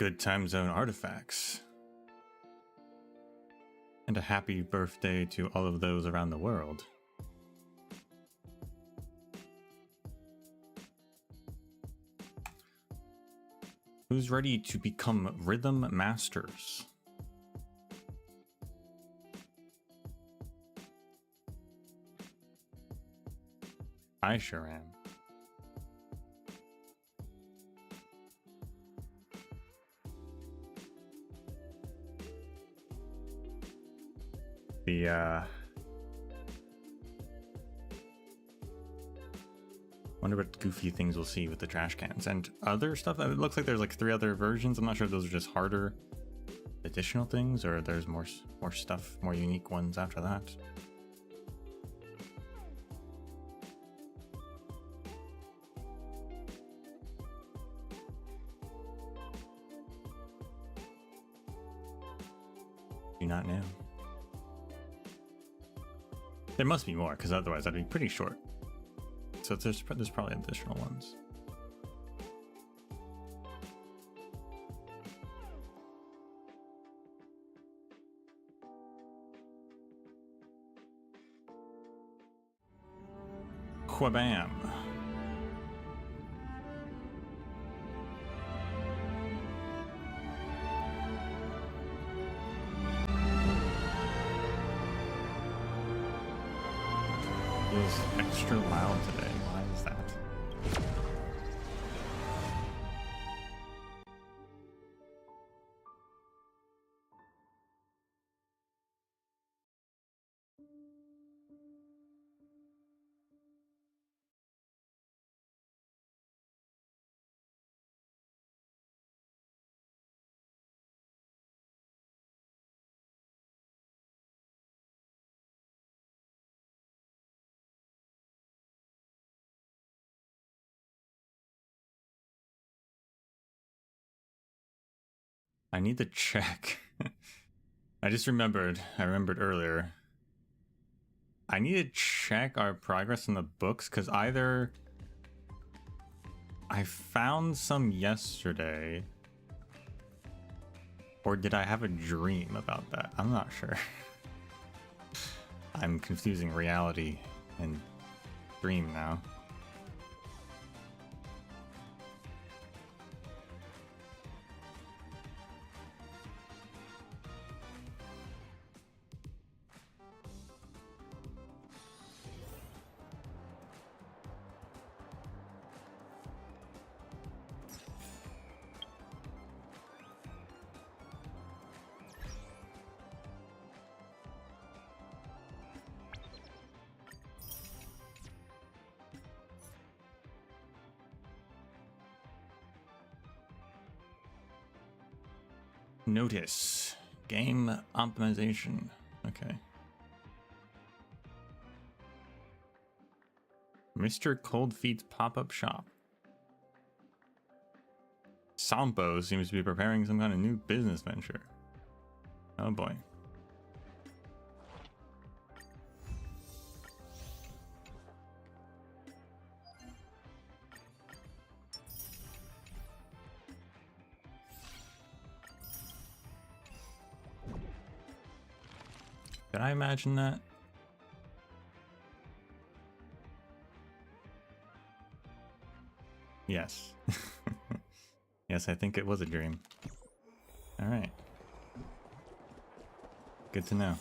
good time zone artifacts. And a happy birthday to all of those around the world. Who's ready to become rhythm masters? I sure am. Wonder what goofy things we'll see with the trash cans and other stuff. It looks like there's like 3 other versions. I'm not sure if those are just harder additional things or there's more stuff, more unique ones after that. Do not know. There must be more, because otherwise that'd be pretty short. So there's probably additional ones. Quabam. Feels extra loud today. Why is that? I need to check. I remembered earlier. I need to check our progress in the books, because either I found some yesterday, or did I have a dream about that? I'm not sure. I'm confusing reality and dream now. Notice game optimization. Okay. Mr. Coldfeet's pop-up shop. Sampo seems to be preparing some kind of new business venture. Oh boy. Did I imagine that? Yes. Yes, I think it was a dream. All right. Good to know.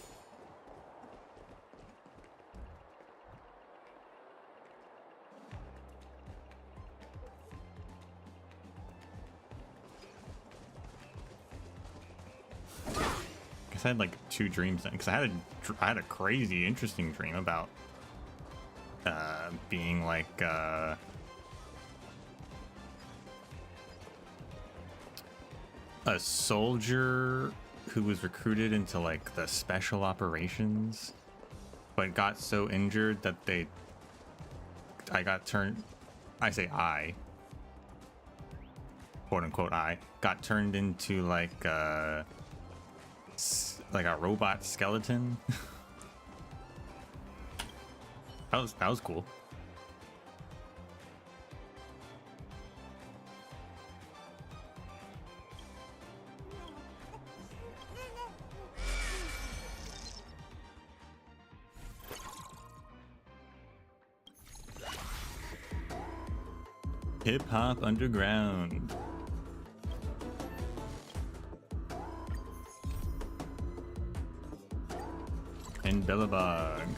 I had like 2 dreams then, because I had a crazy interesting dream about being like a soldier who was recruited into like the special operations, but got so injured that I quote unquote I got turned into like a robot skeleton. that was cool. Hip Hop Underground. In Billabong.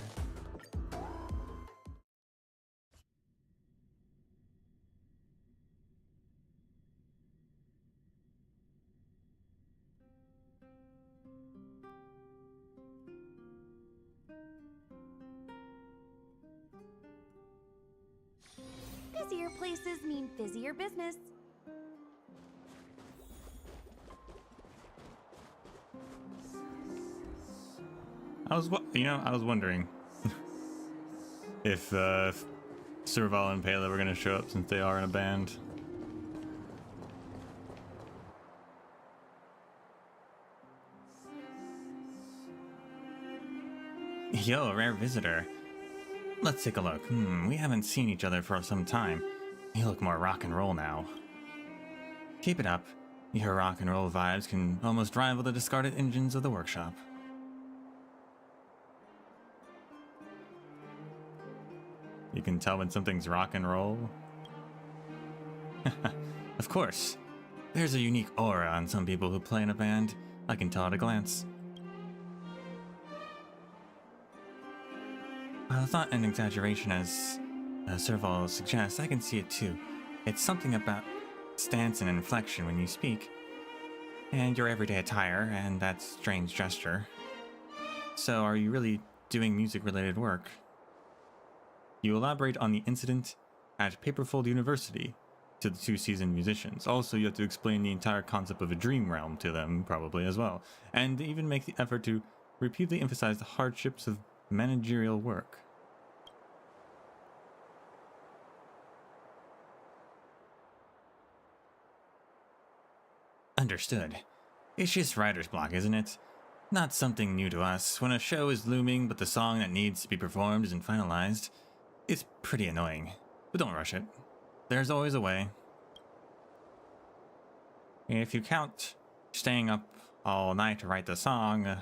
Busier places mean busier business. I was wondering if Serval and Pela were gonna show up since they are in a band. Yo, a rare visitor. Let's take a look. We haven't seen each other for some time. You look more rock and roll now. Keep it up. Your rock and roll vibes can almost rival the discarded engines of the workshop. You can tell when something's rock and roll? Of course. There's a unique aura on some people who play in a band. I can tell at a glance. While it's not an exaggeration as Serval suggests, I can see it too. It's something about stance and inflection when you speak, and your everyday attire, and that strange gesture. So, are you really doing music-related work? You elaborate on the incident at Paperfold University to the two seasoned musicians. Also, you have to explain the entire concept of a dream realm to them, probably as well, and even make the effort to repeatedly emphasize the hardships of managerial work. Understood. It's just writer's block, isn't it? Not something new to us. When a show is looming but the song that needs to be performed isn't finalized, it's pretty annoying. But don't rush it. There's always a way. If you count staying up all night to write the song,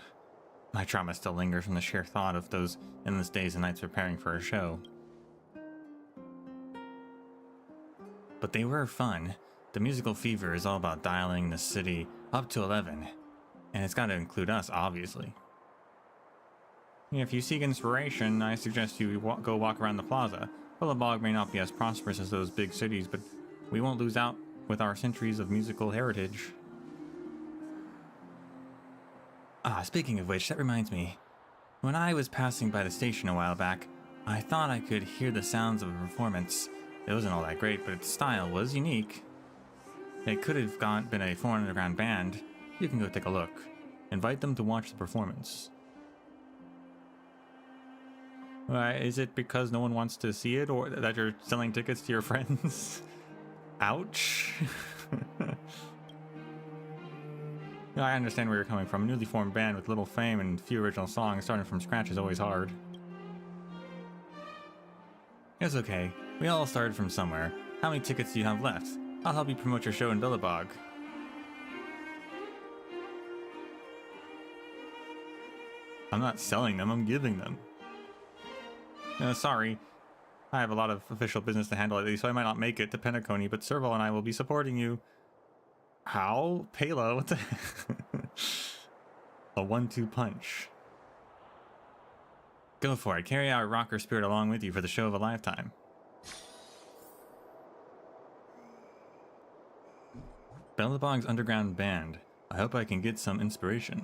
my trauma still lingers from the sheer thought of those endless days and nights preparing for a show. But they were fun. The musical fever is all about dialing the city up to 11, and it's got to include us, obviously. If you seek inspiration, I suggest you go walk around the plaza. Billabong may not be as prosperous as those big cities, but we won't lose out with our centuries of musical heritage. Speaking of which, that reminds me. When I was passing by the station a while back, I thought I could hear the sounds of a performance. It wasn't all that great, but its style was unique. It could have been a foreign underground band. You can go take a look. Invite them to watch the performance. Is it because no one wants to see it, or that you're selling tickets to your friends? Ouch. I understand where you're coming from. A newly formed band with little fame and few original songs starting from scratch is always hard. It's okay. We all started from somewhere. How many tickets do you have left? I'll help you promote your show in Billabong. I'm not selling them, I'm giving them. Sorry. I have a lot of official business to handle lately, so I might not make it to Pentaconi, but Serval and I will be supporting you. How? Pela? What the A 1-2 punch. Go for it. Carry our rocker spirit along with you for the show of a lifetime. Billabong's underground band. I hope I can get some inspiration.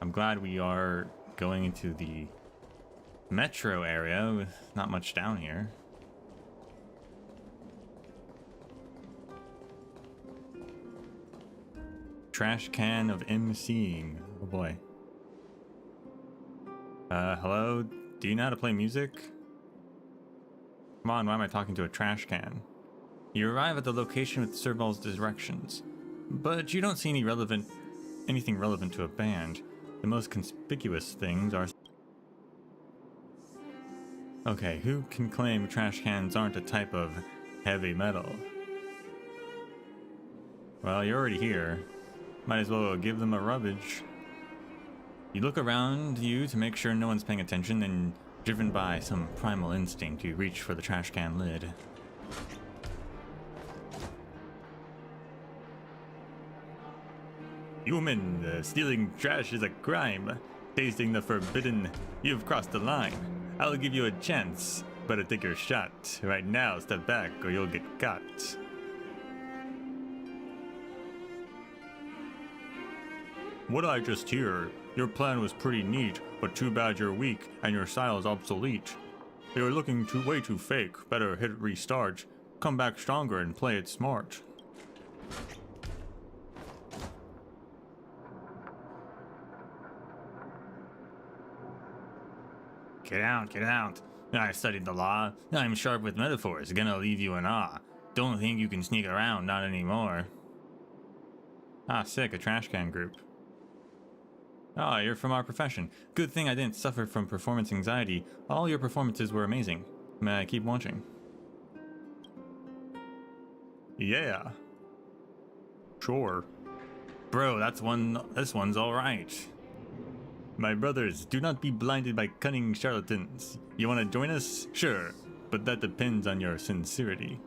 I'm glad we are going into the metro area with not much down here. Trash can of MCing. Oh boy. Hello? Do you know how to play music? Come on, why am I talking to a trash can? You arrive at the location with Serval's directions, but you don't see anything relevant to a band. The most conspicuous things are... Okay, who can claim trash cans aren't a type of heavy metal? Well, you're already here. Might as well give them a rubbage. You look around you to make sure no one's paying attention, then Driven by some primal instinct, you reach for the trash can lid. Human, stealing trash is a crime. Tasting the forbidden, you've crossed the line. I'll give you a chance. Better take your shot. Right now, step back or you'll get caught. What I just hear? Your plan was pretty neat, but too bad you're weak and your style is obsolete. You're looking way too fake. Better hit restart. Come back stronger and play it smart. Get out, get out. I studied the law. I'm sharp with metaphors, gonna leave you in awe. Don't think you can sneak around, not anymore. Ah, sick, a trash can group. Ah, you're from our profession. Good thing I didn't suffer from performance anxiety. All your performances were amazing. May I keep watching? Yeah. Sure. Bro, this one's alright. My brothers, do not be blinded by cunning charlatans. You want to join us? Sure, but that depends on your sincerity.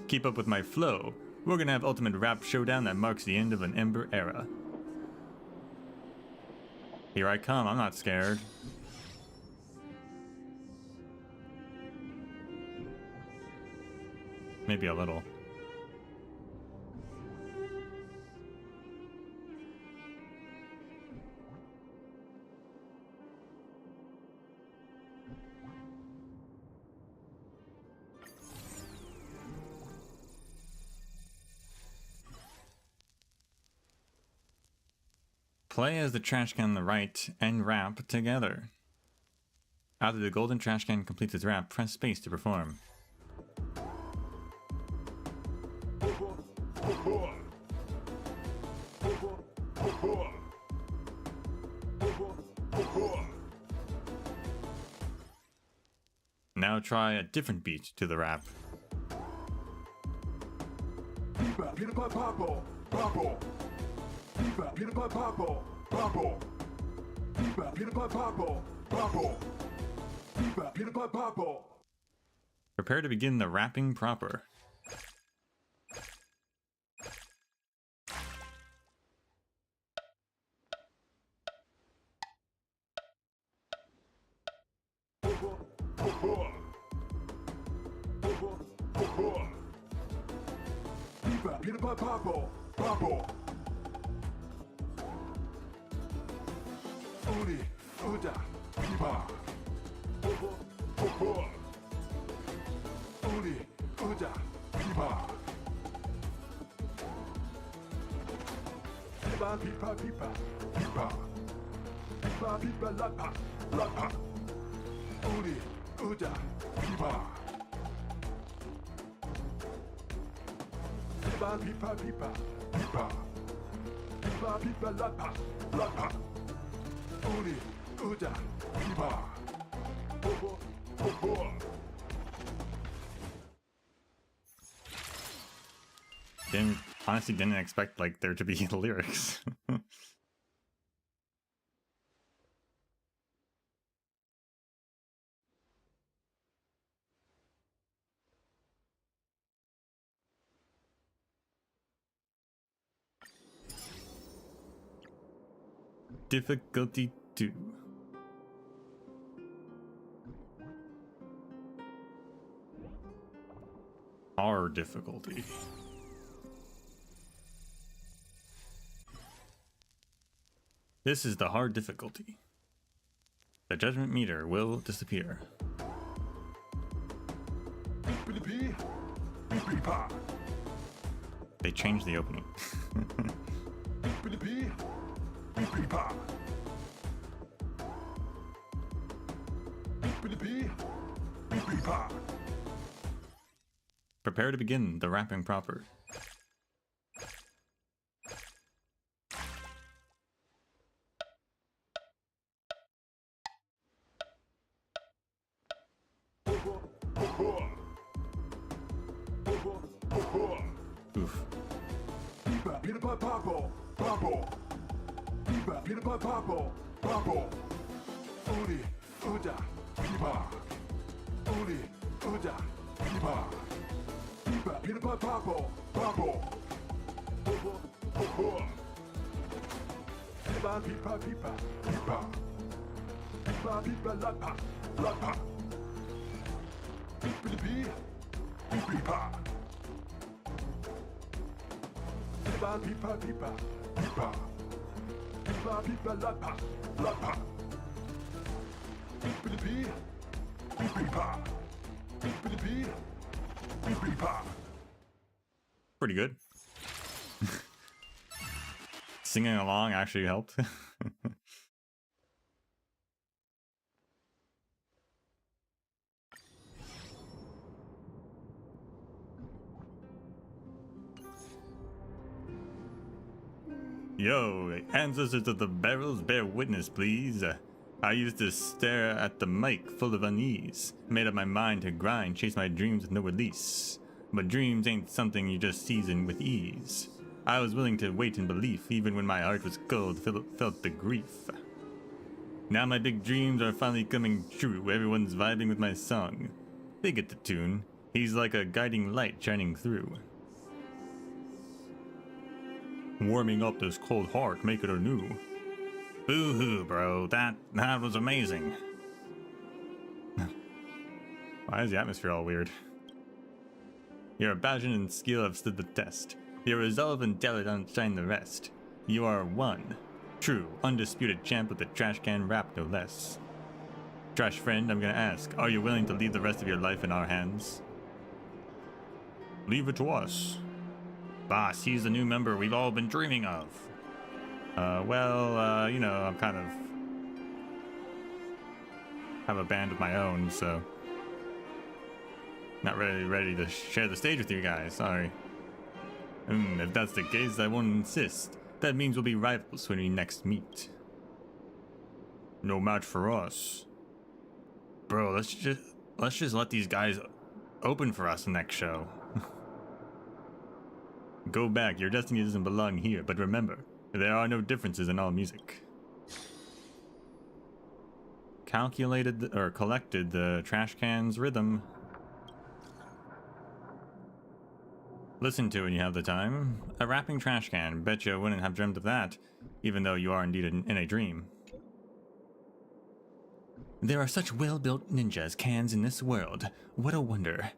Keep up with my flow. We're gonna have ultimate rap showdown that marks the end of an Ember era. Here I come, I'm not scared. Maybe a little. Play as the trash can on the right and rap together. After the golden trash can completes its rap, press space to perform. Now try a different beat to the rap. Prepare to begin the rapping proper. Honestly didn't expect like there to be lyrics. Difficulty 2. Hard difficulty. This is the hard difficulty. The judgment meter will disappear. They changed the opening. Prepare to begin the rapping proper. Oof. Uda, Pipa. Only Uda, Pipa. Pipa, Pipa, Papo, Papo. Pipa, Pipa, Pipa, Pipa. Pipa, Pipa, Lapa, Lapa. Pipa, Pipa, Pipa. Pipa, Pipa, Pipa, Pipa. Pipa, Pipa, Lapa, Lapa. Pipa, Pipa, Pipa. Pipa, Pipa, Pipa. Pretty good. Singing along actually helped. Yo, ancestors of the barrels, bear witness, please. I used to stare at the mic full of unease, made up my mind to grind, chase my dreams with no release. But dreams ain't something you just season with ease. I was willing to wait in belief, even when my heart was cold, felt the grief. Now my big dreams are finally coming true, everyone's vibing with my song. They get the tune, he's like a guiding light shining through. Warming up this cold heart, make it anew. Boo-hoo, bro, that was amazing. Why is the atmosphere all weird? Your passion and skill have stood the test. Your resolve and talent outshine the rest. You are one, true, undisputed champ with the trash can rap, no less. Trash friend, I'm gonna ask, are you willing to leave the rest of your life in our hands? Leave it to us. Boss, he's the new member we've all been dreaming of. You know, I'm kind of have a band of my own, so not really ready to share the stage with you guys, sorry. If that's the case, I won't insist. That means we'll be rivals when we next meet. No match for us. Bro, let's just let these guys open for us next show. Go back, your destiny doesn't belong here, but remember, there are no differences in all music. Calculated or collected the trash can's rhythm. Listen to it when you have the time. A rapping trash can, bet you wouldn't have dreamt of that, even though you are indeed in a dream. There are such well-built ninjas cans in this world. What a wonder.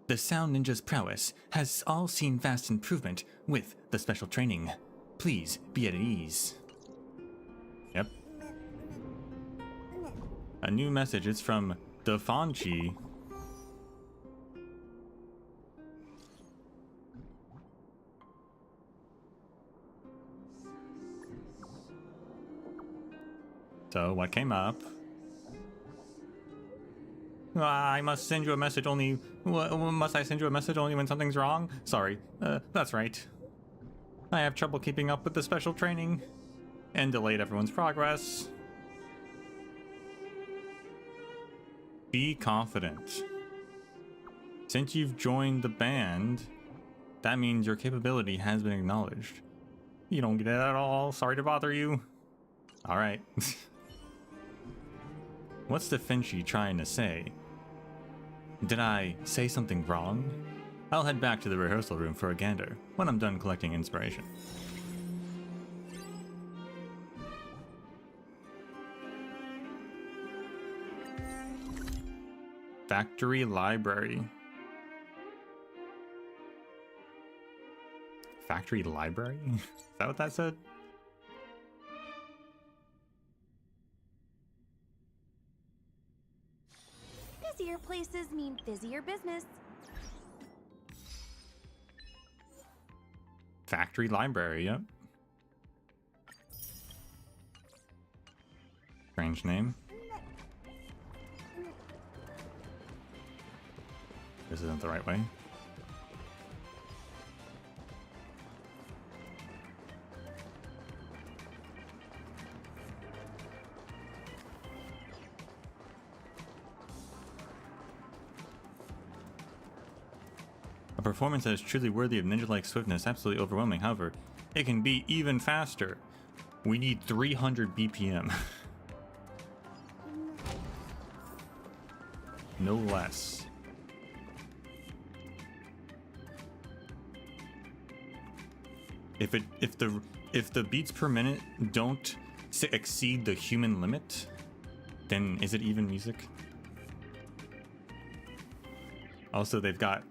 The sound ninja's prowess has all seen vast improvement with the special training. Please be at ease. Yep. A new message is from Defanchi. So, what came up? I must send you a message only... Must I send you a message only when something's wrong? Sorry, that's right. I have trouble keeping up with the special training. And delayed everyone's progress. Be confident. Since you've joined the band, that means your capability has been acknowledged. You don't get it at all. Sorry to bother you. Alright. What's the Finchie trying to say? Did I say something wrong? I'll head back to the rehearsal room for a gander when I'm done collecting inspiration. Factory library. Factory library? Is that what that said? Busier places mean busier business. Factory library, yep. Strange name. This isn't the right way. A performance that is truly worthy of ninja-like swiftness, absolutely overwhelming. However, it can be even faster. We need 300 BPM. no less. If the beats per minute don't exceed the human limit, then is it even music? Also, they've got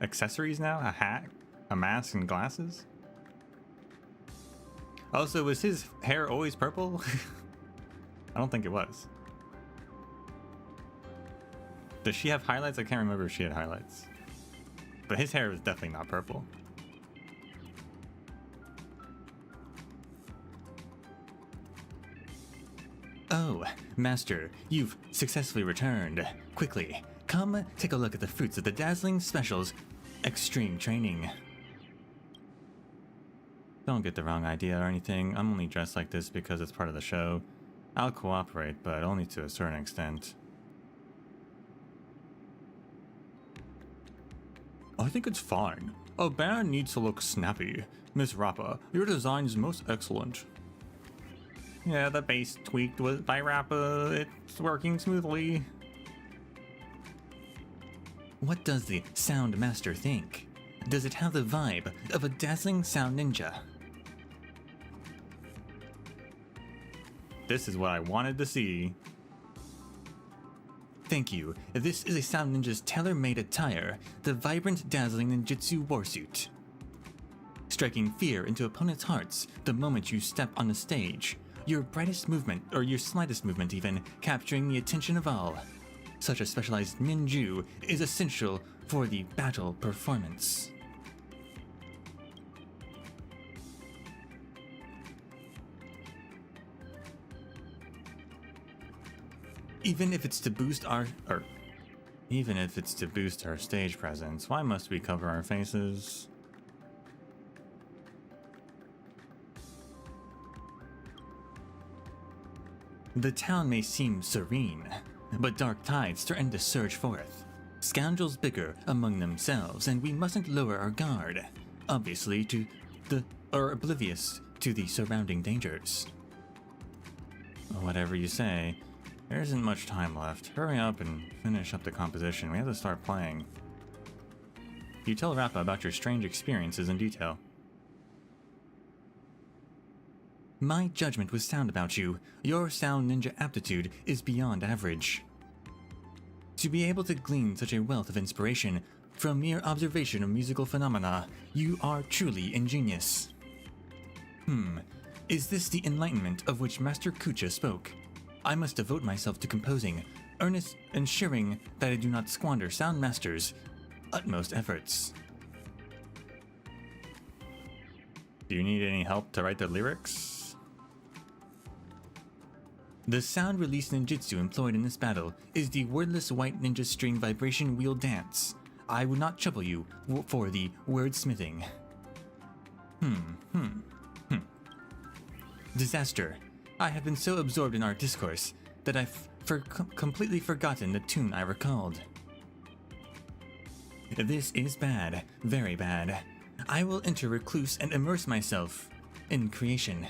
accessories now, a hat, a mask, and glasses. Also, was his hair always purple? I don't think it was. Does she have highlights? I can't remember if she had highlights. But his hair was definitely not purple. Oh, Master, you've successfully returned. Quickly, come take a look at the fruits of the dazzling specials. Extreme training. Don't get the wrong idea or anything. I'm only dressed like this because it's part of the show. I'll cooperate, but only to a certain extent. I think it's fine. A band needs to look snappy. Miss Rappa, your design is most excellent. Yeah, the bass tweaked by Rappa. It's working smoothly. What does the Sound Master think? Does it have the vibe of a dazzling sound ninja? This is what I wanted to see. Thank you. This is a Sound Ninja's tailor-made attire, the vibrant, dazzling ninjutsu warsuit. Striking fear into opponents' hearts the moment you step on the stage. Your brightest movement, or your slightest movement even, capturing the attention of all. Such a specialized ninju is essential for the battle performance. Even if it's to boost our stage presence, why must we cover our faces? The town may seem serene, but dark tides threaten to surge forth. Scoundrels bicker among themselves, and we mustn't lower our guard, obviously oblivious to the surrounding dangers. Whatever you say. There isn't much time left. Hurry up and finish up the composition. We have to start playing. You tell Rappa about your strange experiences in detail. My judgment was sound about you. Your sound ninja aptitude is beyond average. To be able to glean such a wealth of inspiration from mere observation of musical phenomena, you are truly ingenious. Is this the enlightenment of which Master Kucha spoke? I must devote myself to composing, ensuring that I do not squander Sound Master's utmost efforts. Do you need any help to write the lyrics? The sound release ninjutsu employed in this battle is the wordless white ninja string vibration wheel dance. I would not trouble you for the wordsmithing. Disaster. I have been so absorbed in our discourse that I've completely forgotten the tune I recalled. This is bad, very bad. I will enter recluse and immerse myself in creation.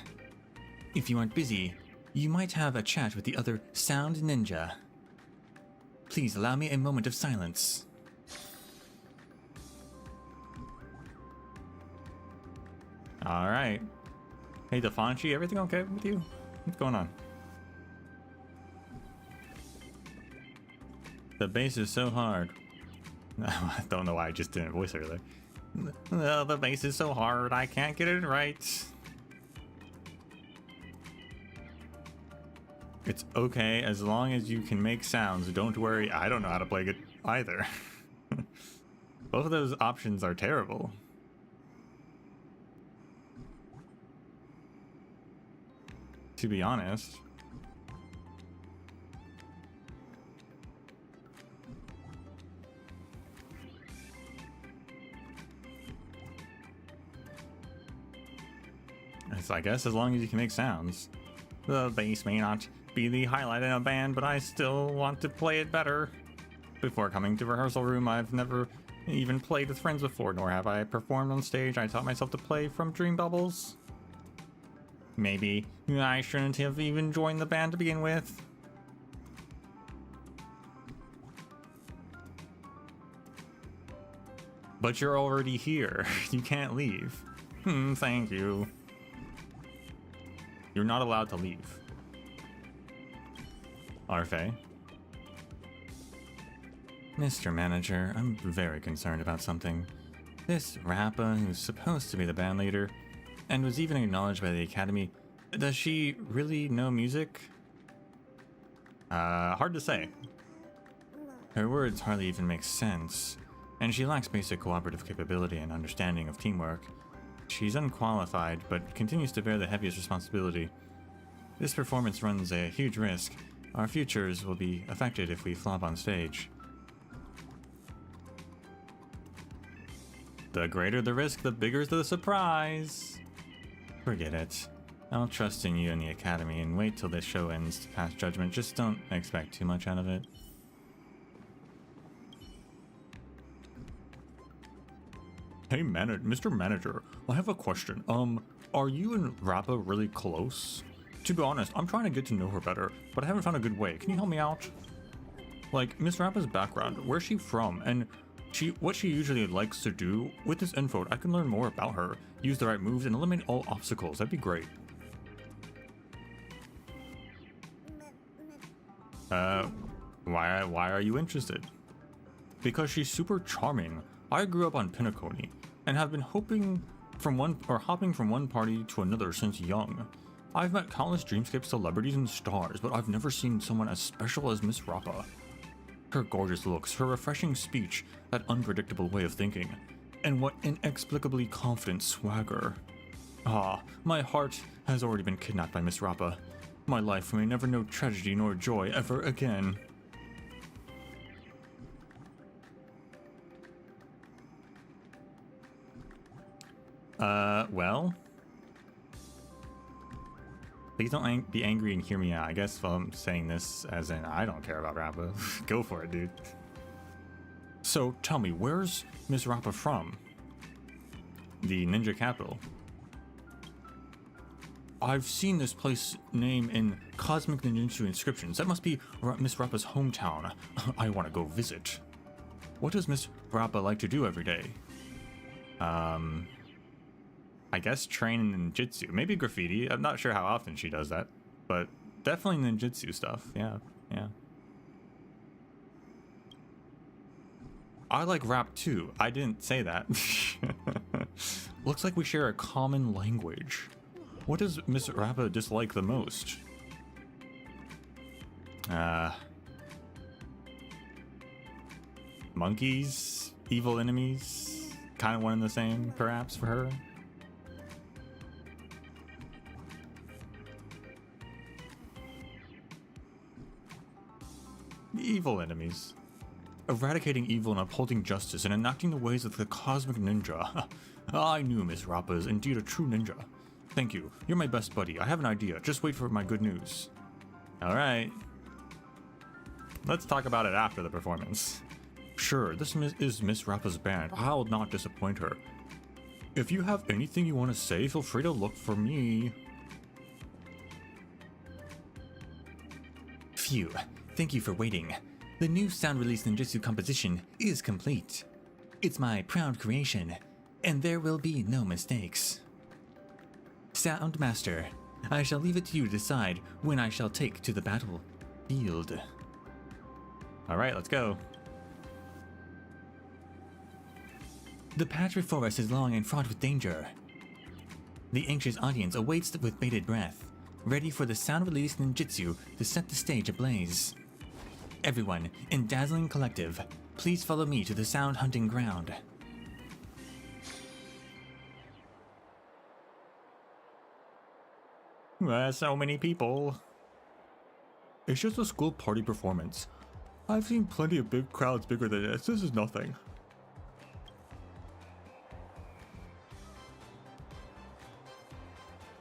If you aren't busy, you might have a chat with the other sound ninja. Please allow me a moment of silence. Alright. Hey Defanchi, everything okay with you? What's going on? The bass is so hard. I don't know why I just didn't voice earlier. The bass is so hard, I can't get it right. It's okay as long as you can make sounds. Don't worry, I don't know how to play it either. Both of those options are terrible. To be honest. It's, I guess, as long as you can make sounds. The bass may not be the highlight in a band, but I still want to play it better. Before coming to rehearsal room, I've never even played with friends before, nor have I performed on stage. I taught myself to play from dream bubbles. Maybe I shouldn't have even joined the band to begin with. But you're already here. You can't leave. Thank you. You're not allowed to leave. Arfe. Mr. Manager, I'm very concerned about something. This Rappa, who's supposed to be the band leader, and was even acknowledged by the Academy, does she really know music? Hard to say. Her words hardly even make sense, and she lacks basic cooperative capability and understanding of teamwork. She's unqualified, but continues to bear the heaviest responsibility. This performance runs a huge risk. Our futures will be affected if we flop on stage. The greater the risk, the bigger the surprise. Forget it. I'll trust in you and the Academy and wait till this show ends to pass judgment. Just don't expect too much out of it. Hey, Mr. Manager, I have a question. Are you and Rappa really close? To be honest, I'm trying to get to know her better, but I haven't found a good way. Can you help me out? Like, Miss Rappa's background, where's she from, and what she usually likes to do? With this info, I can learn more about her, use the right moves, and eliminate all obstacles. That'd be great. Why are you interested? Because she's super charming. I grew up on Pinnaconey, and have been hopping from one party to another since young. I've met countless Dreamscape celebrities and stars, but I've never seen someone as special as Miss Rappa. Her gorgeous looks, her refreshing speech, that unpredictable way of thinking, and what inexplicably confident swagger. Ah, my heart has already been kidnapped by Miss Rappa. My life may never know tragedy nor joy ever again. Well? Please don't be angry and hear me out. I guess I'm saying this as in I don't care about Rappa. Go for it, dude. So, tell me, where's Miss Rappa from? The ninja capital. I've seen this place name in Cosmic Ninjutsu inscriptions. That must be Miss Rappa's hometown. I want to go visit. What does Miss Rappa like to do every day? I guess train in ninjutsu. Maybe graffiti. I'm not sure how often she does that, but definitely ninjutsu stuff. Yeah. I like rap too. I didn't say that. Looks like we share a common language. What does Miss Rappa dislike the most? Monkeys? Evil enemies? Kind of one and the same, perhaps, for her? Evil enemies. Eradicating evil and upholding justice and enacting the ways of the cosmic ninja. I knew Miss Rappa is indeed a true ninja. Thank you. You're my best buddy. I have an idea. Just wait for my good news. Alright. Let's talk about it after the performance. Sure, this is Miss Rappa's band. I'll not disappoint her. If you have anything you want to say, feel free to look for me. Phew. Thank you for waiting. The new sound release ninjutsu composition is complete. It's my proud creation, and there will be no mistakes. Sound Master, I shall leave it to you to decide when I shall take to the battlefield. Alright, let's go. The path before us is long and fraught with danger. The anxious audience awaits with bated breath, ready for the sound release ninjutsu to set the stage ablaze. Everyone, in dazzling collective, please follow me to the sound hunting ground. So many people. It's just a school party performance. I've seen plenty of big crowds bigger than this. This is nothing.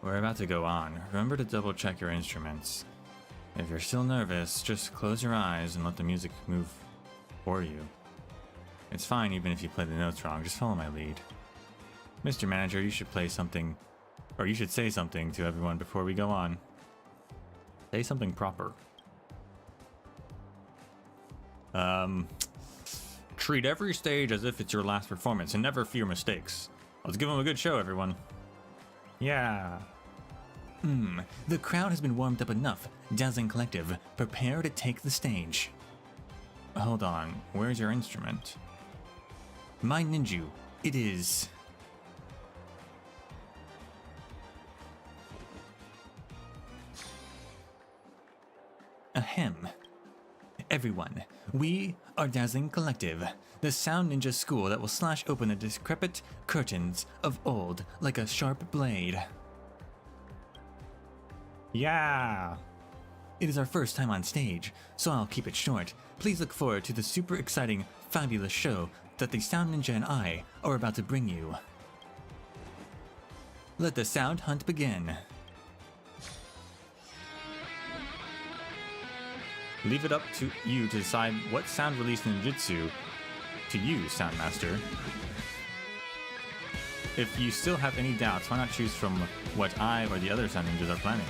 We're about to go on. Remember to double check your instruments. If you're still nervous, just close your eyes and let the music move for you. It's fine even if you play the notes wrong, just follow my lead. Mr. Manager, you should play something, or you should say something to everyone before we go on. Say something proper. Treat every stage as if it's your last performance and never fear mistakes. Let's give them a good show, everyone. Yeah. The crowd has been warmed up enough. Dazzling Collective, prepare to take the stage. Hold on, where's your instrument? My ninju, it is... Ahem. Everyone, we are Dazzling Collective, the sound ninja school that will slash open the decrepit curtains of old like a sharp blade. Yeah! It is our first time on stage, so I'll keep it short. Please look forward to the super exciting, fabulous show that the Sound Ninja and I are about to bring you. Let the sound hunt begin. Leave it up to you to decide what sound release ninjutsu to use, Soundmaster. If you still have any doubts, why not choose from what I or the other sound ninjas are planning?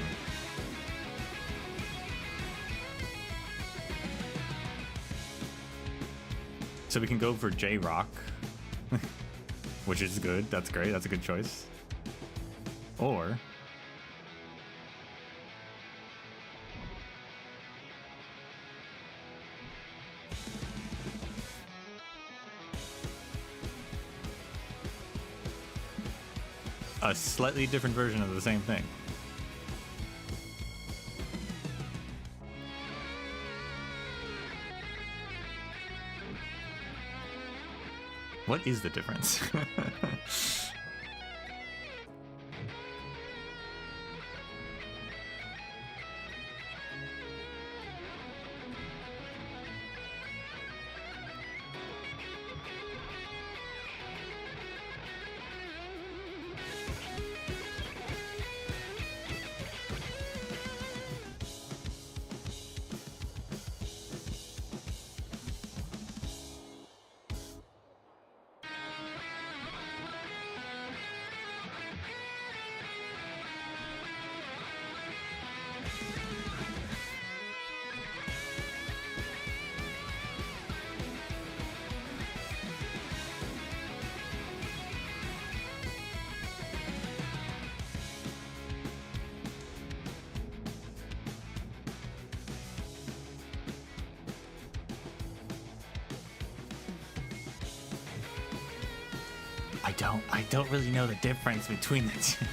So we can go for J-Rock, which is good. That's great. That's a good choice. Or a slightly different version of the same thing. What is the difference? I don't really know the difference between the two.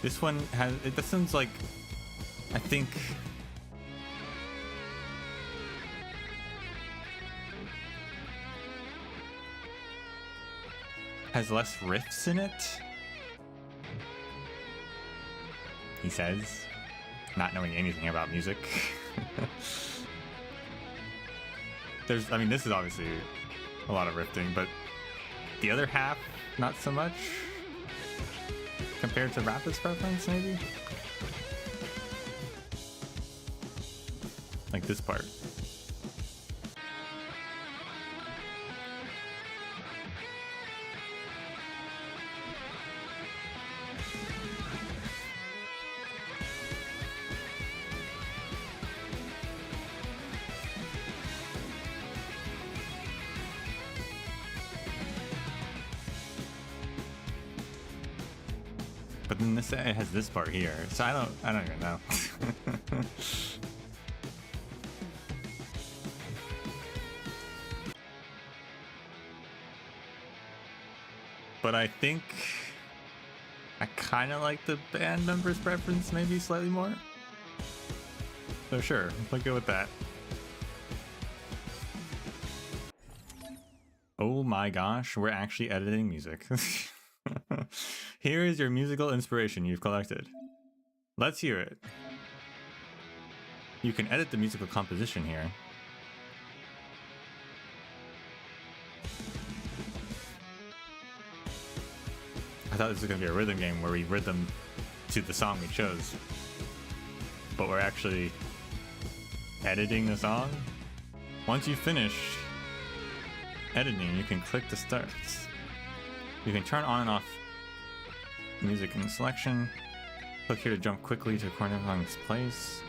This one has, that sounds like, I think, has less riffs in it, he says, not knowing anything about music. I mean, this is obviously a lot of riffing, but the other half, not so much, compared to Rapid's preference, maybe? Like this part. But then this, it has this part here, so I don't even know. But I think I kind of like the band member's preference maybe slightly more. So sure, let's go with that. Oh my gosh, we're actually editing music. Here is your musical inspiration you've collected. Let's hear it. You can edit the musical composition here. I thought this was going to be a rhythm game where we rhythm to the song we chose, but we're actually editing the song. Once you finish editing, you can click the starts. You can turn on and off music in the selection. Click here to jump quickly to a corresponding place.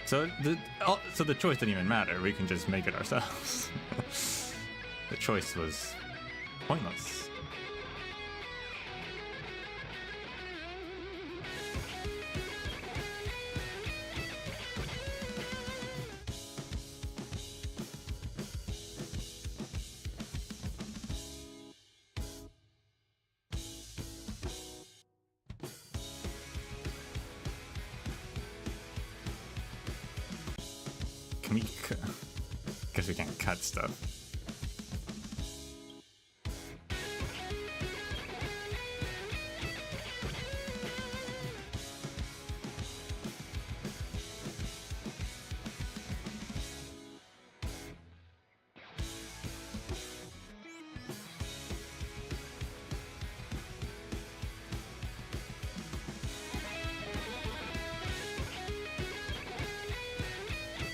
So the choice didn't even matter. We can just make it ourselves. The choice was pointless. Guess we can't cut stuff.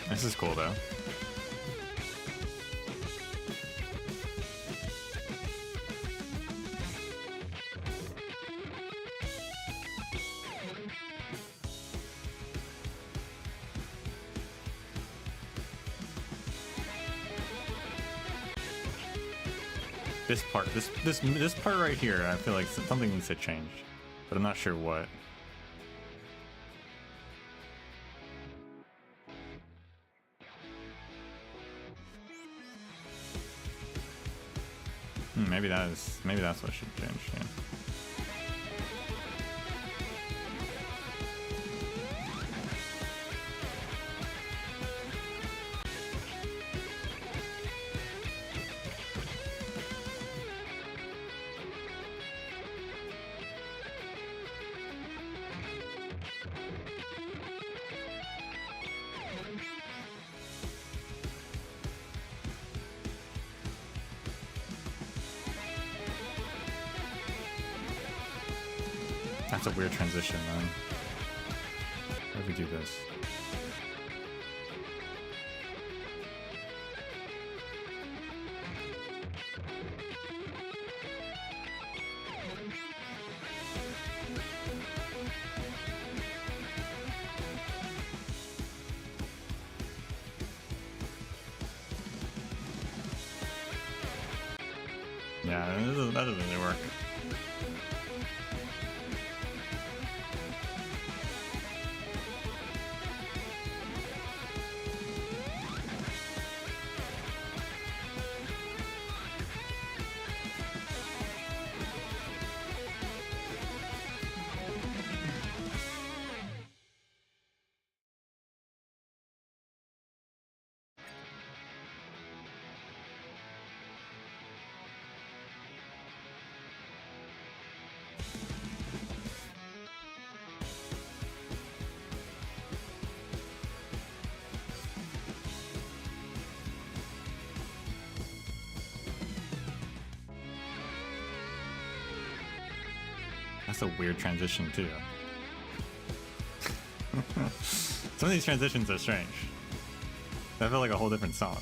This is cool though. This part right here, I feel like something needs to change, but I'm not sure what. Maybe that's what should change. Yeah. That's a weird transition, man. How do we do this? Yeah, that doesn't really work. That's a weird transition too. Some of these transitions are strange. That felt like a whole different song.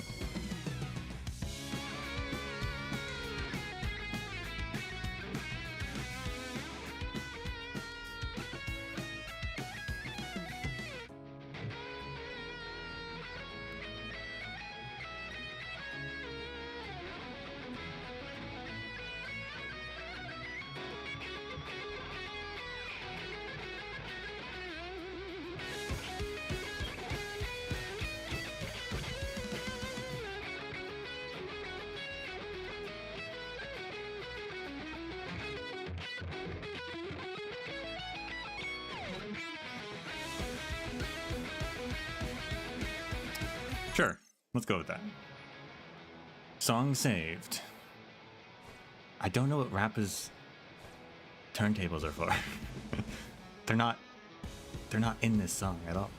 Sure, let's go with that. Song saved. I don't know what Rappa's turntables are for. They're not in this song at all.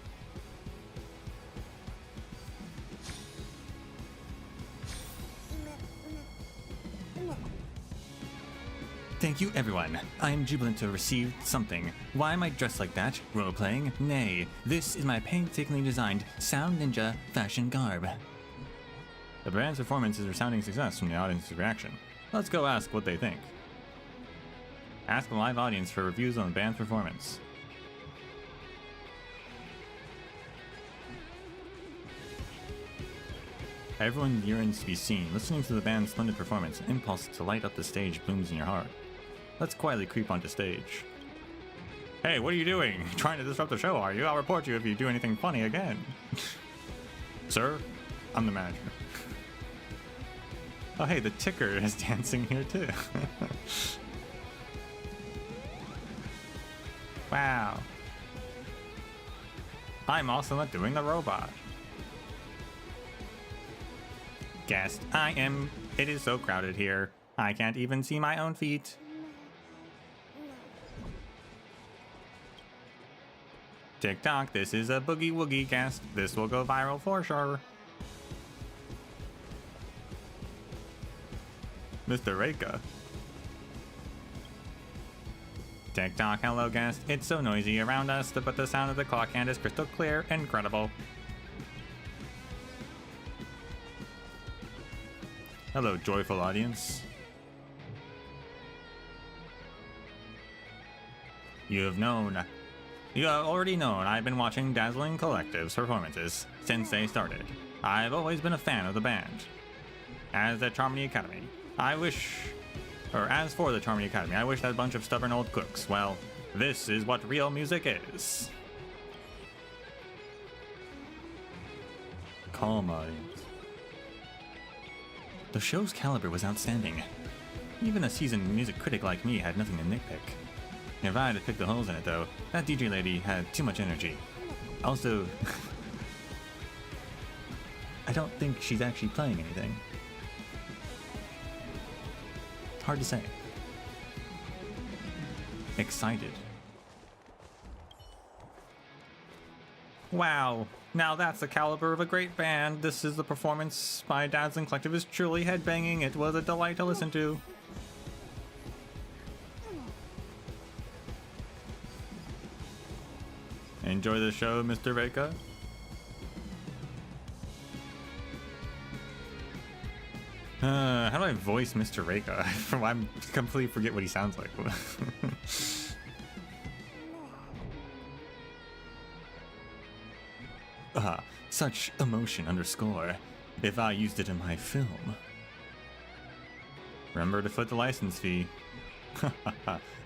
Thank you, everyone. I am jubilant to receive something. Why am I dressed like that? Role-playing? Nay. This is my painstakingly designed Sound Ninja fashion garb. The band's performance is a resounding success from the audience's reaction. Let's go ask what they think. Ask the live audience for reviews on the band's performance. Everyone yearns to be seen. Listening to the band's splendid performance, an impulse to light up the stage blooms in your heart. Let's quietly creep onto stage. Hey, what are you doing? Trying to disrupt the show, are you? I'll report you if you do anything funny again. Sir, I'm the manager. Oh hey, the ticker is dancing here too. Wow. I'm also not doing the robot. Guest, I am. It is so crowded here. I can't even see my own feet. TikTok, this is a boogie woogie guest. This will go viral for sure. Mr. Reika. TikTok, hello guest. It's so noisy around us, but the sound of the clock hand is crystal clear. Incredible. Hello, joyful audience. You have already known I've been watching Dazzling Collective's performances since they started. I've always been a fan of the band. As for the Charmony Academy, I wish that bunch of stubborn old cooks, well, this is what real music is. Calm, audience. The show's caliber was outstanding. Even a seasoned music critic like me had nothing to nitpick. If I had to pick the holes in it though, that DJ lady had too much energy. Also, I don't think she's actually playing anything. Hard to say. Excited. Wow, now that's the caliber of a great band. This is the performance by Dazzling Collective is truly headbanging. It was a delight to listen to. Enjoy the show, Mr. Reika. How do I voice Mr. Reika? I completely forget what he sounds like. Such emotion underscore. If I used it in my film. Remember to foot the license fee.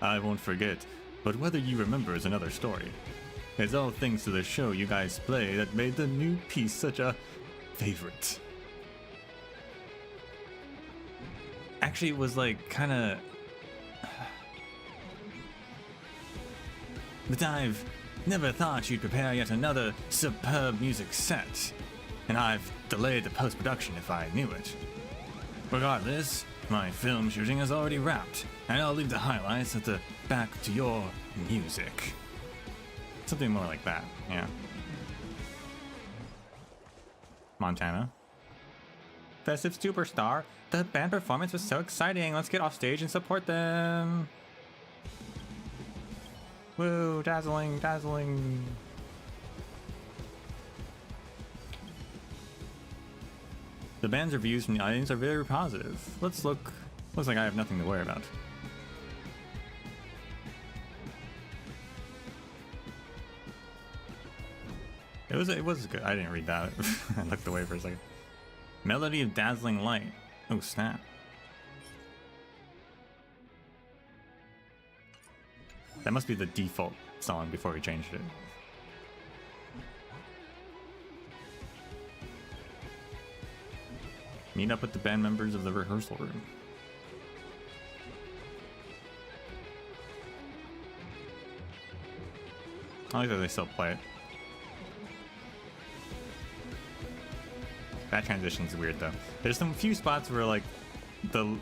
I won't forget, but whether you remember is another story. It's all thanks to the show you guys play that made the new piece such a favorite. Actually, it was like kinda... But I've never thought you'd prepare yet another superb music set. And I've delayed the post-production if I knew it. Regardless, my film shooting is already wrapped, and I'll leave the highlights at the back to your music. Something more like that, yeah. Montana. Festive Superstar. The band performance was so exciting. Let's get off stage and support them. Woo, dazzling, dazzling. The band's reviews from the audience are very positive. Let's look. Looks like I have nothing to worry about. It was good. I didn't read that. I looked away for a second. Melody of Dazzling Light. Oh snap. That must be the default song before we changed it. Meet up with the band members of the rehearsal room. I like that they still play it. That transition's weird though. There's some few spots where like the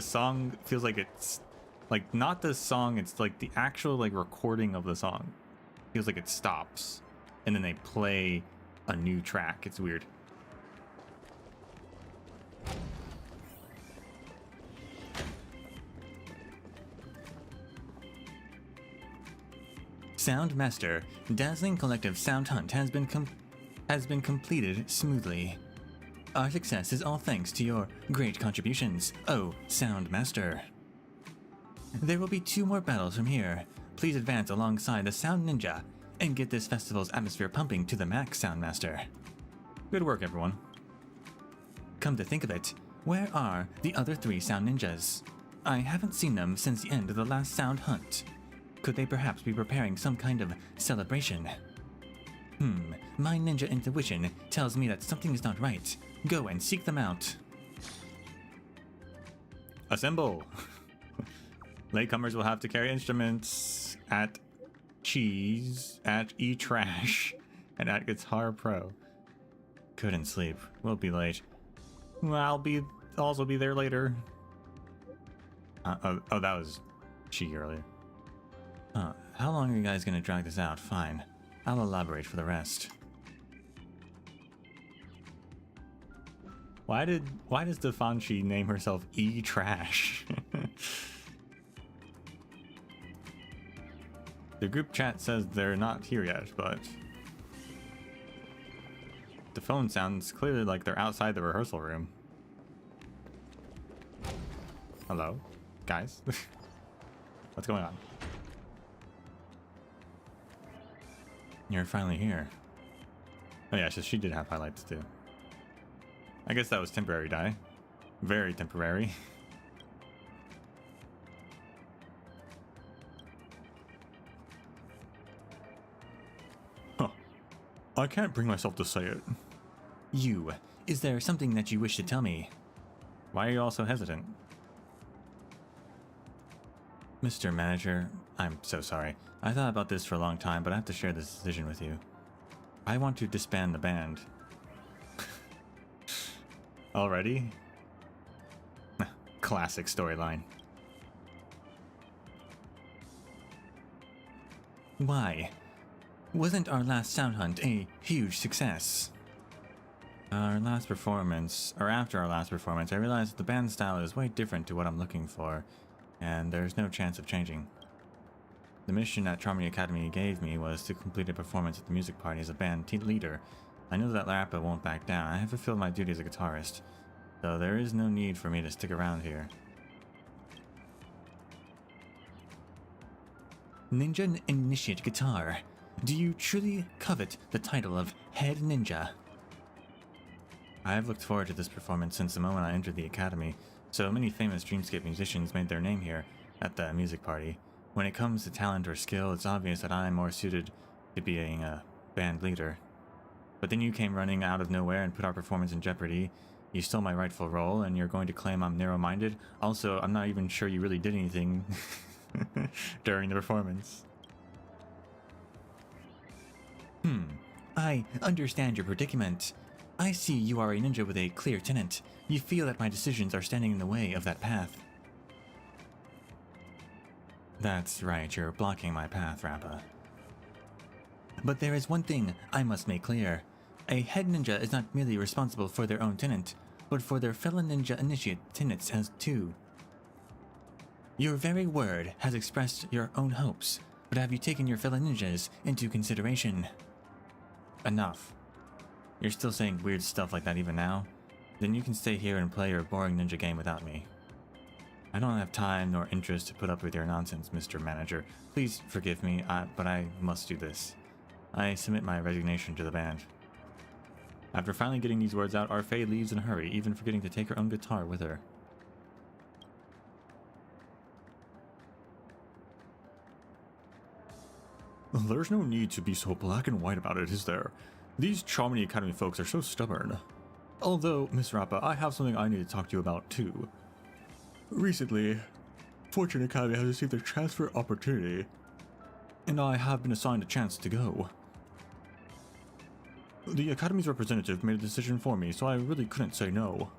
song feels like it's like not the song, it's like the actual like recording of the song. Feels like it stops and then they play a new track. It's weird. Sound Master, dazzling collective sound hunt has been completed smoothly. Our success is all thanks to your great contributions, oh Sound Master. There will be 2 more battles from here. Please advance alongside the Sound Ninja and get this festival's atmosphere pumping to the max, Sound Master. Good work, everyone. Come to think of it, where are the other 3 Sound Ninjas? I haven't seen them since the end of the last Sound Hunt. Could they perhaps be preparing some kind of celebration? My ninja intuition tells me that something is not right. Go and seek them out. Assemble! Latecomers will have to carry instruments at Cheese, at E-Trash, and at Guitar Pro. Couldn't sleep. We'll be late. I'll also be there later. Oh, that was she earlier. How long are you guys gonna drag this out? Fine. I'll elaborate for the rest. Why does Defanchi name herself E-Trash? The group chat says they're not here yet, but the phone sounds clearly like they're outside the rehearsal room. Hello, guys? What's going on? You're finally here. Oh yeah, so she did have highlights too. I guess that was temporary dye. Very temporary. Huh. I can't bring myself to say it. Is there something that you wish to tell me? Why are you all so hesitant? Mr. Manager, I'm so sorry. I thought about this for a long time, but I have to share this decision with you. I want to disband the band. Already? Classic storyline. Why? Wasn't our last sound hunt a huge success? Our last performance, or after our last performance, I realized that the band style is way different to what I'm looking for, and there's no chance of changing. The mission that Charming Academy gave me was to complete a performance at the music party as a band team leader. I know that Rappa won't back down. I have fulfilled my duty as a guitarist, so there is no need for me to stick around here. Ninja Initiate Guitar. Do you truly covet the title of Head Ninja? I have looked forward to this performance since the moment I entered the academy. So many famous Dreamscape musicians made their name here at the music party. When it comes to talent or skill, it's obvious that I am more suited to being a band leader. But then you came running out of nowhere and put our performance in jeopardy. You stole my rightful role, and you're going to claim I'm narrow-minded? Also, I'm not even sure you really did anything during the performance. I understand your predicament. I see you are a ninja with a clear tenet. You feel that my decisions are standing in the way of that path. That's right, you're blocking my path, Rappa. But there is one thing I must make clear. A head ninja is not merely responsible for their own tenet, but for their fellow ninja initiate tenets as too. Your very word has expressed your own hopes, but have you taken your fellow ninjas into consideration? Enough. You're still saying weird stuff like that even now? Then you can stay here and play your boring ninja game without me. I don't have time nor interest to put up with your nonsense, Mr. Manager. Please forgive me, but I must do this. I submit my resignation to the band. After finally getting these words out, Arfei leaves in a hurry, even forgetting to take her own guitar with her. There's no need to be so black and white about it, is there? These Charming Academy folks are so stubborn. Although, Miss Rappa, I have something I need to talk to you about too. Recently, Fortune Academy has received a transfer opportunity, and I have been assigned a chance to go. The Academy's representative made a decision for me, so I really couldn't say no.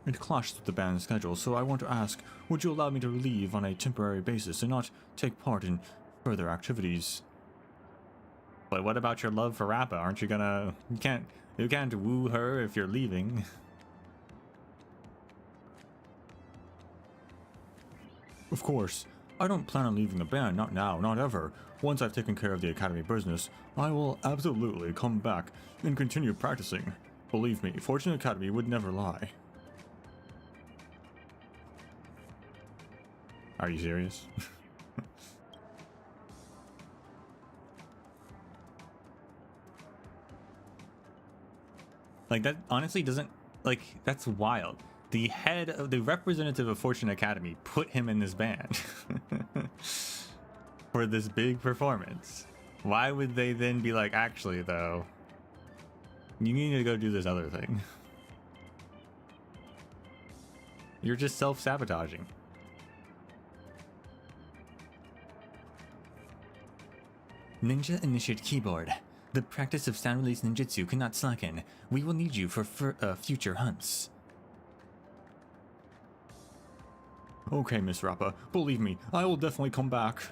It clashed with the band's schedule, so I want to ask, would you allow me to leave on a temporary basis and not take part in further activities? But what about your love for Rappa? Aren't you gonna... You can't woo her if you're leaving. Of course, I don't plan on leaving the band, not now, not ever. Once I've taken care of the academy business, I will absolutely come back and continue practicing. Believe me, Fortune Academy would never lie. Are you serious? Like, that honestly doesn't, like, that's wild. The head of the representative of Fortune Academy put him in this band for this big performance. Why would they then be like, actually though, you need to go do this other thing? You're just self-sabotaging. Ninja Initiate Keyboard. The practice of sound release ninjutsu cannot slacken. We will need you for future hunts. Okay, Miss Rappa. Believe me, I will definitely come back.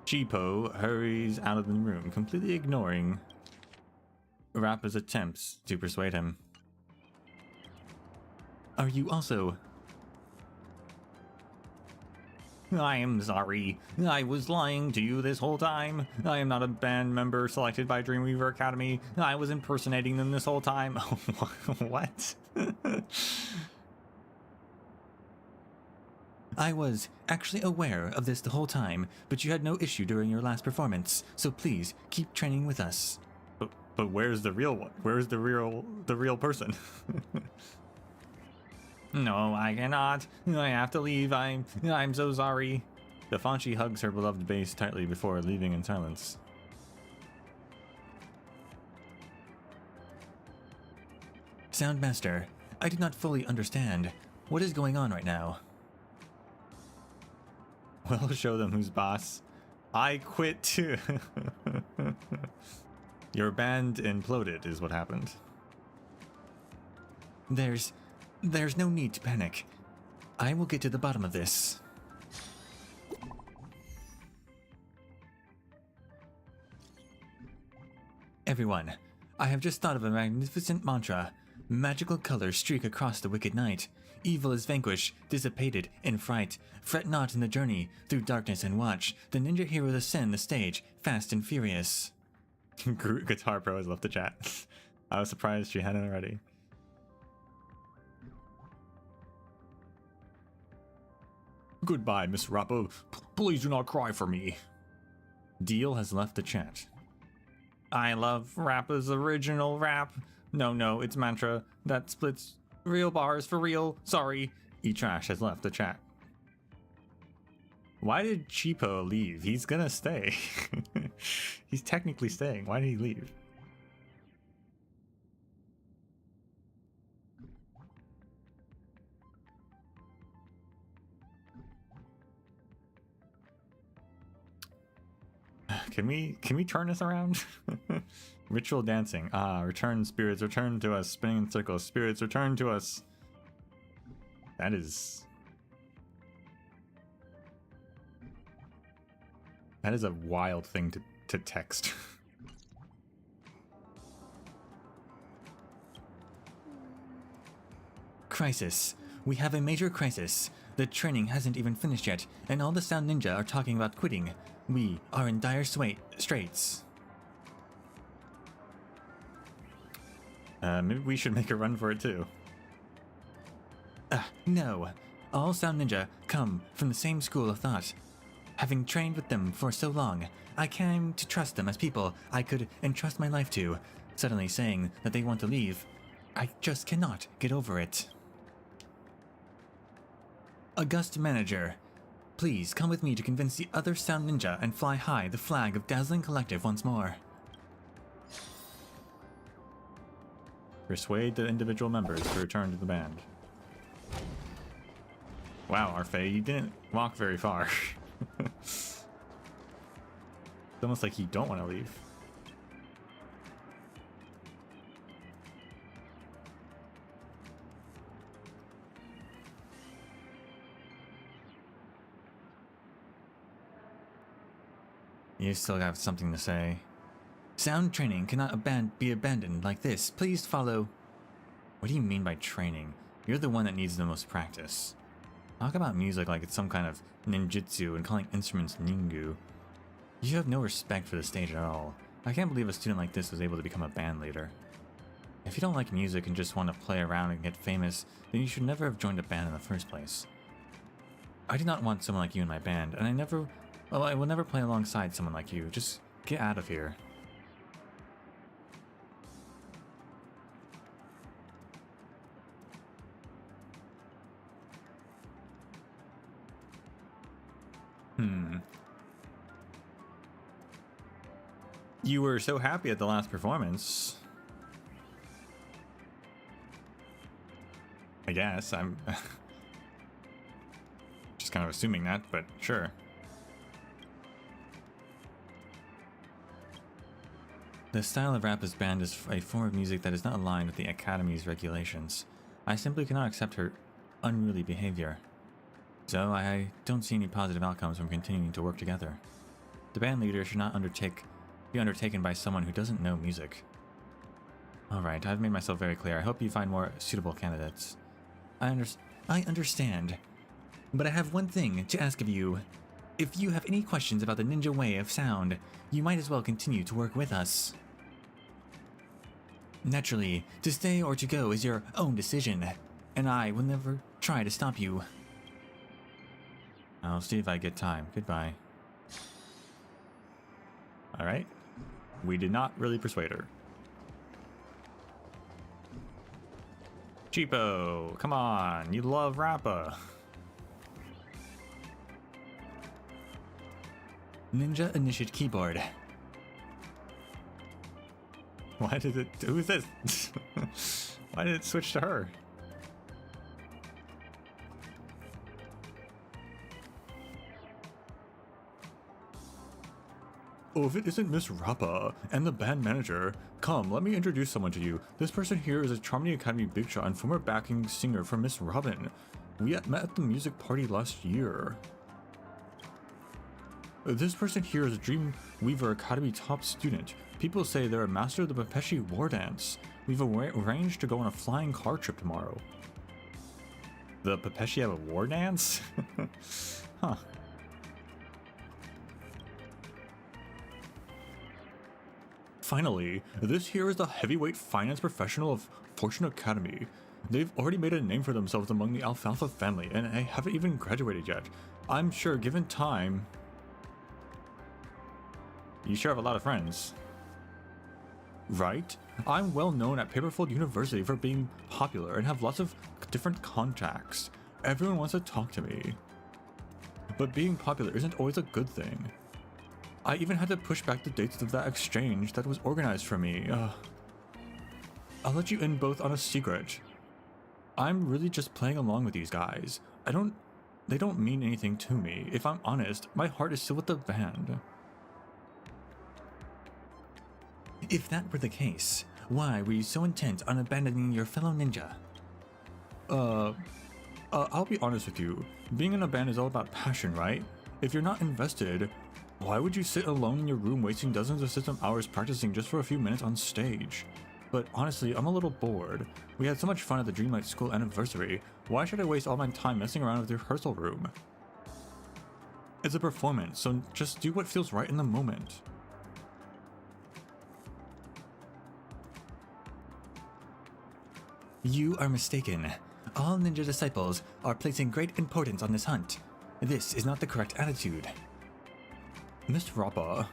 Cheapo hurries out of the room, completely ignoring Rappa's attempts to persuade him. Are you also... I am sorry. I was lying to you this whole time. I am not a band member selected by Dreamweaver Academy. I was impersonating them this whole time. What? I was actually aware of this the whole time, but you had no issue during your last performance, so please keep training with us. But where's the real one? Where's the real person? No, I cannot. I have to leave. I'm so sorry. Defanchi hugs her beloved bass tightly before leaving in silence. Soundmaster, I do not fully understand. What is going on right now? Well, show them who's boss. I quit too. Your band imploded is what happened. There's no need to panic. I will get to the bottom of this. Everyone, I have just thought of a magnificent mantra. Magical colors streak across the wicked night. Evil is vanquished, dissipated in fright. Fret not in the journey, through darkness and watch. The ninja heroes ascend the stage, fast and furious. Guitar Pro has left the chat. I was surprised she hadn't already. Goodbye, Miss Rappa. Please do not cry for me. Deal has left the chat. I love Rappa's original rap. No, it's mantra. That splits real bars for real. Sorry. E-Trash has left the chat. Why did Cheapo leave? He's gonna stay. He's technically staying. Why did he leave? Can we turn this around? Ritual dancing. Return spirits, return to us. Spinning in circles. Spirits, return to us. That is a wild thing to text. Crisis. We have a major crisis. The training hasn't even finished yet, and all the Sound Ninja are talking about quitting. We are in dire straits. Maybe we should make a run for it too. No. All Sound Ninja come from the same school of thought. Having trained with them for so long, I came to trust them as people I could entrust my life to. Suddenly saying that they want to leave, I just cannot get over it. August Manager, please come with me to convince the other Sound Ninja and fly high the flag of Dazzling Collective once more. Persuade the individual members to return to the band. Wow, Arfei, you didn't walk very far. It's almost like you don't want to leave. You still have something to say. Sound training cannot be abandoned like this. Please follow. What do you mean by training? You're the one that needs the most practice. Talk about music like it's some kind of ninjutsu and calling instruments ningu. You have no respect for the stage at all. I can't believe a student like this was able to become a band leader. If you don't like music and just want to play around and get famous, then you should never have joined a band in the first place. I do not want someone like you in my band, and I will never play alongside someone like you. Just get out of here. You were so happy at the last performance. I guess. I'm just kind of assuming that, but sure. The style of rap is banned as a form of music that is not aligned with the Academy's regulations. I simply cannot accept her unruly behavior. So I don't see any positive outcomes from continuing to work together. The band leader should not be undertaken by someone who doesn't know music. Alright, I've made myself very clear. I hope you find more suitable candidates. I understand. But I have one thing to ask of you. If you have any questions about the ninja way of sound, you might as well continue to work with us. Naturally, to stay or to go is your own decision, and I will never try to stop you. I'll see if I get time. Goodbye. Alright. We did not really persuade her. Cheapo, come on, you love Rappa. Ninja Initiate Keyboard. Why did it... Who is this? Why did it switch to her? Oh, if it isn't Miss Rappa and the band manager, come, let me introduce someone to you. This person here is a Charming Academy big shot and former backing singer for Miss Robin. We met at the music party last year. This person here is a Dreamweaver Academy top student. People say they're a master of the Pepeshi war dance. We've arranged to go on a flying car trip tomorrow. The Pepeshi have a war dance? Huh. Finally, this here is the heavyweight finance professional of Fortune Academy. They've already made a name for themselves among the Alfalfa family, and I haven't even graduated yet. I'm sure, given time... You sure have a lot of friends. Right? I'm well known at Paperfold University for being popular and have lots of different contacts. Everyone wants to talk to me. But being popular isn't always a good thing. I even had to push back the dates of that exchange that was organized for me. I'll let you in both on a secret. I'm really just playing along with these guys. They don't mean anything to me. If I'm honest, my heart is still with the band. If that were the case, why were you so intent on abandoning your fellow ninja? I'll be honest with you. Being in a band is all about passion, right? If you're not invested, why would you sit alone in your room wasting dozens of system hours practicing just for a few minutes on stage? But honestly, I'm a little bored. We had so much fun at the Dreamlight School anniversary. Why should I waste all my time messing around with the rehearsal room? It's a performance, so just do what feels right in the moment. You are mistaken. All ninja disciples are placing great importance on this hunt. This is not the correct attitude. Miss Rappa,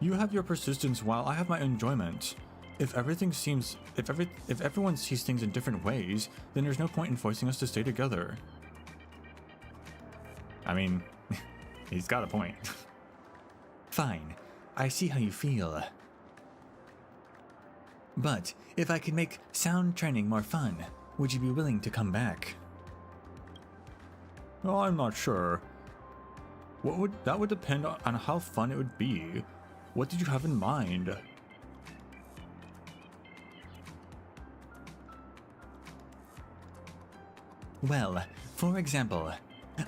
you have your persistence while I have my enjoyment. If everyone sees things in different ways, then there's no point in forcing us to stay together. I mean, he's got a point. Fine, I see how you feel. But if I could make sound training more fun, would you be willing to come back? Oh, I'm not sure. That would depend on how fun it would be. What did you have in mind? Well, for example,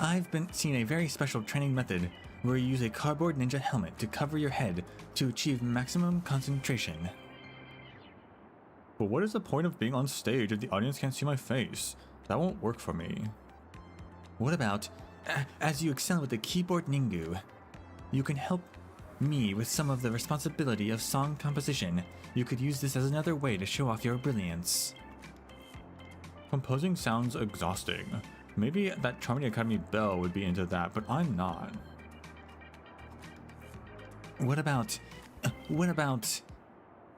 I've seen a very special training method where you use a cardboard ninja helmet to cover your head to achieve maximum concentration. But what is the point of being on stage if the audience can't see my face? That won't work for me. What about, as you excel with the keyboard ningu, you can help me with some of the responsibility of song composition. You could use this as another way to show off your brilliance. Composing sounds exhausting. Maybe that Charming Academy Belle would be into that, but I'm not. What about,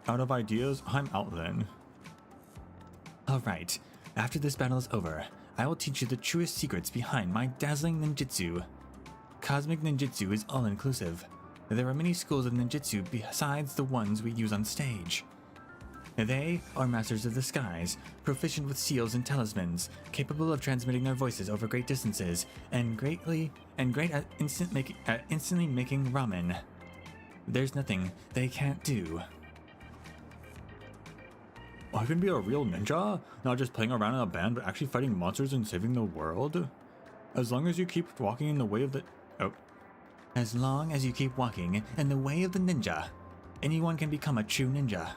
out of ideas? I'm out then. Alright, after this battle is over, I will teach you the truest secrets behind my dazzling ninjutsu. Cosmic ninjutsu is all-inclusive. There are many schools of ninjutsu besides the ones we use on stage. They are masters of the skies, proficient with seals and talismans, capable of transmitting their voices over great distances, and great at instantly making ramen. There's nothing they can't do. I can be a real ninja, not just playing around in a band, but actually fighting monsters and saving the world. As long as you keep walking in the way of the... As long as you keep walking in the way of the ninja, anyone can become a true ninja.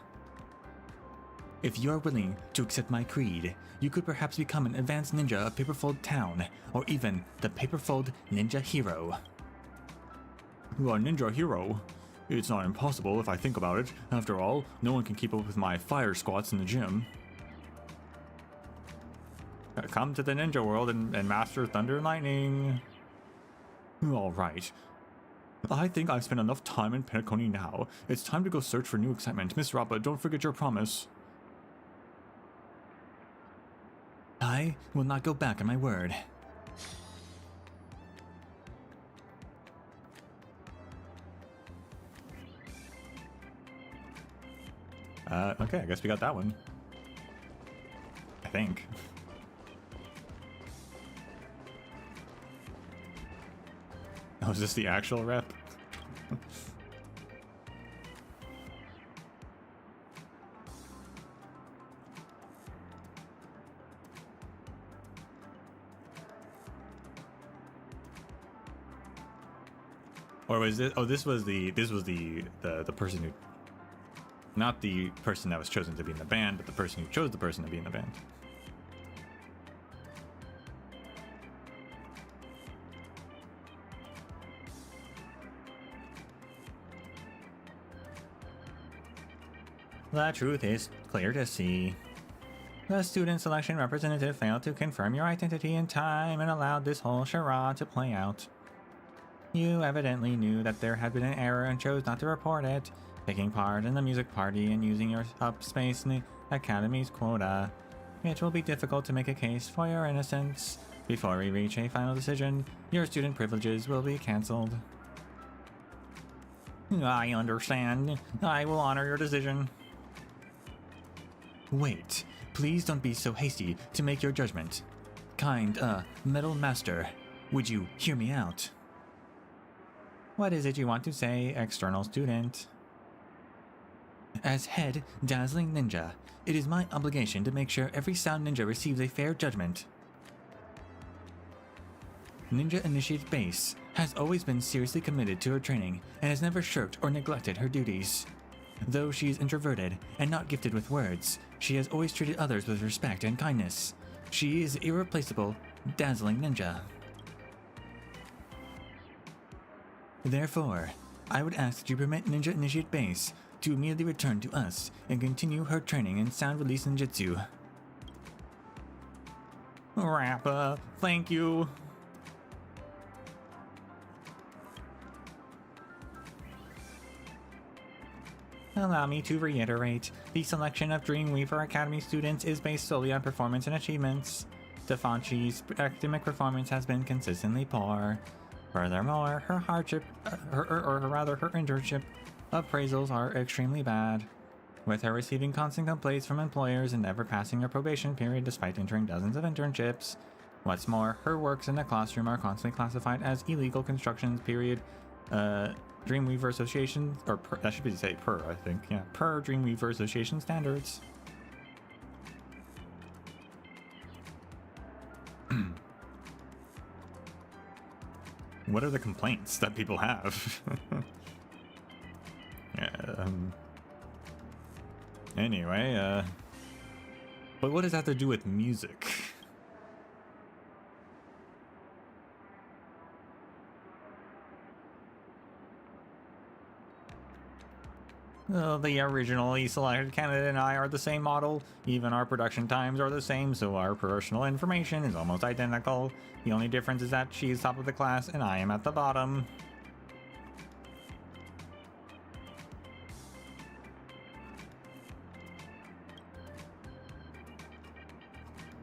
If you are willing to accept my creed, you could perhaps become an advanced ninja of Paperfold Town, or even the Paperfold Ninja Hero. You are a ninja hero? It's not impossible if I think about it. After all, no one can keep up with my fire squats in the gym. Come to the ninja world and master thunder and lightning. Alright. I think I've spent enough time in Penacony now. It's time to go search for new excitement. Miss Rappa, don't forget your promise. I will not go back on my word. Okay, I guess we got that one. I think. Oh, is this the actual rep? Or was this? Oh, this was the person who, not the person that was chosen to be in the band, but the person who chose the person to be in the band. The truth is clear to see. The student selection representative failed to confirm your identity in time and allowed this whole charade to play out. You evidently knew that there had been an error and chose not to report it, taking part in the music party and using your upspace in the Academy's quota. It will be difficult to make a case for your innocence. Before we reach a final decision, your student privileges will be cancelled. I understand. I will honor your decision. Wait, please don't be so hasty to make your judgment. Kind, Metal Master, would you hear me out? What is it you want to say, external student? As head Dazzling Ninja, it is my obligation to make sure every sound ninja receives a fair judgment. Ninja Initiate Base has always been seriously committed to her training and has never shirked or neglected her duties. Though she is introverted and not gifted with words, she has always treated others with respect and kindness. She is irreplaceable, Dazzling Ninja. Therefore, I would ask that you permit Ninja Initiate Base to immediately return to us and continue her training in sound release ninjutsu. Rappa, thank you. Allow me to reiterate, the selection of Dreamweaver Academy students is based solely on performance and achievements. Defanchi's academic performance has been consistently poor. Furthermore, her internship appraisals are extremely bad, with her receiving constant complaints from employers and never passing her probation period despite entering dozens of internships. What's more, her works in the classroom are constantly classified as illegal constructions, period. Dreamweaver Association, or that should be say per, I think, yeah, per Dreamweaver Association standards. What are the complaints that people have? Anyway, but what does that have to do with music? The originally selected candidate and I are the same model. Even our production times are the same, so our personal information is almost identical. The only difference is that she is top of the class and I am at the bottom.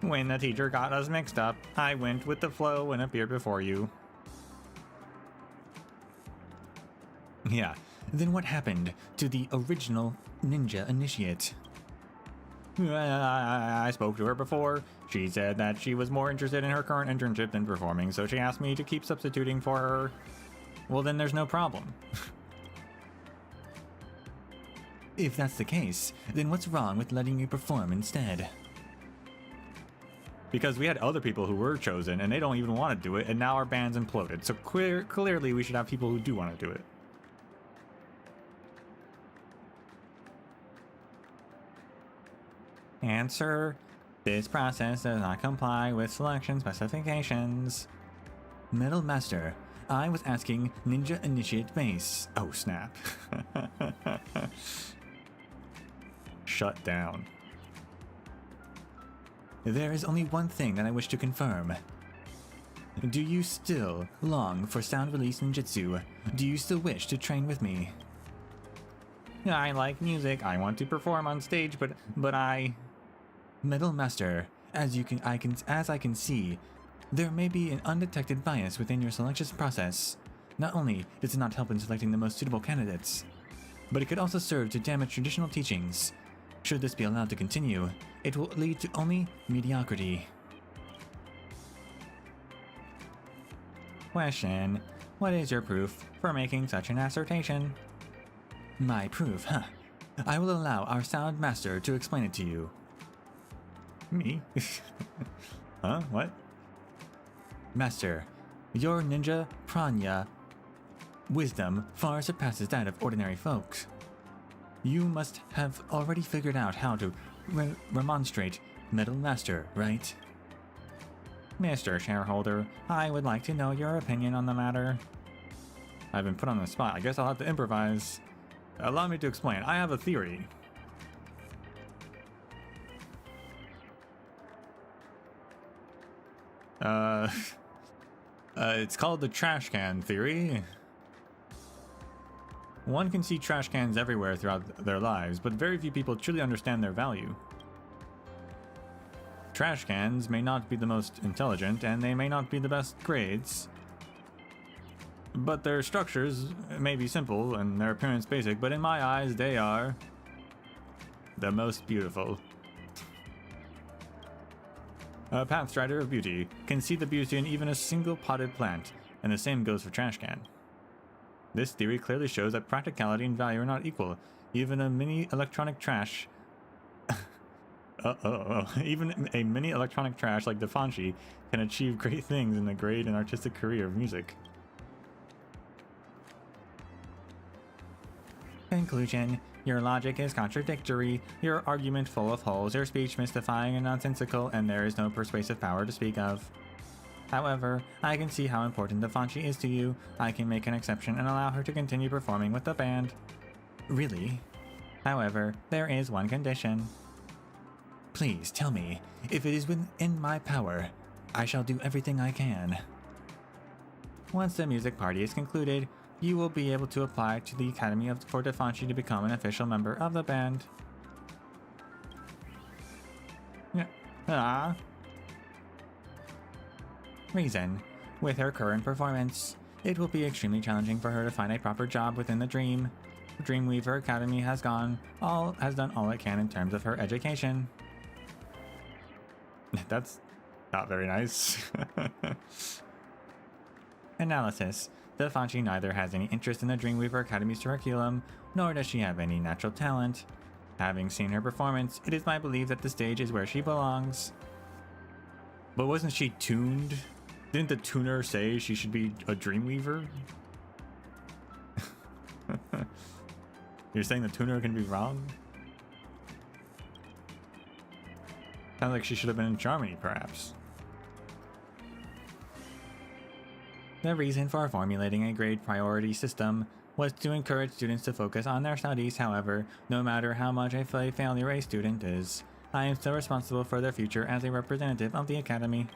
When the teacher got us mixed up, I went with the flow and appeared before you. Yeah, then what happened to the original ninja initiate? I spoke to her before. She said that she was more interested in her current internship than performing, so she asked me to keep substituting for her. Well, then there's no problem. If that's the case, then what's wrong with letting you perform instead? Because we had other people who were chosen and they don't even want to do it, and now our band's imploded. So clearly we should have people who do want to do it. Answer: this process does not comply with selection specifications. Metal Master, I was asking Ninja Initiate Base. Oh snap. Shut down. There is only one thing that I wish to confirm. Do you still long for sound release ninjutsu? Do you still wish to train with me? I like music. I want to perform on stage, but I... Metal Master, as I can see, there may be an undetected bias within your selection process. Not only does it not help in selecting the most suitable candidates, but it could also serve to damage traditional teachings. Should this be allowed to continue, it will lead to only mediocrity. Question: what is your proof for making such an assertion? My proof, huh? I will allow our sound master to explain it to you. Me? Huh? What? Master, your ninja pranya wisdom far surpasses that of ordinary folks. You must have already figured out how to remonstrate Metal Master, right? Mr. Shareholder, I would like to know your opinion on the matter. I've been put on the spot. I guess I'll have to improvise. Allow me to explain. I have a theory. It's called the trash can theory. One can see trash cans everywhere throughout their lives, but very few people truly understand their value. Trash cans may not be the most intelligent, and they may not be the best grades, but their structures may be simple and their appearance basic, but in my eyes they are the most beautiful. A pathstrider of beauty can see the beauty in even a single potted plant, and the same goes for trash can. This theory clearly shows that practicality and value are not equal. Even a mini electronic trash even a mini electronic trash like Defanchi can achieve great things in the great and artistic career of music. Conclusion: your logic is contradictory, your argument full of holes, your speech mystifying and nonsensical, and there is no persuasive power to speak of. However, I can see how important Defanchi is to you. I can make an exception and allow her to continue performing with the band. Really? However, there is one condition. Please tell me, if it is within my power, I shall do everything I can. Once the music party is concluded, you will be able to apply to the Academy for Defanchi to become an official member of the band. Yeah. Reason: with her current performance, it will be extremely challenging for her to find a proper job within the Dreamweaver Academy has done all it can in terms of her education. That's not very nice. Analysis: Defanchi neither has any interest in the Dreamweaver Academy's curriculum, nor does she have any natural talent. Having seen her performance, it is my belief that the stage is where she belongs. But wasn't she tuned? Didn't the tuner say she should be a Dreamweaver? You're saying the tuner can be wrong? Sounds like she should have been in Germany, perhaps. The reason for formulating a grade priority system was to encourage students to focus on their studies. However, no matter how much a failure a student is, I am still responsible for their future as a representative of the Academy.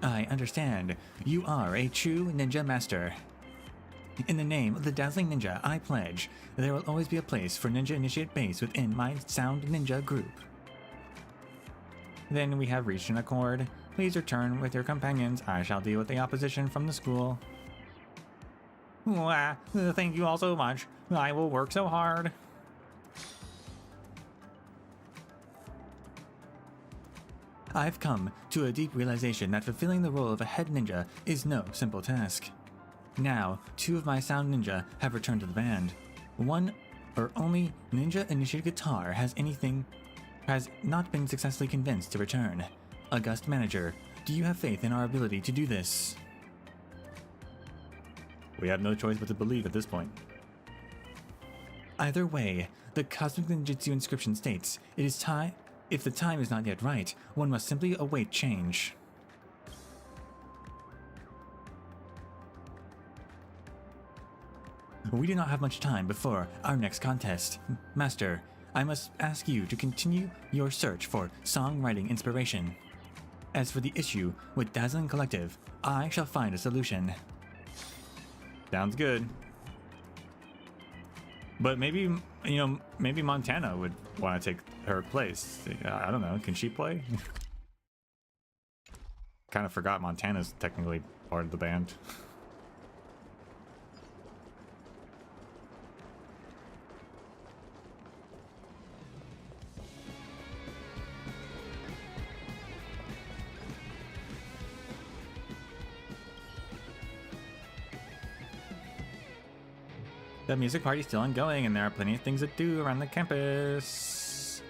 I understand. You are a true ninja master. In the name of the Dazzling Ninja, I pledge there will always be a place for Ninja Initiate Base within my Sound Ninja group. Then we have reached an accord. Please return with your companions. I shall deal with the opposition from the school. Thank you all so much. I will work so hard. I've come to a deep realization that fulfilling the role of a head ninja is no simple task. Now, 2 of my Sound Ninja have returned to the band. One or only Ninja Initiate Guitar has not been successfully convinced to return. August Manager, do you have faith in our ability to do this? We have no choice but to believe at this point. Either way, the Cosmic Ninjutsu inscription states, it is time. If the time is not yet right, one must simply await change. We do not have much time before our next contest. Master, I must ask you to continue your search for songwriting inspiration. As for the issue with Dazzling Collective, I shall find a solution. Sounds good. But maybe, maybe Montana would want to take her place. I don't know. Can she play? Kind of forgot Montana's technically part of the band. The music party's still ongoing, and there are plenty of things to do around the campus.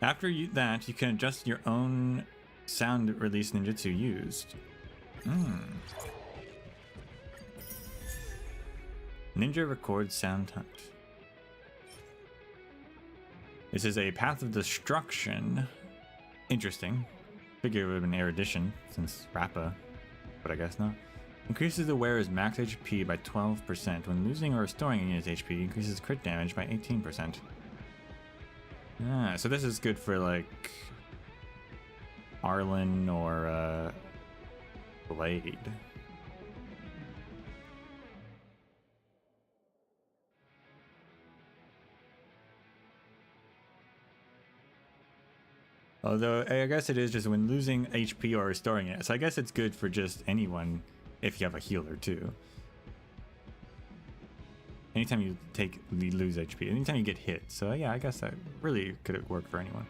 After that, you can adjust your own sound release ninjutsu used. Ninja records sound hunt. This is a path of destruction. Interesting. Figure it would have been erudition since Rappa. But I guess not. Increases the wearer's max HP by 12%. When losing or restoring a unit's HP, increases crit damage by 18%. So this is good for like Arlen or Blade. Although, I guess it is just when losing HP or restoring it. So I guess it's good for just anyone if you have a healer too. Anytime you lose HP, anytime you get hit. So yeah, I guess that really could work for anyone.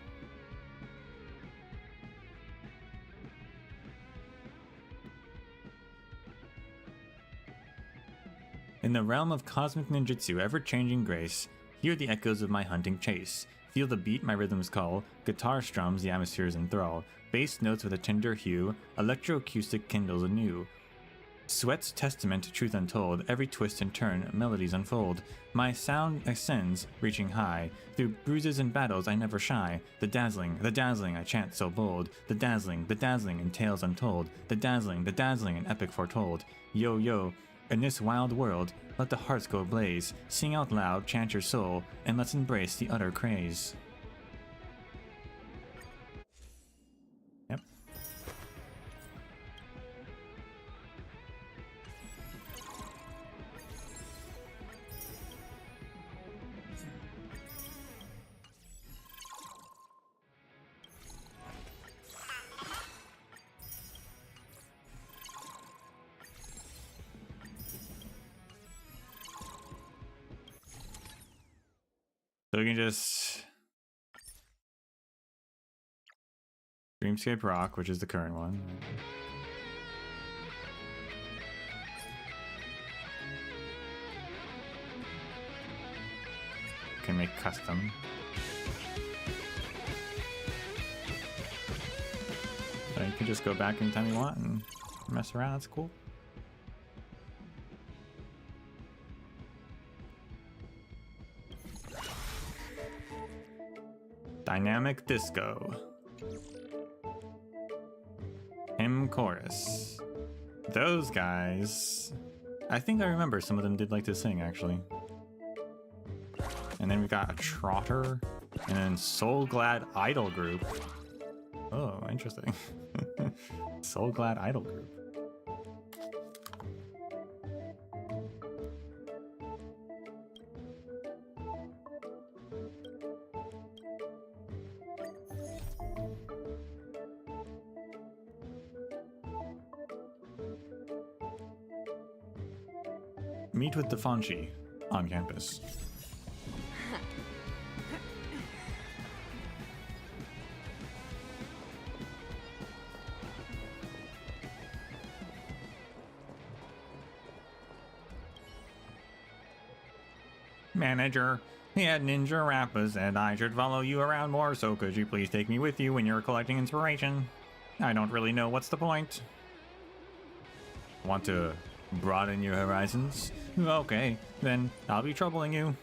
In the realm of cosmic ninjutsu, ever-changing grace, hear the echoes of my hunting chase. Feel the beat my rhythms call, guitar strums the atmosphere's enthrall, bass notes with a tender hue, electroacoustic kindles anew. Sweat's testament to truth untold, every twist and turn, melodies unfold. My sound ascends, reaching high, through bruises and battles I never shy. The dazzling, I chant so bold. The dazzling, in tales untold. The dazzling, in epic foretold. Yo, yo, in this wild world, let the hearts go ablaze. Sing out loud, chant your soul, and let's embrace the utter craze. Yep. So we can just Dreamscape Rock, which is the current one. Can make custom. So you can just go back anytime you want and mess around. That's cool. Dynamic Disco. Hymn chorus. Those guys, I think I remember some of them did like to sing actually. And then we got a trotter, and then Soul Glad Idol Group. Oh, interesting. Soul Glad Idol Group. Meet with the Fonchi on campus. Manager, the head ninja Rappa said I should follow you around more, so could you please take me with you when you're collecting inspiration? I don't really know what's the point. Want to broaden your horizons? Okay, then I'll be troubling you.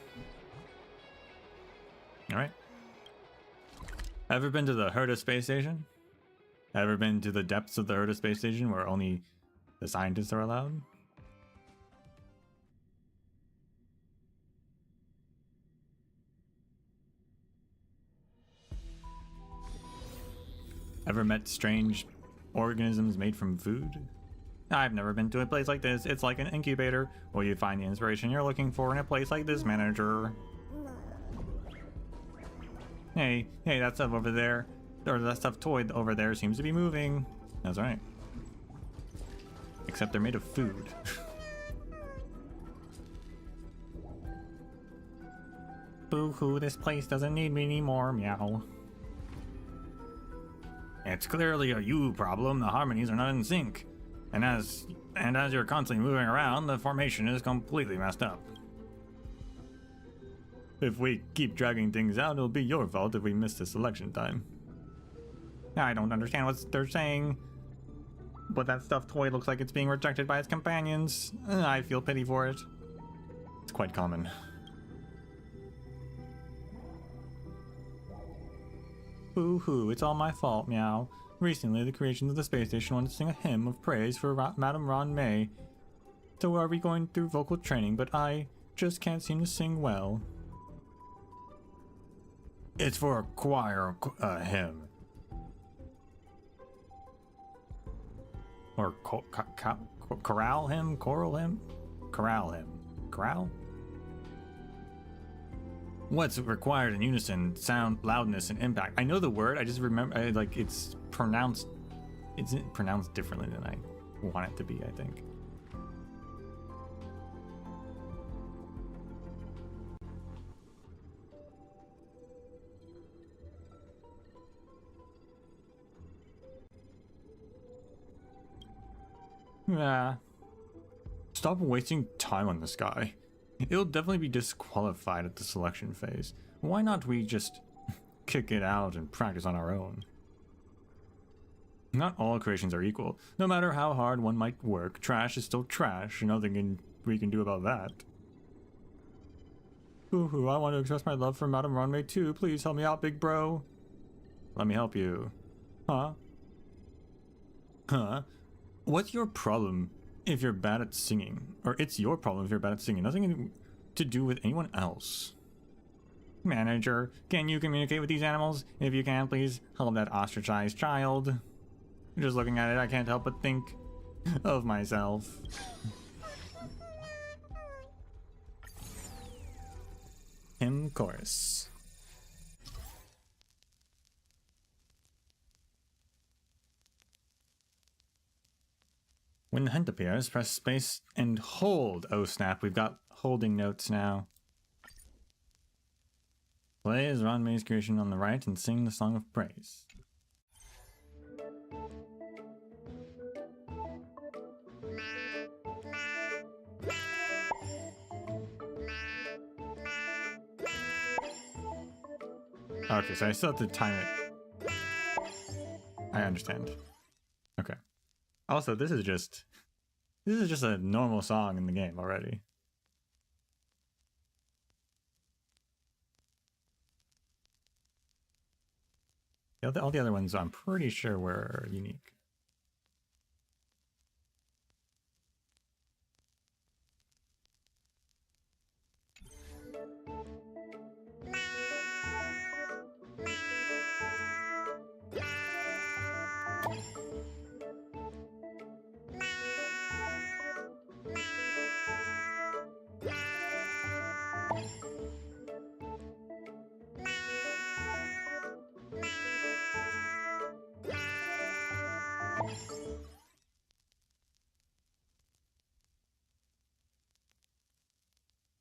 Alright. Ever been to the Herta space station? Ever been to the depths of the Herta space station where only the scientists are allowed? Ever met strange organisms made from food? I've never been to a place like this. It's like an incubator where you find the inspiration you're looking for in a place like this, manager. Hey, that stuff over there, or that stuffed toy over there seems to be moving. That's right. Except they're made of food. Boo-hoo, this place doesn't need me anymore, meow. It's clearly a you problem. The harmonies are not in sync. And as you're constantly moving around, the formation is completely messed up. If we keep dragging things out, it'll be your fault if we miss the selection time. I don't understand what they're saying, but that stuffed toy looks like it's being rejected by its companions. I feel pity for it. It's quite common. Boo-hoo, it's all my fault, meow. Recently, the creations of the space station wanted to sing a hymn of praise for Madame Ron May. So are we going through vocal training, but I just can't seem to sing well. It's for a choir hymn. Or chorale hymn? Choral hymn? Chorale hymn. Chorale? What's required in unison, sound, loudness, and impact? I know the word, I just remember, it's pronounced differently than I want it to be, I think. Yeah. Stop wasting time on this guy. It'll definitely be disqualified at the selection phase. Why not we just kick it out and practice on our own? Not all creations are equal. No matter how hard one might work, trash is still trash, and nothing we can do about that. Hoo-hoo, I want to express my love for Madame Runway too. Please help me out, big bro. Let me help you. Huh? Huh? What's your problem if you're bad at singing? Or it's your problem if you're bad at singing. Nothing to do with anyone else. Manager, can you communicate with these animals? If you can, please help that ostracized child. Just looking at it, I can't help but think of myself. Hymn chorus. When the hint appears, press space and hold. Oh snap, we've got holding notes now. Play is Ron May's creation on the right and sing the song of praise. Okay, so I still have to time it. I understand. Okay. Also, this is just a normal song in the game already. All the other ones I'm pretty sure were unique.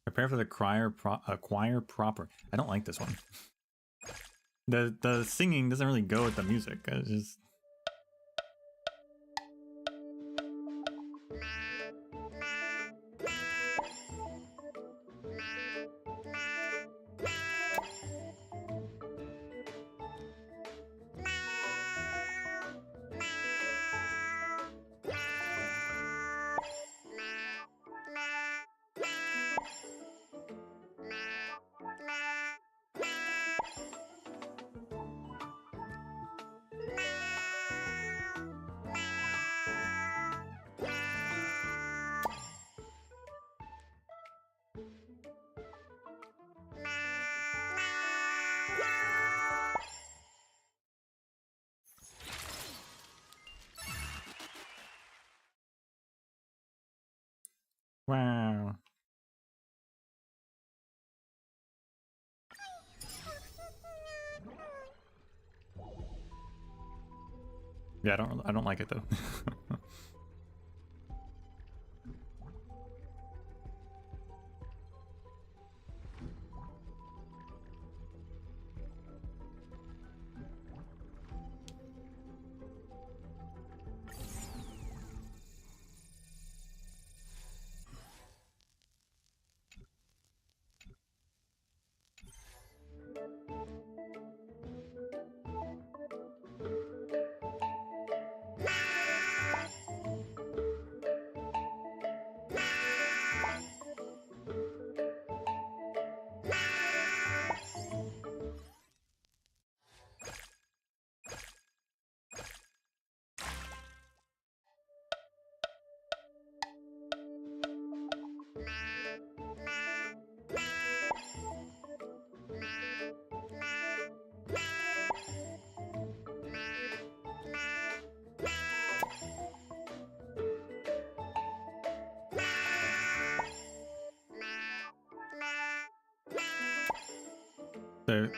Prepare for the choir proper. I don't like this one. The singing doesn't really go with the music. It's just... Wow. Yeah, I don't like it though. So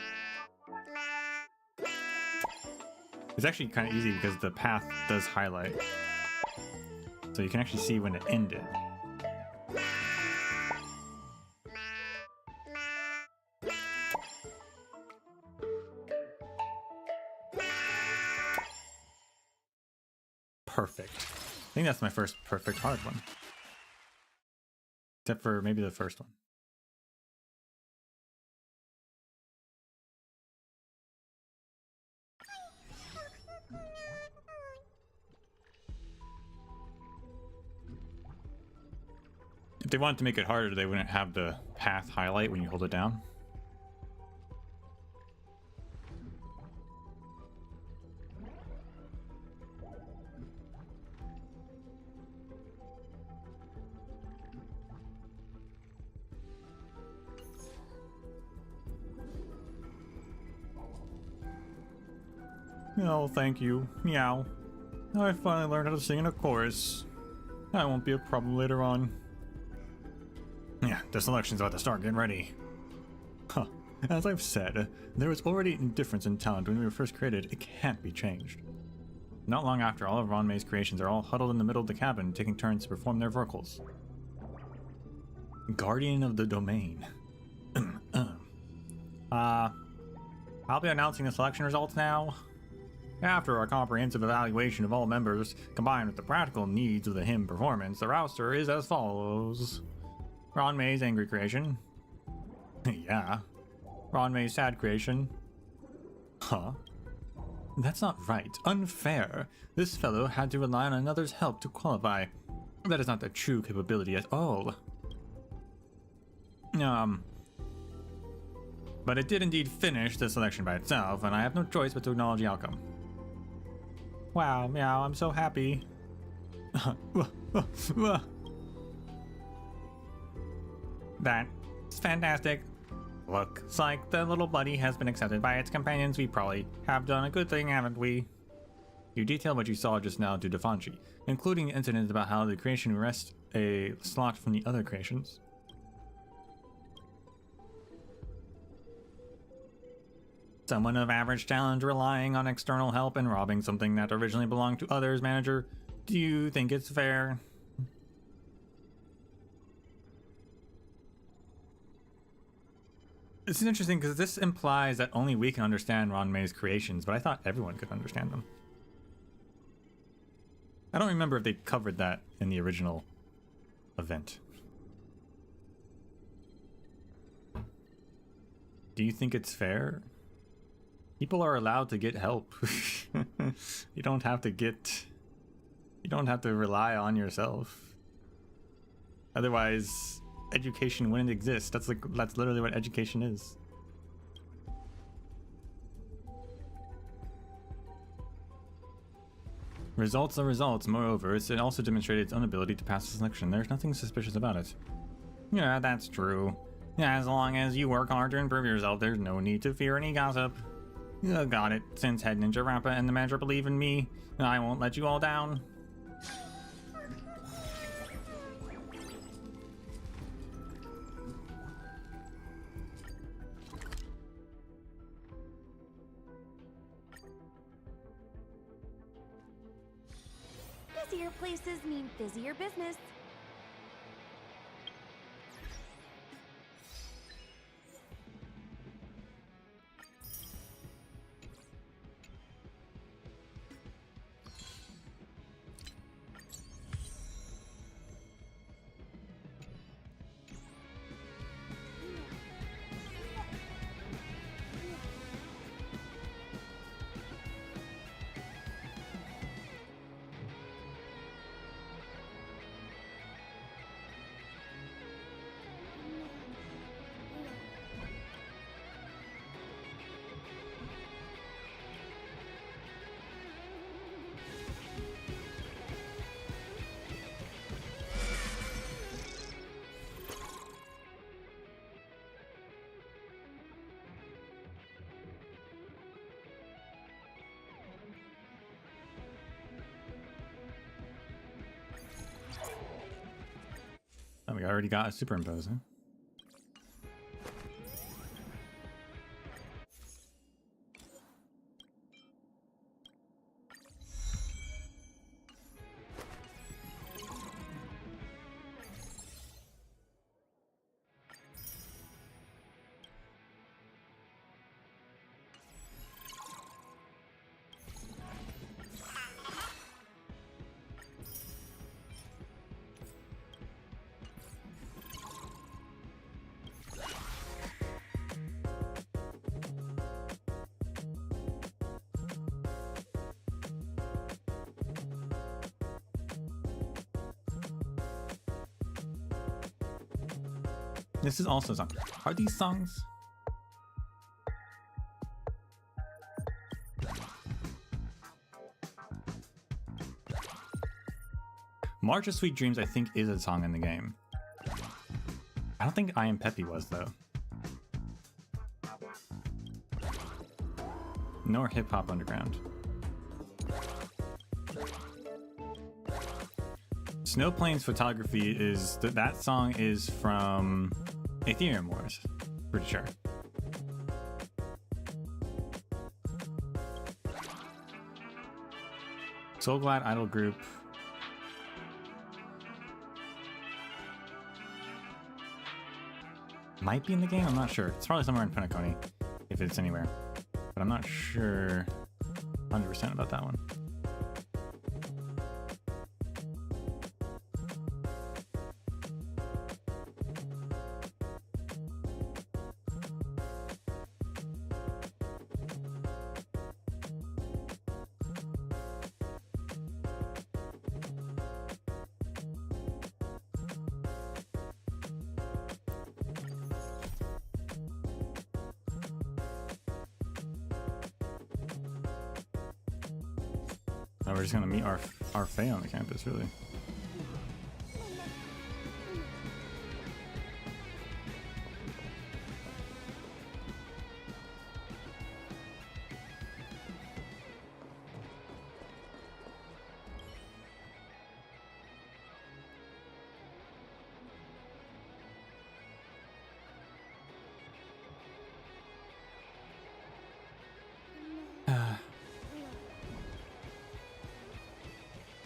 it's actually kind of easy because the path does highlight, so you can actually see when it ended. Perfect. I think that's my first perfect hard one, except for maybe the first one. If they wanted to make it harder, they wouldn't have the path highlight when you hold it down. Oh, thank you. Meow. I finally learned how to sing in a chorus. That won't be a problem later on. Yeah, the selection's about to start. Get ready. Huh. As I've said, there was already indifference in talent when we were first created. It can't be changed. Not long after, all of Ron May's creations are all huddled in the middle of the cabin, taking turns to perform their vocals. Guardian of the Domain. I'll be announcing the selection results now. After our comprehensive evaluation of all members, combined with the practical needs of the hymn performance, the roster is as follows. Ron May's angry creation. Yeah. Ron May's sad creation. Huh? That's not right. Unfair. This fellow had to rely on another's help to qualify. That is not the true capability at all. But it did indeed finish the selection by itself, and I have no choice but to acknowledge the outcome. Wow, meow, I'm so happy. That's fantastic. Looks like the little buddy has been accepted by its companions. We probably have done a good thing, haven't we? You detailed what you saw just now to Defanchi, including incidents about how the creation wrests a slot from the other creations. Someone of average talent relying on external help and robbing something that originally belonged to others, manager. Do you think it's fair? This is interesting because this implies that only we can understand Ron May's creations, but I thought everyone could understand them. I don't remember if they covered that in the original event. Do you think it's fair? People are allowed to get help. You don't have to rely on yourself. Otherwise, education wouldn't exist. That's literally what education is. Results are results. Moreover, it also demonstrated its own ability to pass the selection. There's nothing suspicious about it. Yeah, that's true. Yeah, as long as you work hard to improve yourself, there's no need to fear any gossip. Got it. Since Head Ninja Rappa and the manager believe in me, I won't let you all down. Busier places mean busier business. Oh, we already got a superimpose, huh? This is also a song. Are these songs? March of Sweet Dreams, I think, is a song in the game. I don't think I Am Peppy was, though. Nor Hip Hop Underground. Snow Plains Photography is that song is from Ethereum Wars, pretty sure. Soul Glad Idol Group. Might be in the game, I'm not sure. It's probably somewhere in Penacony, if it's anywhere. But I'm not sure 100% about that one. Oh, we're just gonna meet our Fae on the campus, really.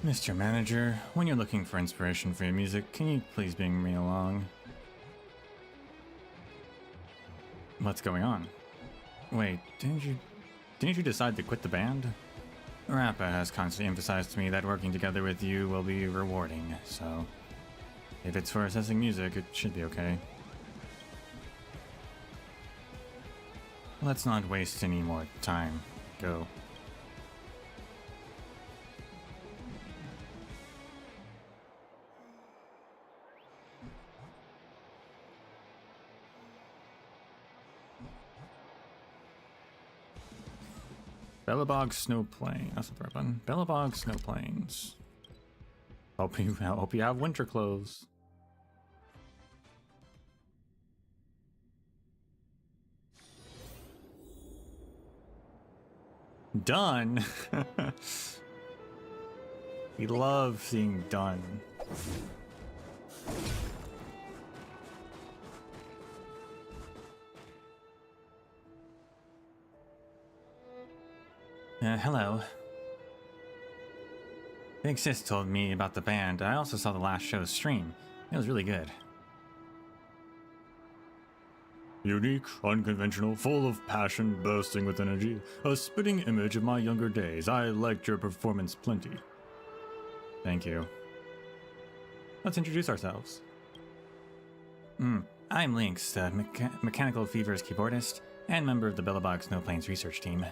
Mr. Manager, when you're looking for inspiration for your music, can you please bring me along? What's going on? Wait, didn't you decide to quit the band? Rappa has constantly emphasized to me that working together with you will be rewarding, so if it's for assessing music, it should be okay. Let's not waste any more time. Go. Bellabog Snow Plain. That's the right button. Bellabog Snow Plains. Hope you have winter clothes. Done. We love seeing done. Hello. Big Sis told me about the band. I also saw the last show's stream. It was really good. Unique, unconventional, full of passion, bursting with energy. A spitting image of my younger days. I liked your performance plenty. Thank you. Let's introduce ourselves. I'm Lynx, the Mechanical Fever's keyboardist and member of the Bellabog Snow Plains research team.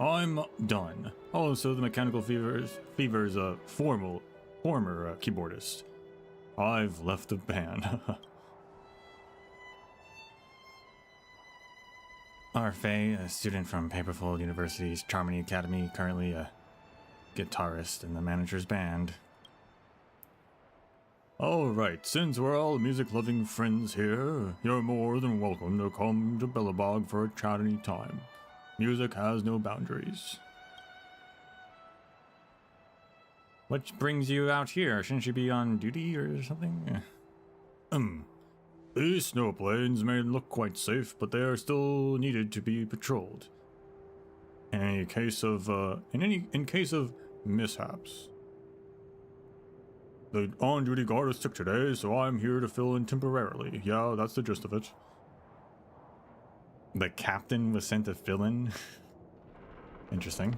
I'm Dunn, also the Mechanical Fever's former keyboardist. I've left the band. Arfei, a student from Paperfold University's Charmony Academy, currently a guitarist in the manager's band. Alright, since we're all music-loving friends here, you're more than welcome to come to Bellabog for a chat any time. Music has no boundaries. What brings you out here? Shouldn't you be on duty or something? These snow plains may look quite safe, but they are still needed to be patrolled. In case of mishaps. The on-duty guard is sick today, so I'm here to fill in temporarily. Yeah, that's the gist of it. The captain was sent to fill in? Interesting.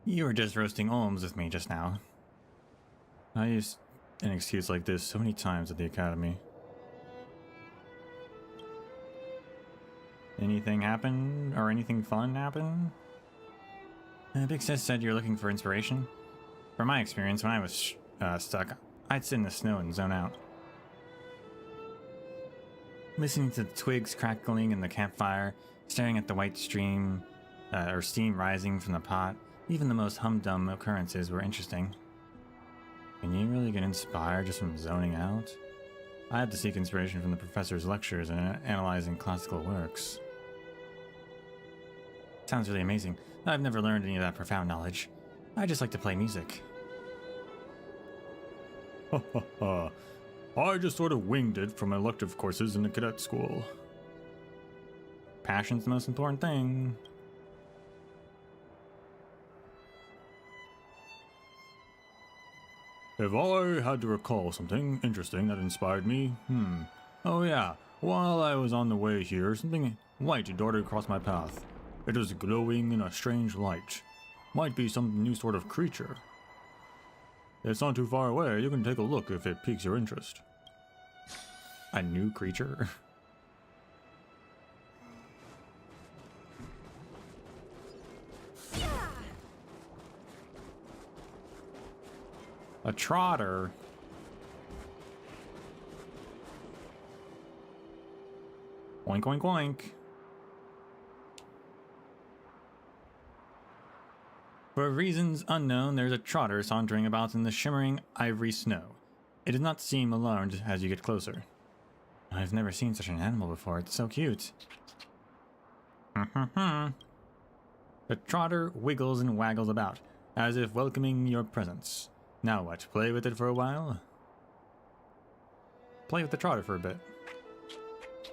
You were just roasting Olms with me just now. I used an excuse like this so many times at the academy. Anything happen? Or anything fun happen? Big Sis said you're looking for inspiration. From my experience, when I was stuck, I'd sit in the snow and zone out. Listening to the twigs crackling in the campfire, staring at the white steam rising from the pot, even the most humdrum occurrences were interesting. Can you really get inspired just from zoning out? I had to seek inspiration from the professor's lectures and analyzing classical works. Sounds really amazing. I've never learned any of that profound knowledge. I just like to play music. Ha ha ha. I just sort of winged it from elective courses in the cadet school. Passion's the most important thing. If I had to recall something interesting that inspired me, Oh yeah, while I was on the way here, something white darted across my path. It was glowing in a strange light. Might be some new sort of creature. It's not too far away, you can take a look if it piques your interest. A new creature? A trotter? Oink oink oink. For reasons unknown, there's a trotter sauntering about in the shimmering ivory snow. It does not seem alarmed as you get closer. I've never seen such an animal before, it's so cute. The trotter wiggles and waggles about, as if welcoming your presence. Now what, play with it for a while? Play with the trotter for a bit.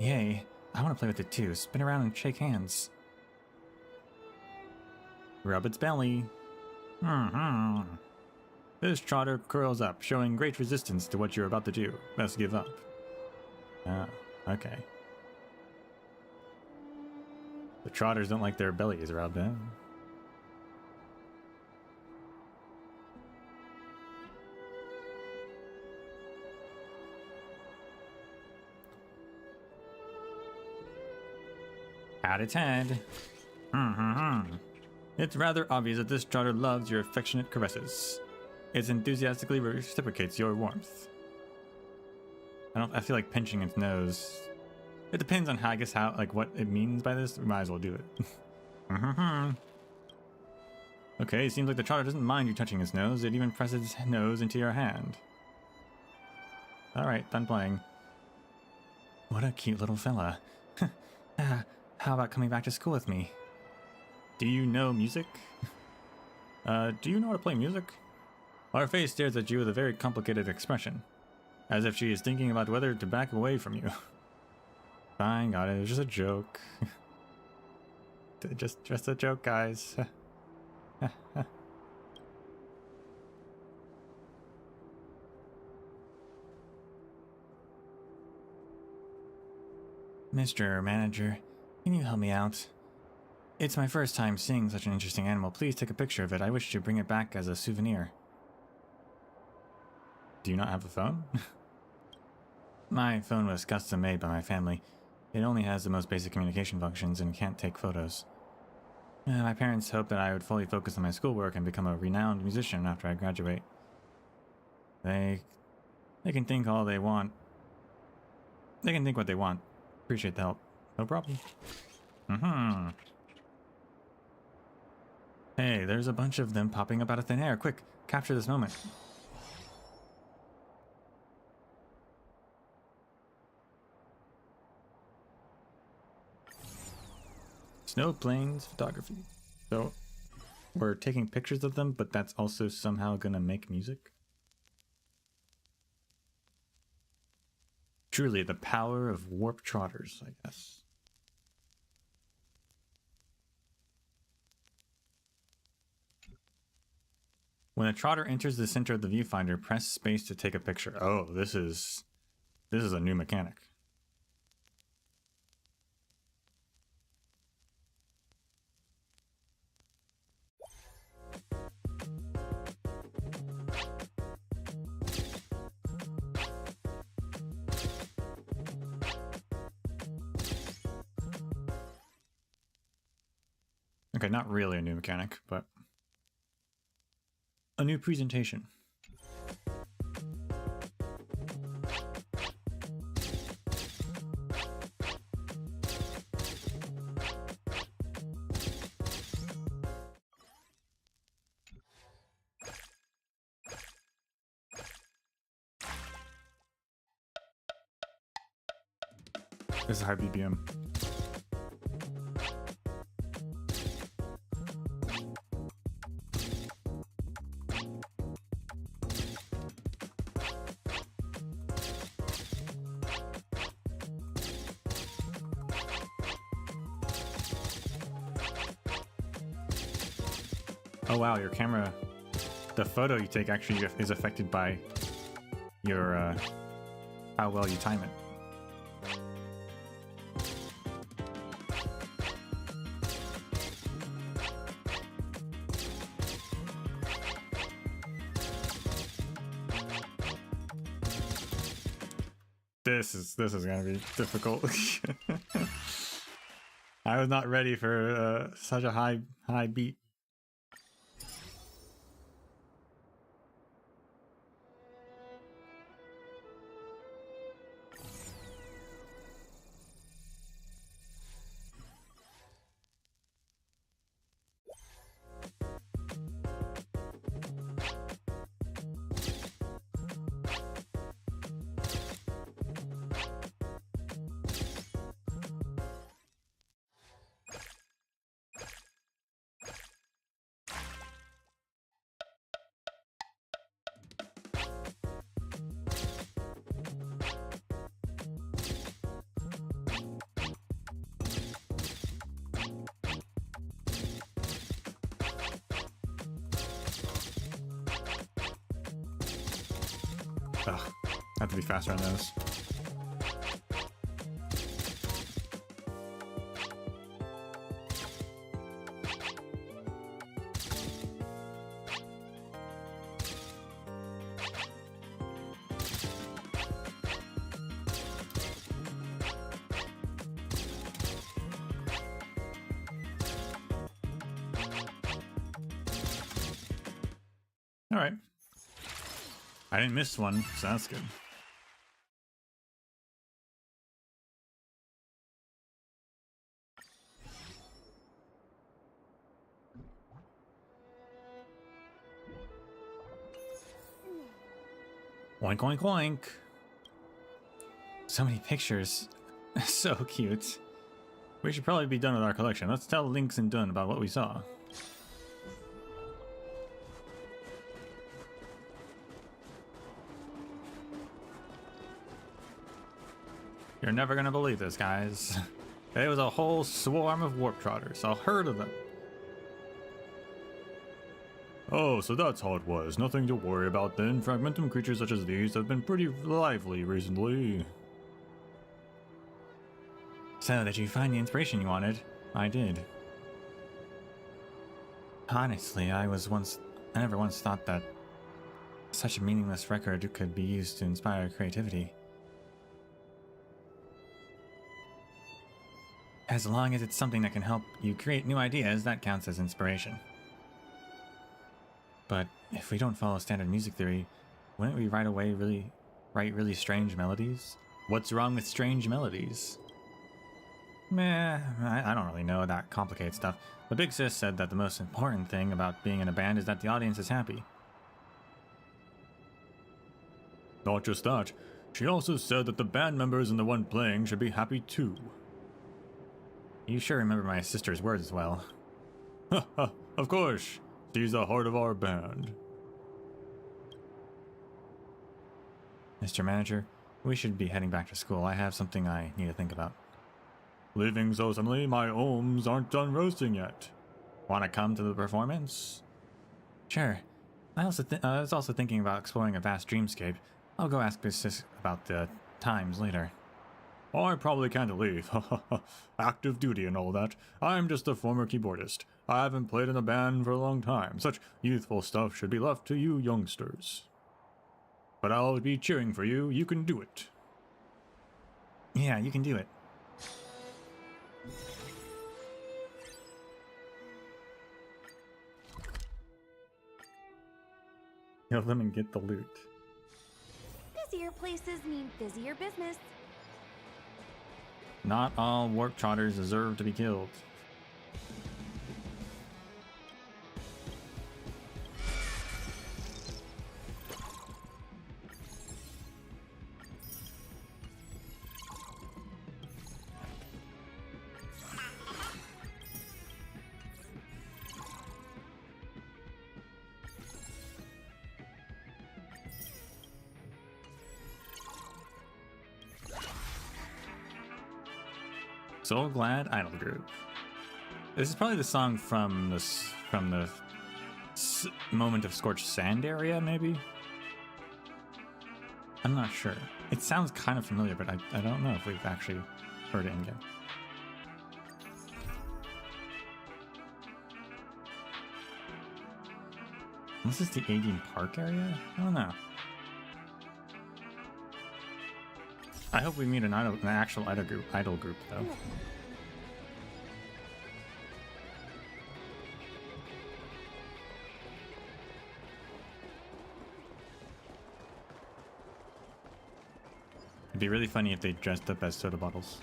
Yay, I want to play with it too. Spin around and shake hands. Rub its belly. This trotter curls up, showing great resistance to what you're about to do. Best give up. Ah, okay. The trotters don't like their bellies rubbed in. At its head. It's rather obvious that this trotter loves your affectionate caresses. It enthusiastically reciprocates your warmth. I feel like pinching its nose. It depends on how, like what it means by this. We might as well do it. Okay, it seems like the trotter doesn't mind you touching his nose. It even presses its nose into your hand. Alright, done playing. What a cute little fella. How about coming back to school with me? Do you know music? Do you know how to play music? Our face stares at you with a very complicated expression, as if she is thinking about whether to back away from you. Fine, got it. It was just a joke. just a joke, guys. Mr. Manager, can you help me out? It's my first time seeing such an interesting animal. Please take a picture of it. I wish to bring it back as a souvenir. Do you not have a phone? My phone was custom made by my family. It only has the most basic communication functions and can't take photos. My parents hoped that I would fully focus on my schoolwork and become a renowned musician after I graduate. They can think all they want. They can think what they want. Appreciate the help. No problem. Hey, there's a bunch of them popping up out of thin air. Quick, capture this moment. Snow plains photography. So we're taking pictures of them, but that's also somehow gonna make music. Truly the power of warp trotters, I guess. When a trotter enters the center of the viewfinder, press space to take a picture. Oh, this is a new mechanic. Okay, not really a new mechanic, but a new presentation. This is high BPM. Oh wow, your camera, the photo you take actually is affected by your, how well you time it. This is gonna be difficult. I was not ready for such a high beat. Ugh, I have to be faster on those. All right. I didn't miss one, so that's good. Oink, oink, oink. So many pictures. So cute. We should probably be done with our collection. Let's tell Lynx and Dun about what we saw. You're never gonna believe this, guys. There was a whole swarm of warp trotters, a herd of them. Oh, so that's how it was. Nothing to worry about then. Fragmentum creatures such as these have been pretty lively recently. So, did you find the inspiration you wanted? I did. Honestly, I never once thought that such a meaningless record could be used to inspire creativity. As long as it's something that can help you create new ideas, that counts as inspiration. But if we don't follow standard music theory, wouldn't we right away write really strange melodies? What's wrong with strange melodies? Meh, I don't really know that complicated stuff. The big sis said that the most important thing about being in a band is that the audience is happy. Not just that, she also said that the band members and the one playing should be happy too. You sure remember my sister's words well. Of course, she's the heart of our band. Mr. Manager, we should be heading back to school. I have something I need to think about. Leaving so suddenly, my ohms aren't done roasting yet. Want to come to the performance? Sure. I was also thinking about exploring a vast dreamscape. I'll go ask Miss Sis about the times later. I probably can't leave. Active duty and all that. I'm just a former keyboardist. I haven't played in a band for a long time. Such youthful stuff should be left to you youngsters. But I'll be cheering for you. You can do it. Yeah, you can do it. Kill them and get the loot. Busier places mean busier business. Not all warp trotters deserve to be killed. So Glad Idol Group. This is probably the song from the Moment of Scorched Sand area, maybe? I'm not sure. It sounds kind of familiar, but I don't know if we've actually heard it in game. This is the Aegean Park area? I don't know. I hope we meet an actual idol group though. It'd be really funny if they dressed up as soda bottles.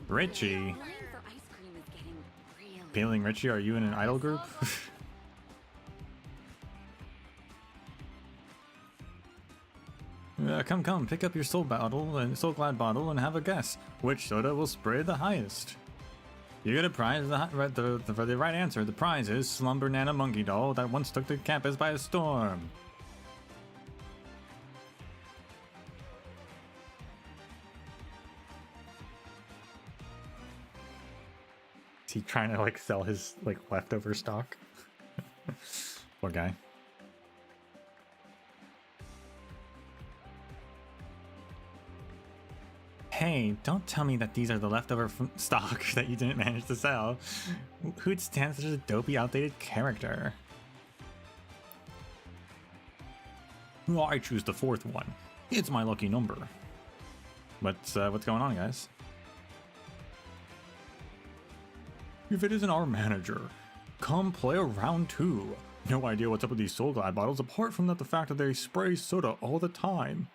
Richie. Peeling Richie, are you in an idol group? Come, pick up your soul glad bottle and have a guess. Which soda will spray the highest? You get a prize for the right answer. The prize is Slumber Nana Monkey Doll that once took the campus by storm. he trying to like sell his like leftover stock? Poor guy. Hey, don't tell me that these are the leftover from stock that you didn't manage to sell. Who'd stand such a dopey, outdated character? Well, I choose the fourth one. It's my lucky number. But what's going on, guys? If it isn't our manager, come play a round 2. No idea what's up with these Soul Glad bottles, apart from the fact that they spray soda all the time.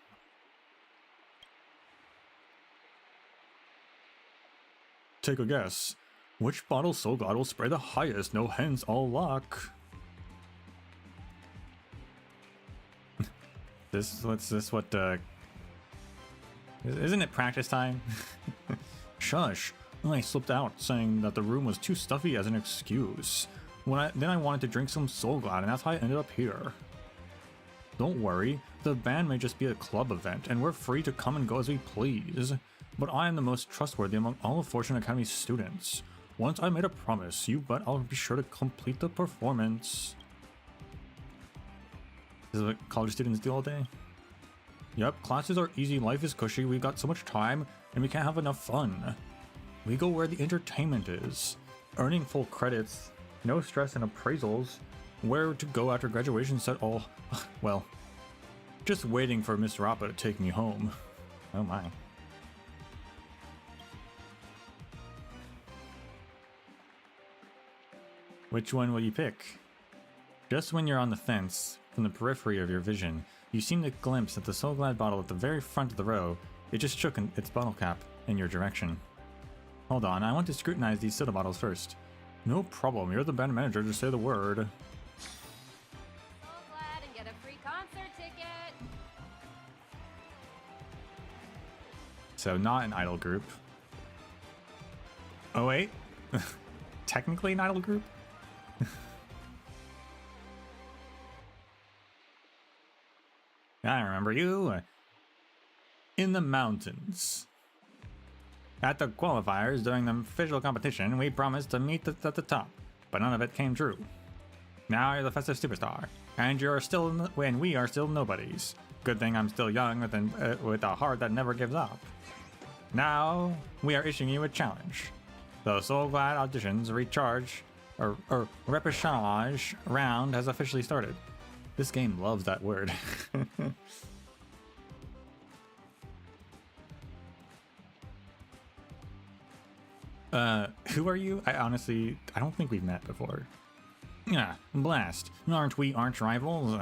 Take a guess. Which bottle Soul Glad will spray the highest? No hens, all luck. Isn't it practice time? Shush. I slipped out, saying that the room was too stuffy as an excuse. Then I wanted to drink some Soul Glad, and that's how I ended up here. Don't worry, the band may just be a club event, and we're free to come and go as we please. But I am the most trustworthy among all of Fortune Academy's students. Once I made a promise, you bet I'll be sure to complete the performance. This is what college students do all day? Yep, classes are easy, life is cushy, we've got so much time, and we can't have enough fun. We go where the entertainment is. Earning full credits, no stress and appraisals. Where to go after graduation set all... well, just waiting for Miss Rappa to take me home. Oh my. Which one will you pick? Just when you're on the fence, from the periphery of your vision, you seem to glimpse at the Soul Glad bottle at the very front of the row. It just shook its bottle cap in your direction. Hold on, I want to scrutinize these soda bottles first. No problem, you're the band manager, just say the word. So glad and get a free concert ticket. So not an idol group. Oh wait, technically an idol group? I remember you. In the mountains. At the qualifiers during the official competition, we promised to meet at the top, but none of it came true. Now you're the festive superstar, and we are still nobodies. Good thing I'm still young with a heart that never gives up. Now we are issuing you a challenge. The Soul Glad auditions repechage round has officially started. This game loves that word. Who are you? I don't think we've met before. Yeah, blast. Aren't we arch rivals?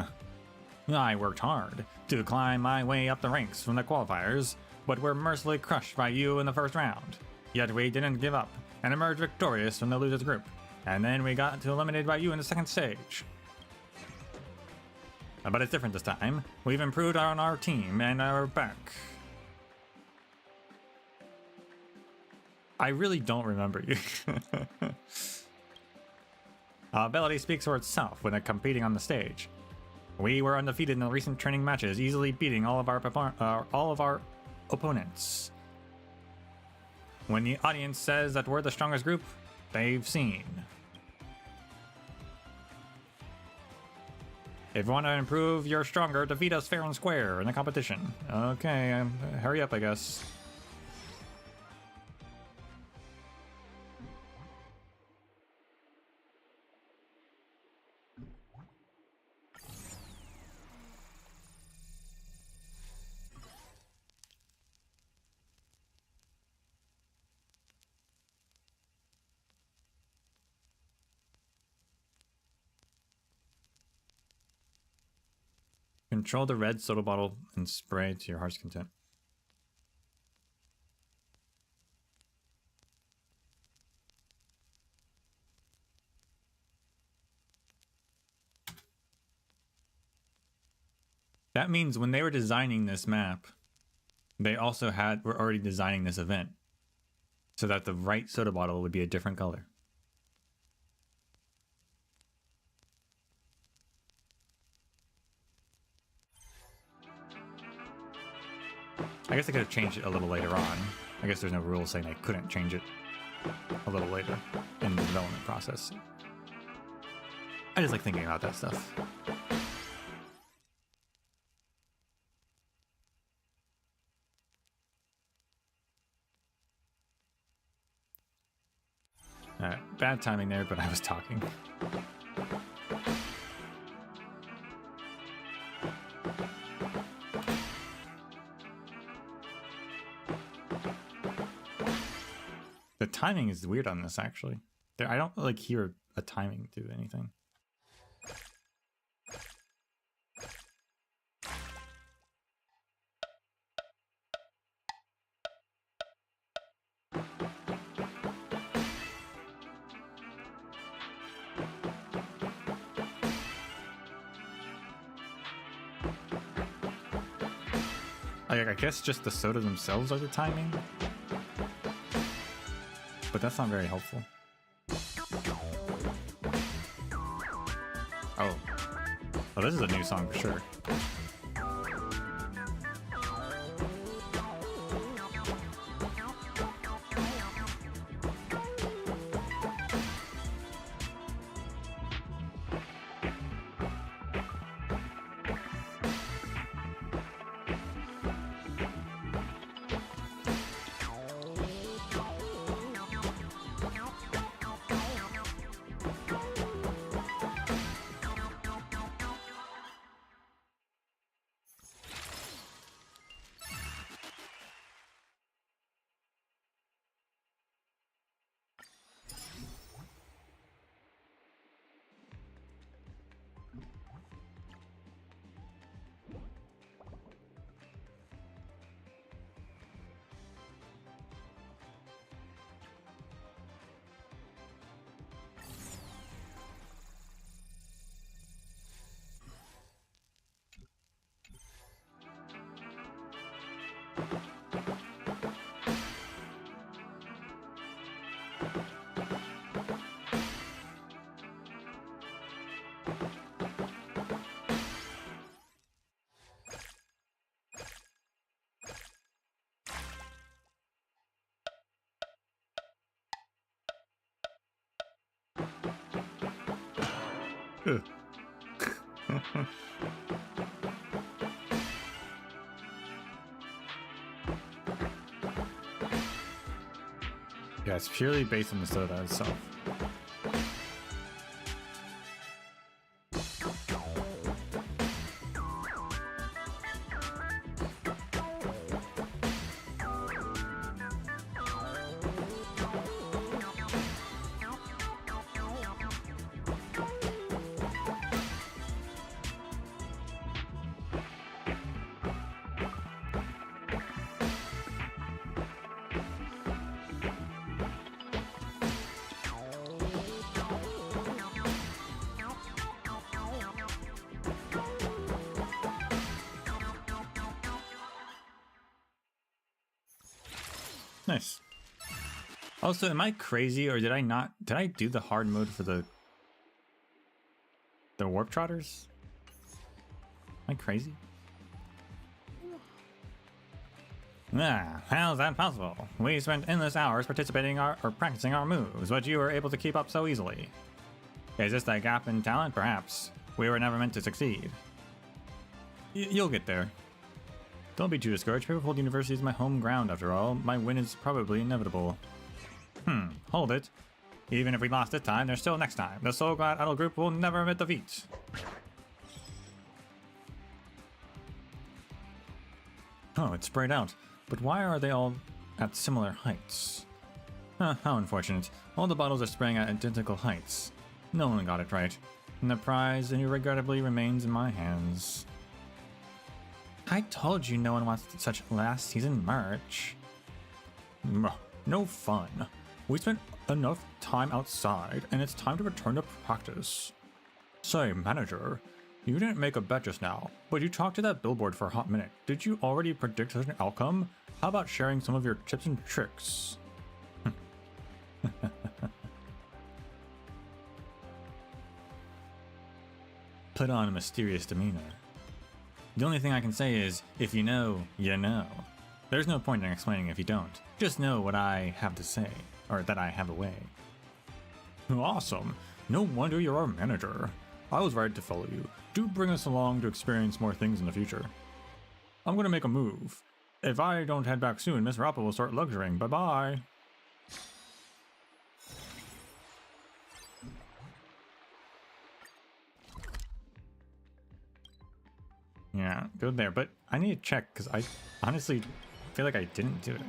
I worked hard to climb my way up the ranks from the qualifiers, but were mercilessly crushed by you in the first round. Yet we didn't give up and emerged victorious from the losers group. And then we got eliminated by you in the second stage. But it's different this time. We've improved on our team and are back. I really don't remember you. Ability speaks for itself when competing on the stage. We were undefeated in the recent training matches, easily beating all of our opponents. When the audience says that we're the strongest group, they've seen. If you want to improve, you're stronger, defeat us fair and square in the competition. Okay, hurry up, I guess. Control the red soda bottle and spray to your heart's content. That means when they were designing this map, they also were already designing this event so that the right soda bottle would be a different color. I guess they could have changed it a little later on. I guess there's no rule saying they couldn't change it. a little later in the development process. I just like thinking about that stuff. Bad timing there, but I was talking. The timing is weird on this, actually. I don't like hear a timing to anything. I guess just the soda themselves are the timing, but that's not very helpful. Oh, this is a new song for sure. Yeah, it's purely based on the soda itself. Nice. Also, am I crazy or did I do the hard mode for the warp trotters? Am I crazy? How's that possible? We spent endless hours participating or practicing our moves, but you were able to keep up so easily. Is this a gap in talent? Perhaps. We were never meant to succeed. You'll get there. Don't be too discouraged. Paperfold University is my home ground, after all. My win is probably inevitable. Hold it. Even if we lost this time, there's still next time. The Soul Glad Idol group will never admit defeat. Oh, it's sprayed out. But why are they all at similar heights? How unfortunate. All the bottles are spraying at identical heights. No one got it right. And the prize regrettably remains in my hands. I told you no one wants such last season merch. No fun. We spent enough time outside, and it's time to return to practice. Say, manager, you didn't make a bet just now, but you talked to that billboard for a hot minute. Did you already predict such an outcome? How about sharing some of your tips and tricks? Put on a mysterious demeanor. The only thing I can say is, if you know, you know. There's no point in explaining if you don't. Just know what I have to say. Or that I have a way. Awesome. No wonder you're our manager. I was right to follow you. Do bring us along to experience more things in the future. I'm gonna make a move. If I don't head back soon, Miss Rappa will start lecturing. Bye-bye. Yeah, go there, but I need to check because I honestly feel like I didn't do it.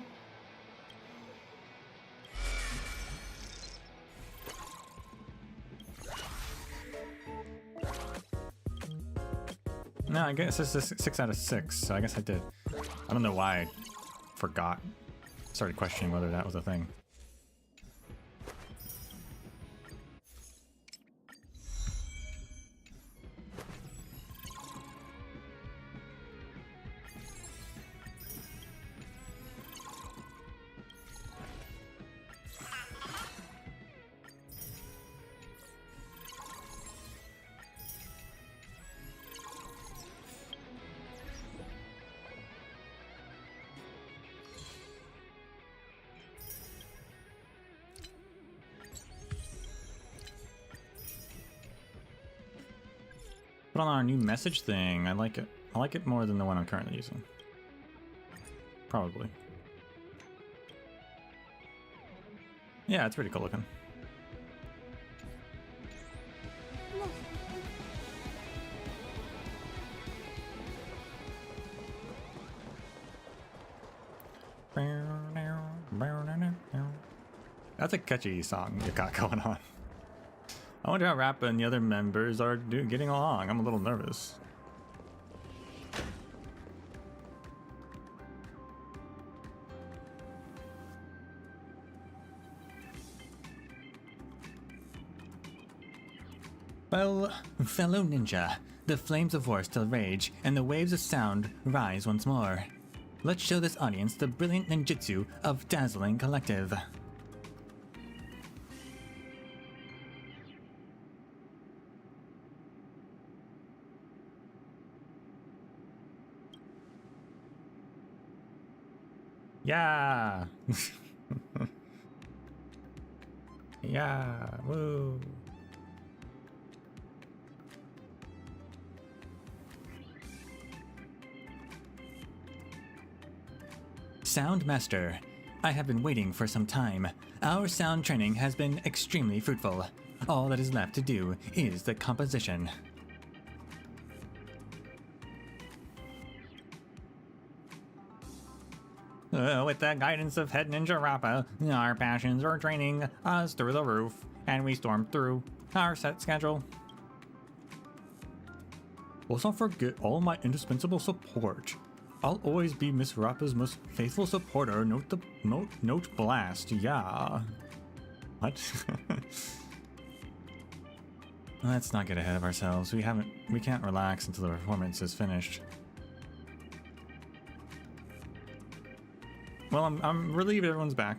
No, I guess it's a 6 out of 6, so I guess I did. I don't know why I forgot. Started questioning whether that was a thing. Put on our new message thing. I like it. I like it more than the one I'm currently using. Probably. Yeah, it's pretty cool looking. That's a catchy song you got going on. I wonder how Rappa and the other members are getting along. I'm a little nervous. Well, fellow ninja, the flames of war still rage, and the waves of sound rise once more. Let's show this audience the brilliant ninjutsu of Dazzling Collective. Yeah! Yeah! Woo! Sound Master, I have been waiting for some time. Our sound training has been extremely fruitful. All that is left to do is the composition. With the guidance of Head Ninja Rappa, our passions are training us through the roof, and we stormed through our set schedule. Let's not forget all my indispensable support. I'll always be Miss Rappa's most faithful supporter. Note blast. Yeah. What? Let's not get ahead of ourselves. We can't relax until the performance is finished. Well, I'm relieved everyone's back.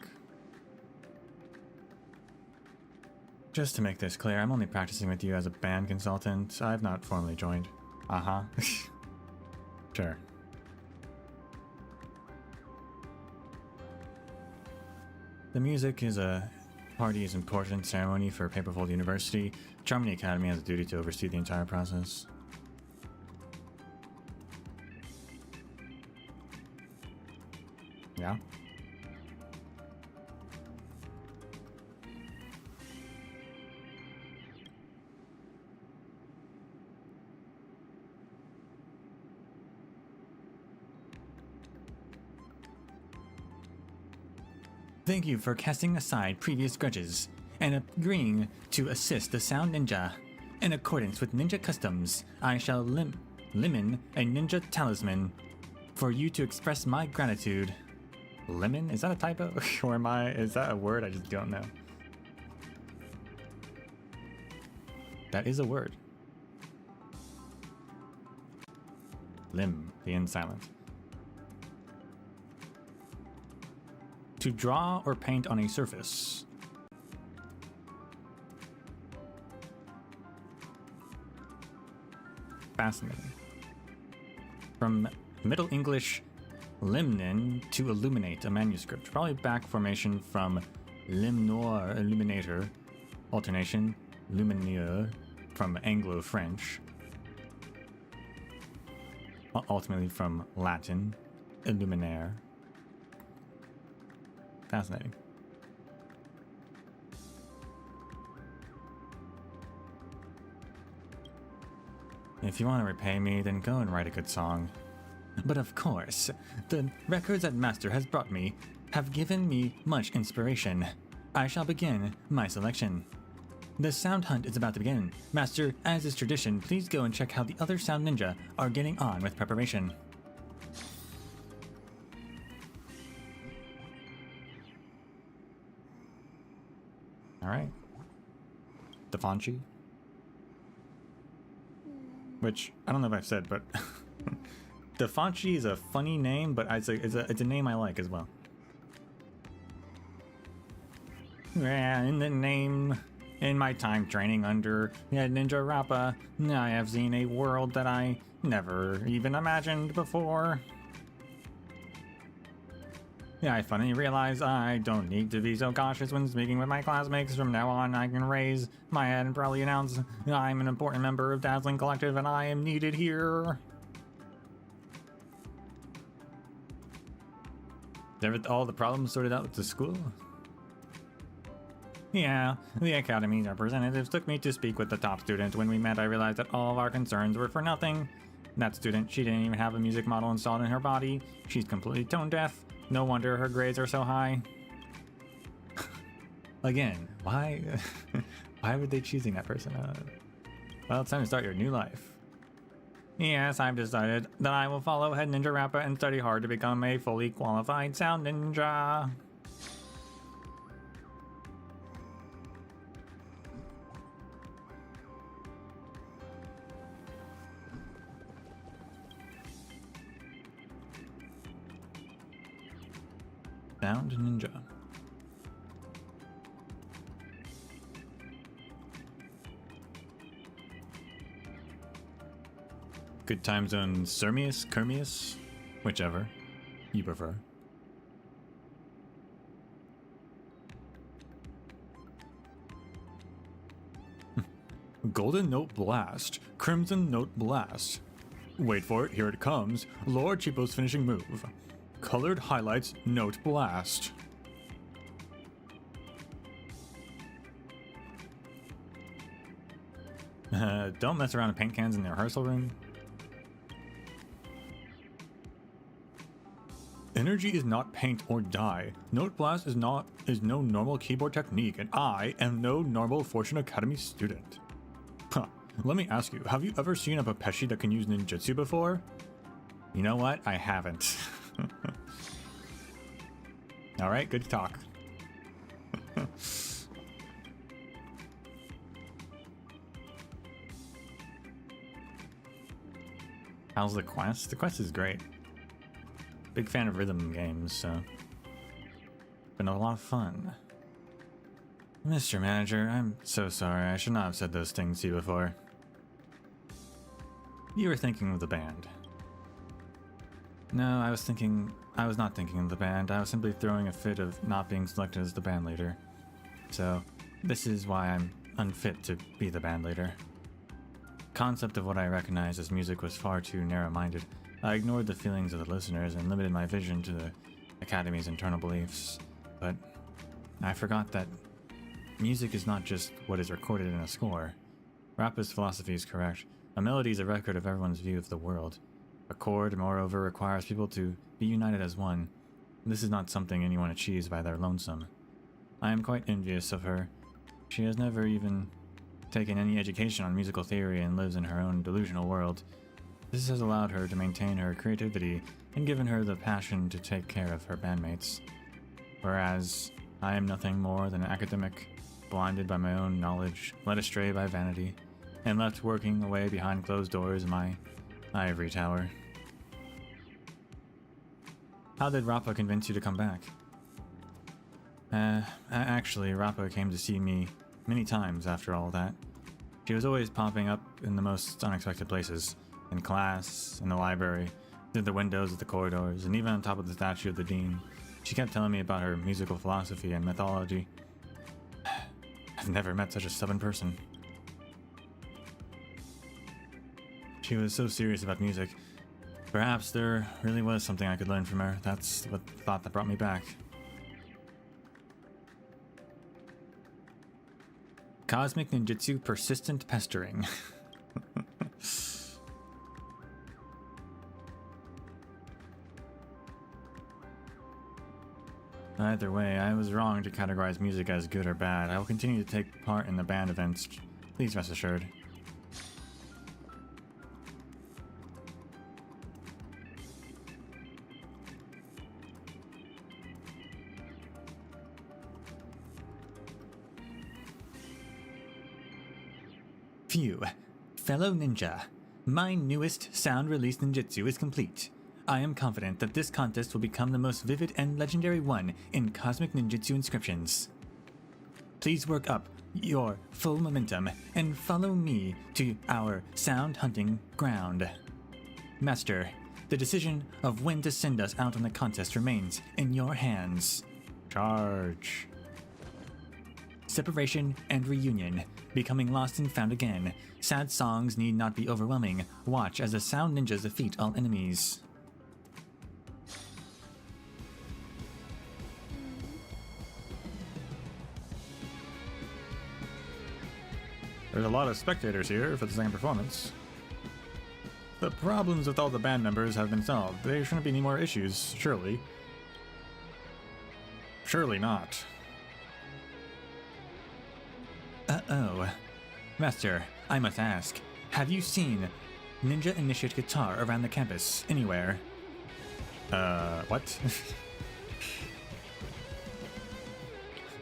Just to make this clear, I'm only practicing with you as a band consultant. I've not formally joined. Uh-huh. Sure. The music is a party is important ceremony for Paperfold University. Charmony Academy has a duty to oversee the entire process. Yeah. Thank you for casting aside previous grudges and agreeing to assist the Sound Ninja. In accordance with ninja customs, I shall limit a ninja talisman for you to express my gratitude. Lemon? Is that a typo? Or is that a word? I just don't know. That is a word. Lim, the end silent. To draw or paint on a surface. Fascinating. From Middle English limnin, to illuminate a manuscript. Probably back formation from Limnor Illuminator, alternation Luminaire from Anglo-French, ultimately from Latin, Illuminaire. Fascinating. If you want to repay me, then go and write a good song. But of course, the records that Master has brought me have given me much inspiration. I shall begin my selection. The sound hunt is about to begin. Master, as is tradition, please go and check how the other sound ninja are getting on with preparation. Alright. Defanchi. Which, I don't know if I've said, but Defanchi is a funny name, but it's a name I like as well. Yeah, in my time training under Ninja Rappa, I have seen a world that I never even imagined before. Yeah, I finally realized I don't need to be so cautious when speaking with my classmates. From now on, I can raise my head and proudly announce I'm an important member of Dazzling Collective and I am needed here. Is all the problems sorted out with the school? Yeah, the Academy's representatives took me to speak with the top student. When we met, I realized that all of our concerns were for nothing. That student, she didn't even have a music model installed in her body. She's completely tone deaf. No wonder her grades are so high. Again, why would they choosing that person? Well, it's time to start your new life. Yes, I've decided that I will follow Head Ninja Rappa and study hard to become a fully qualified sound ninja. Sound ninja. Good time zone Sirmius, Kermius, whichever you prefer. Golden Note Blast, Crimson Note Blast. Wait for it, here it comes. Lord Chipo's finishing move. Colored highlights, Note Blast. Don't mess around with paint cans in the rehearsal room. Energy is not paint or dye. Note Blast is no normal keyboard technique, and I am no normal Fortune Academy student. Huh. Let me ask you, have you ever seen a Papeshi that can use ninjutsu before? You know what? I haven't. Alright, good talk. How's the quest? The quest is great. Big fan of rhythm games, so been a lot of fun. Mr. Manager, I'm so sorry. I should not have said those things to you before. You were thinking of the band. No, I was not thinking of the band. I was simply throwing a fit of not being selected as the band leader. So, this is why I'm unfit to be the band leader. Concept of what I recognized as music was far too narrow-minded. I ignored the feelings of the listeners and limited my vision to the Academy's internal beliefs. But I forgot that music is not just what is recorded in a score. Rappa's philosophy is correct. A melody is a record of everyone's view of the world. A chord, moreover, requires people to be united as one. This is not something anyone achieves by their lonesome. I am quite envious of her. She has never even taken any education on musical theory and lives in her own delusional world. This has allowed her to maintain her creativity and given her the passion to take care of her bandmates. Whereas I am nothing more than an academic, blinded by my own knowledge, led astray by vanity, and left working away behind closed doors in my ivory tower. How did Rappa convince you to come back? Actually, Rappa came to see me many times after all that. She was always popping up in the most unexpected places. In class, in the library, through the windows of the corridors, and even on top of the statue of the dean. She kept telling me about her musical philosophy and mythology. I've never met such a stubborn person. She was so serious about music. Perhaps there really was something I could learn from her. That's what the thought that brought me back. Cosmic ninjutsu persistent pestering. Either way, I was wrong to categorize music as good or bad. I will continue to take part in the band events. Please rest assured. Phew. Fellow ninja, my newest sound release ninjutsu is complete. I am confident that this contest will become the most vivid and legendary one in Cosmic Ninjutsu inscriptions. Please work up your full momentum and follow me to our sound hunting ground. Master, the decision of when to send us out on the contest remains in your hands. Charge. Separation and reunion. Becoming lost and found again. Sad songs need not be overwhelming. Watch as the sound ninjas defeat all enemies. There's a lot of spectators here for the second performance. The problems with all the band members have been solved. There shouldn't be any more issues, surely. Surely not. Uh-oh. Master, I must ask, have you seen Ninja Initiate Guitar around the campus, anywhere? What?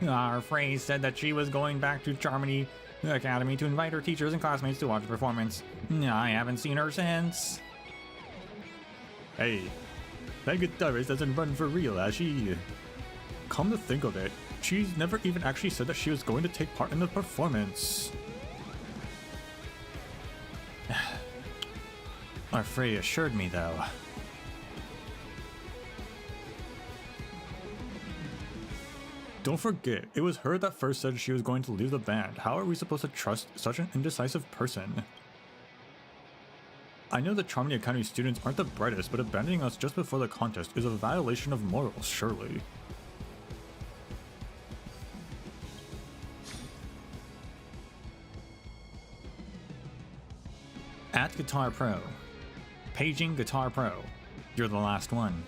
Our phrase said that she was going back to Charmony Academy to invite her teachers and classmates to watch the performance. I haven't seen her since. Hey, that guitarist doesn't run for real, has she? Come to think of it, she's never even actually said that she was going to take part in the performance. Our Frey assured me, though. Don't forget, it was her that first said she was going to leave the band. How are we supposed to trust such an indecisive person? I know the Charmony Academy students aren't the brightest, but abandoning us just before the contest is a violation of morals, surely. At Guitar Pro. Paging Guitar Pro. You're the last one.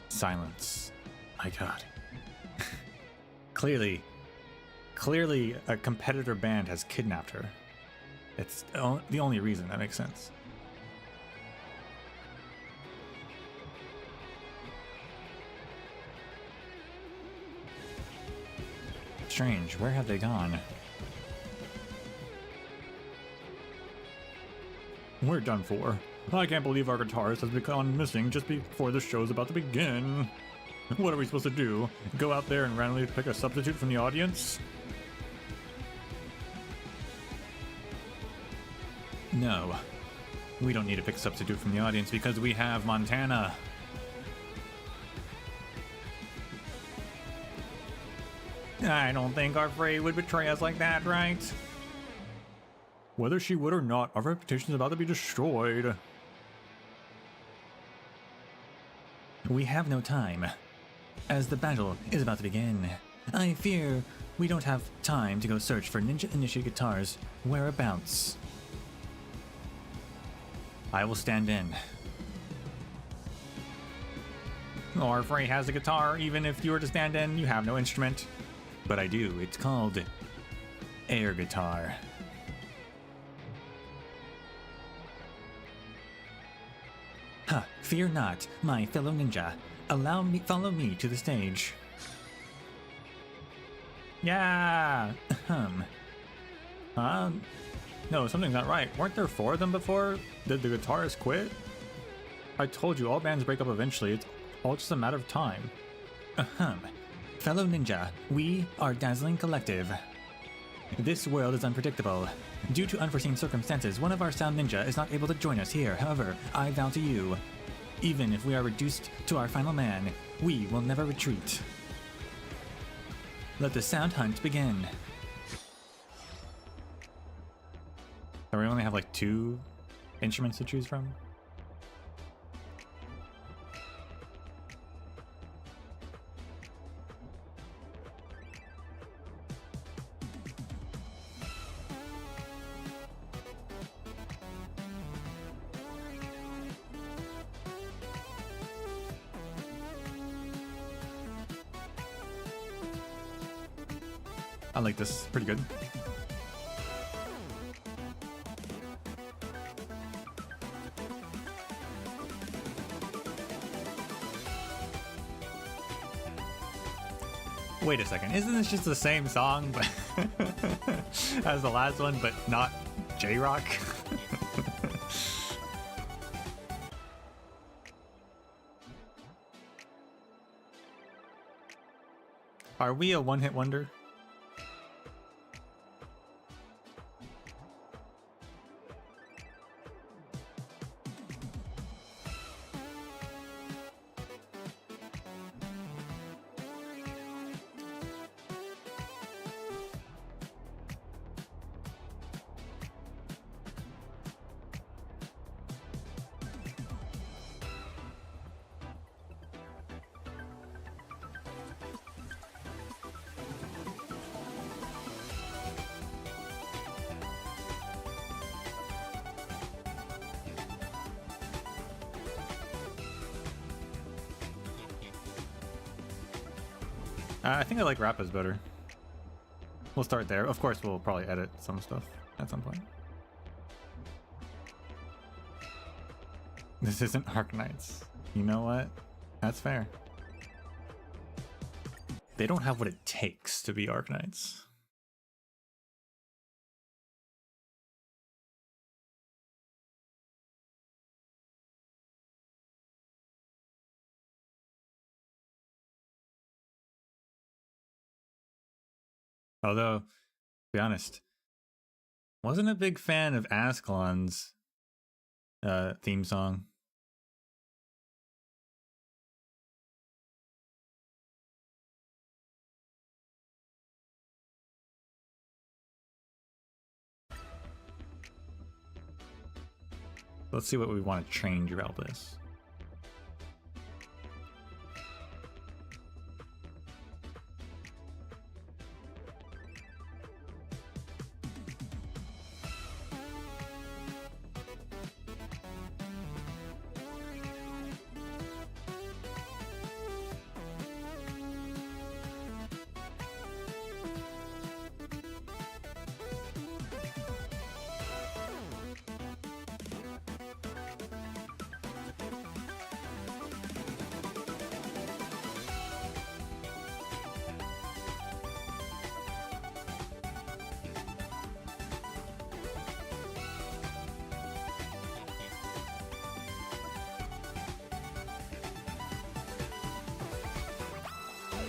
Silence. My god. Clearly a competitor band has kidnapped her. It's the only reason that makes sense. Strange, where have they gone? We're done for. I can't believe our guitarist has gone missing just before the show's about to begin. What are we supposed to do? Go out there and randomly pick a substitute from the audience? No. We don't need to pick a substitute from the audience because we have Montana. I don't think our Frey would betray us like that, right? Whether she would or not, our reputation is about to be destroyed. We have no time, as the battle is about to begin. I fear we don't have time to go search for Ninja Initiate Guitar's whereabouts. I will stand in. Our Frey has a guitar. Even if you were to stand in, you have no instrument. But I do. It's called air guitar. Huh, fear not, my fellow ninja. Follow me to the stage. Yeah! No, something's not right. Weren't there 4 of them before? Did the guitarist quit? I told you, all bands break up eventually. It's all just a matter of time. Fellow ninja, we are Dazzling Collective. This world is unpredictable. Due to unforeseen circumstances, one of our sound ninja is not able to join us here. However, I vow to you, even if we are reduced to our final man, We will never retreat. Let the sound hunt begin. So we only have like 2 instruments to choose from? I like this, pretty good. Wait a second, isn't this just the same song but as the last one, but not J-Rock? Are we a one-hit wonder? I think I like Rappa's better. We'll start there. Of course, we'll probably edit some stuff at some point. This isn't Arknights. You know what? That's fair. They don't have what it takes to be Arknights. Although, to be honest, wasn't a big fan of Ascalon's theme song. Let's see what we want to change about this.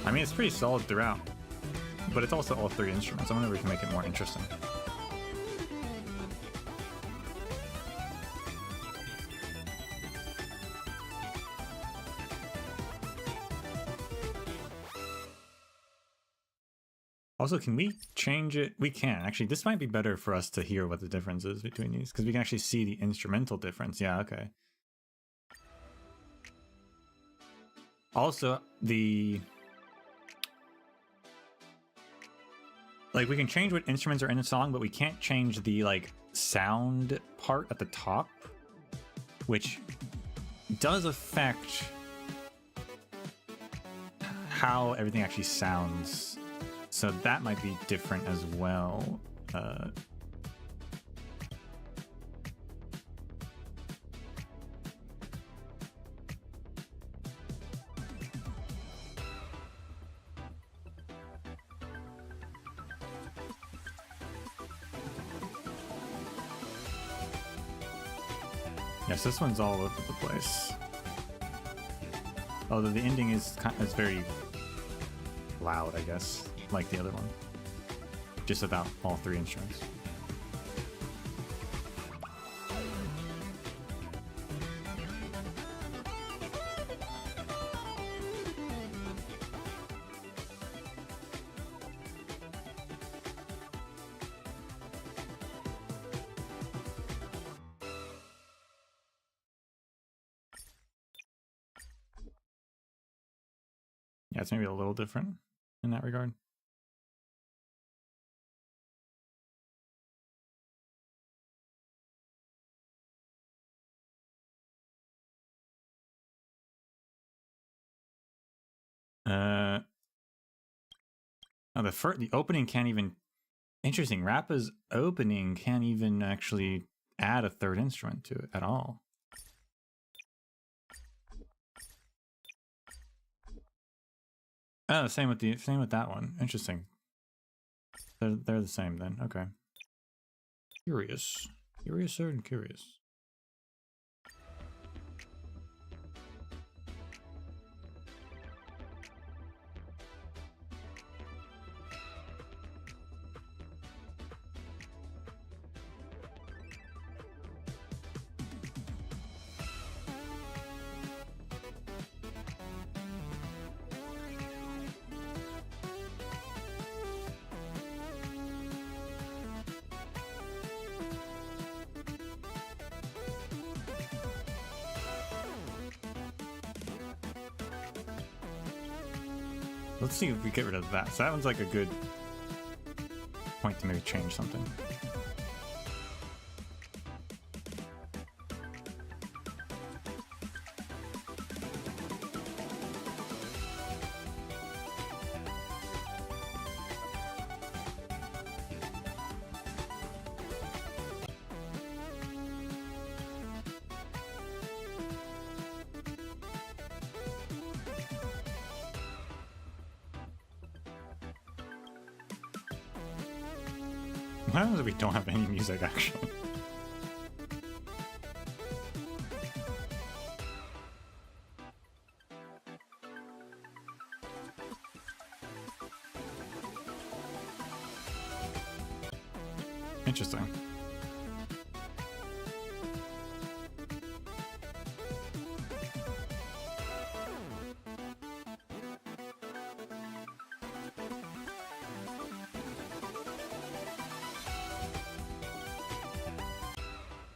I mean, it's pretty solid throughout, but it's also all 3 instruments. I wonder if we can make it more interesting. Also, can we change it? We can. Actually, this might be better for us to hear what the difference is between these, because we can actually see the instrumental difference. Yeah, okay. Also, like, we can change what instruments are in the song, but we can't change the, like, sound part at the top, which does affect how everything actually sounds. So that might be different as well. Yes, this one's all over the place. Although the ending is very loud, I guess, like the other one. Just about all 3 instruments. Yeah, it's maybe a little different in that regard. Oh, the opening can't even. Interesting. Rappa's opening can't even actually add a third instrument to it at all. Oh, same with that one. Interesting. They're the same then. Okay. Curious. Curiouser and curious. Let's see if we get rid of that. So that one's like a good point to maybe change something. What happens if we don't have any music, actually? Interesting.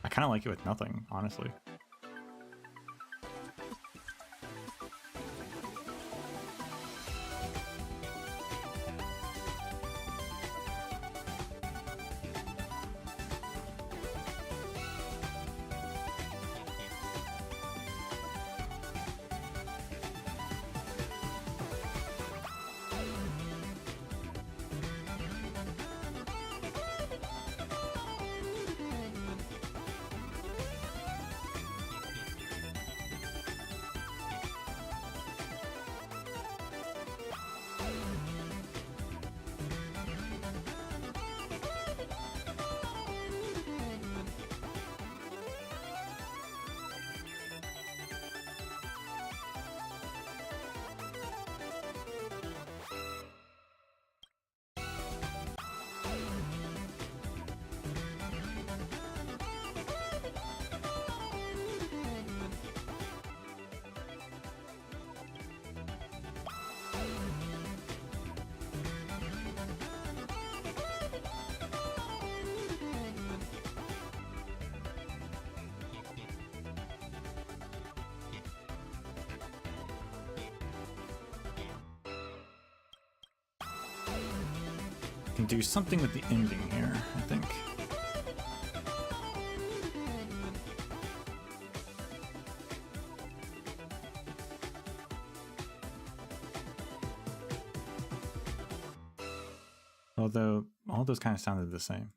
I kind of like it with nothing, honestly. Can do something with the ending here, I think. Although all those kind of sounded the same.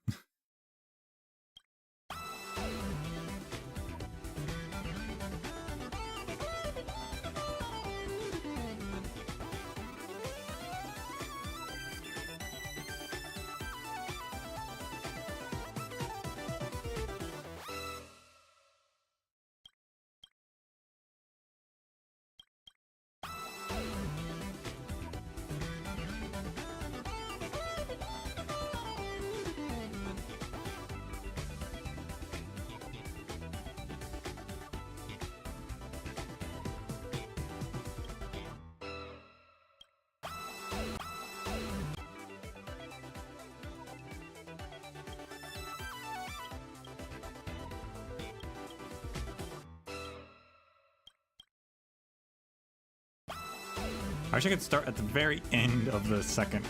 I wish I could start at the very end of the second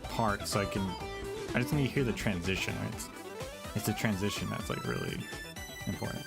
part so I just need to hear the transition, right? It's the transition that's like really important.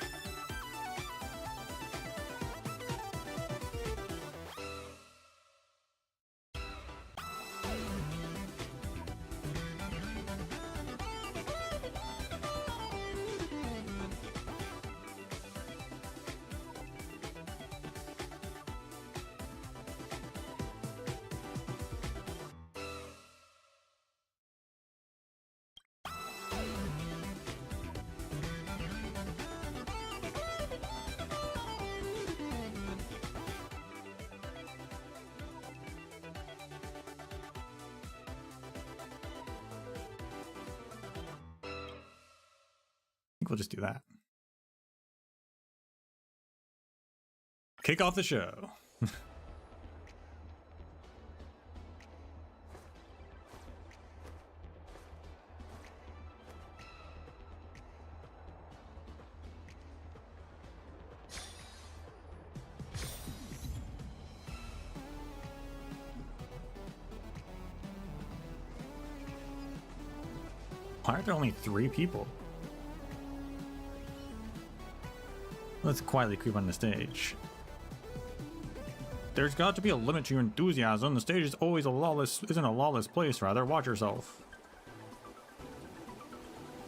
We'll just do that. Kick off the show. Why are there only 3 people? Let's quietly creep on the stage. There's got to be a limit to your enthusiasm. The stage isn't a lawless place, rather. Watch yourself.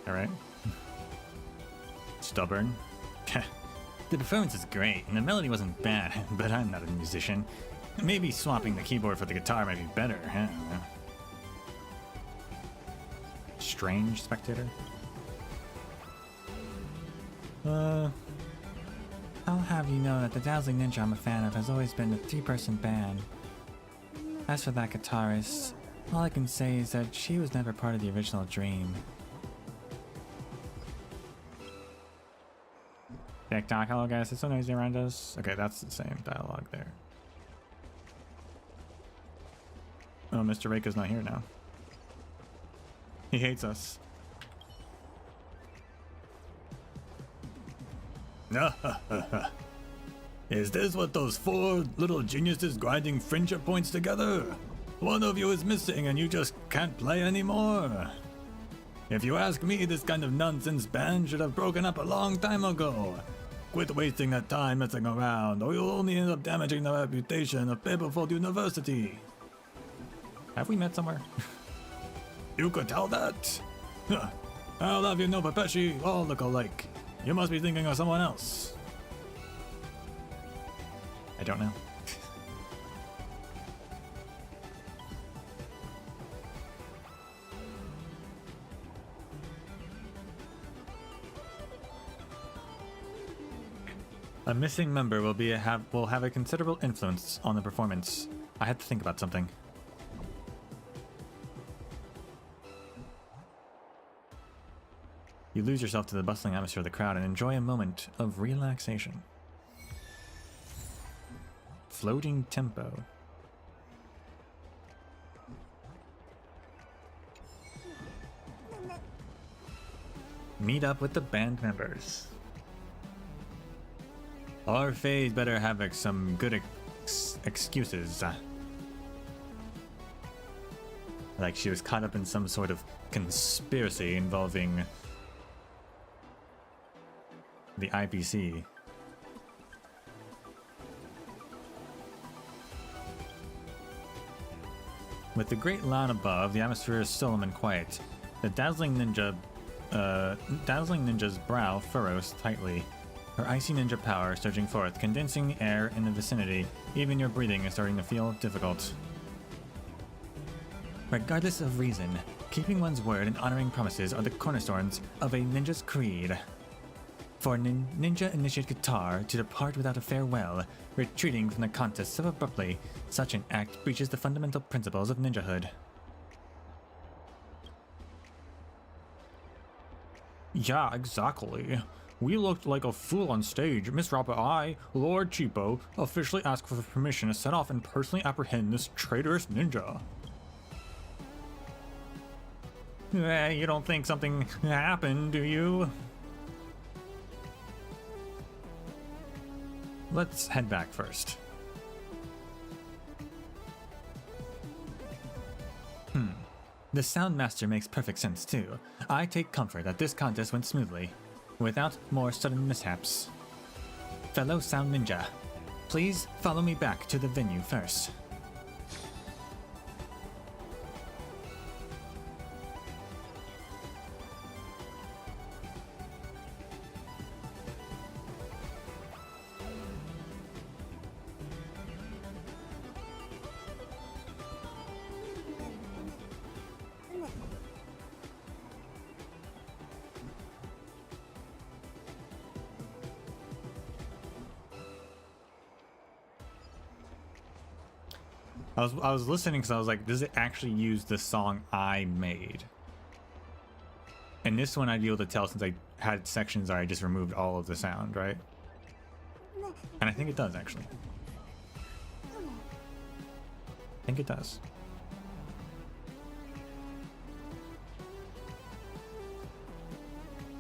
Alright. Stubborn. The performance is great, and the melody wasn't bad, but I'm not a musician. Maybe swapping the keyboard for the guitar might be better. I don't know. Strange spectator? I'll have you know that the Dazzling Ninja I'm a fan of has always been a 3-person band. As for that guitarist, all I can say is that she was never part of the original dream. TikTok, hello guys, it's so noisy around us. Okay, that's the same dialogue there. Oh, Mr. Reika's not here now. He hates us. Is this what those 4 little geniuses grinding friendship points together? One of you is missing and you just can't play anymore. If you ask me, this kind of nonsense band should have broken up a long time ago. Quit wasting that time messing around, or you'll only end up damaging the reputation of Paperfold University. Have we met somewhere? You could tell that? I'll have you know, Pepeshi all look alike. You must be thinking of someone else. I don't know. A missing member will have a considerable influence on the performance. I had to think about something. You lose yourself to the bustling atmosphere of the crowd and enjoy a moment of relaxation. Floating tempo. Meet up with the band members. Our Faye's better have some good excuses. Like she was caught up in some sort of conspiracy involving the IPC. With the great lawn above, the atmosphere is solemn and quiet. The dazzling ninja's brow furrows tightly. Her icy ninja power surging forth, condensing the air in the vicinity. Even your breathing is starting to feel difficult. Regardless of reason, keeping one's word and honoring promises are the cornerstones of a ninja's creed. For a ninja initiate guitar to depart without a farewell, retreating from the contest so abruptly, such an act breaches the fundamental principles of ninjahood. Yeah, exactly. We looked like a fool on stage. Miss Rappa, I, Lord Cheapo, officially asked for permission to set off and personally apprehend this traitorous ninja. You don't think something happened, do you? Let's head back first. The Soundmaster makes perfect sense too. I take comfort that this contest went smoothly, without more sudden mishaps. Fellow Sound Ninja, please follow me back to the venue first. I was listening because I was like, does it actually use the song I made? And this one I'd be able to tell since I had sections where I just removed all of the sound, right? And I think it does actually. I think it does.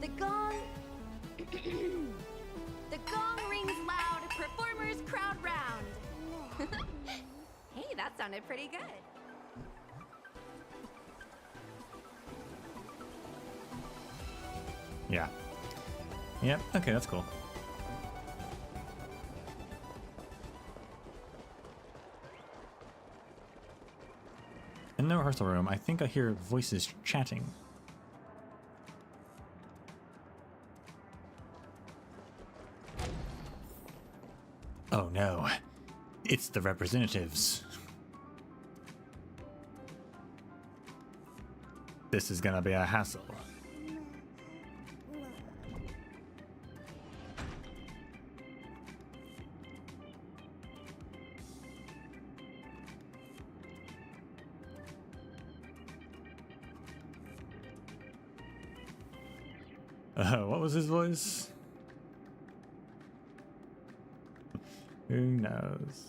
The gong. The gong rings loud. Performers crowd round. Hey, that sounded pretty good. Yeah. Yep. Okay, that's cool. In the rehearsal room, I think I hear voices chatting. Oh no. It's the representatives. This is gonna be a hassle. What was his voice? Who knows?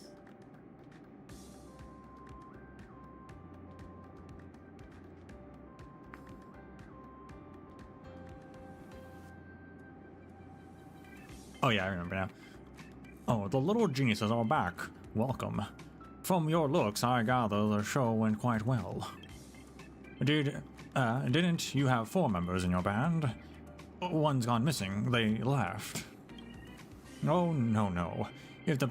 Oh yeah, I remember now. Oh, the little geniuses are back. Welcome. From your looks, I gather the show went quite well. Didn't you have 4 members in your band? One's gone missing. They left. Oh, no. If the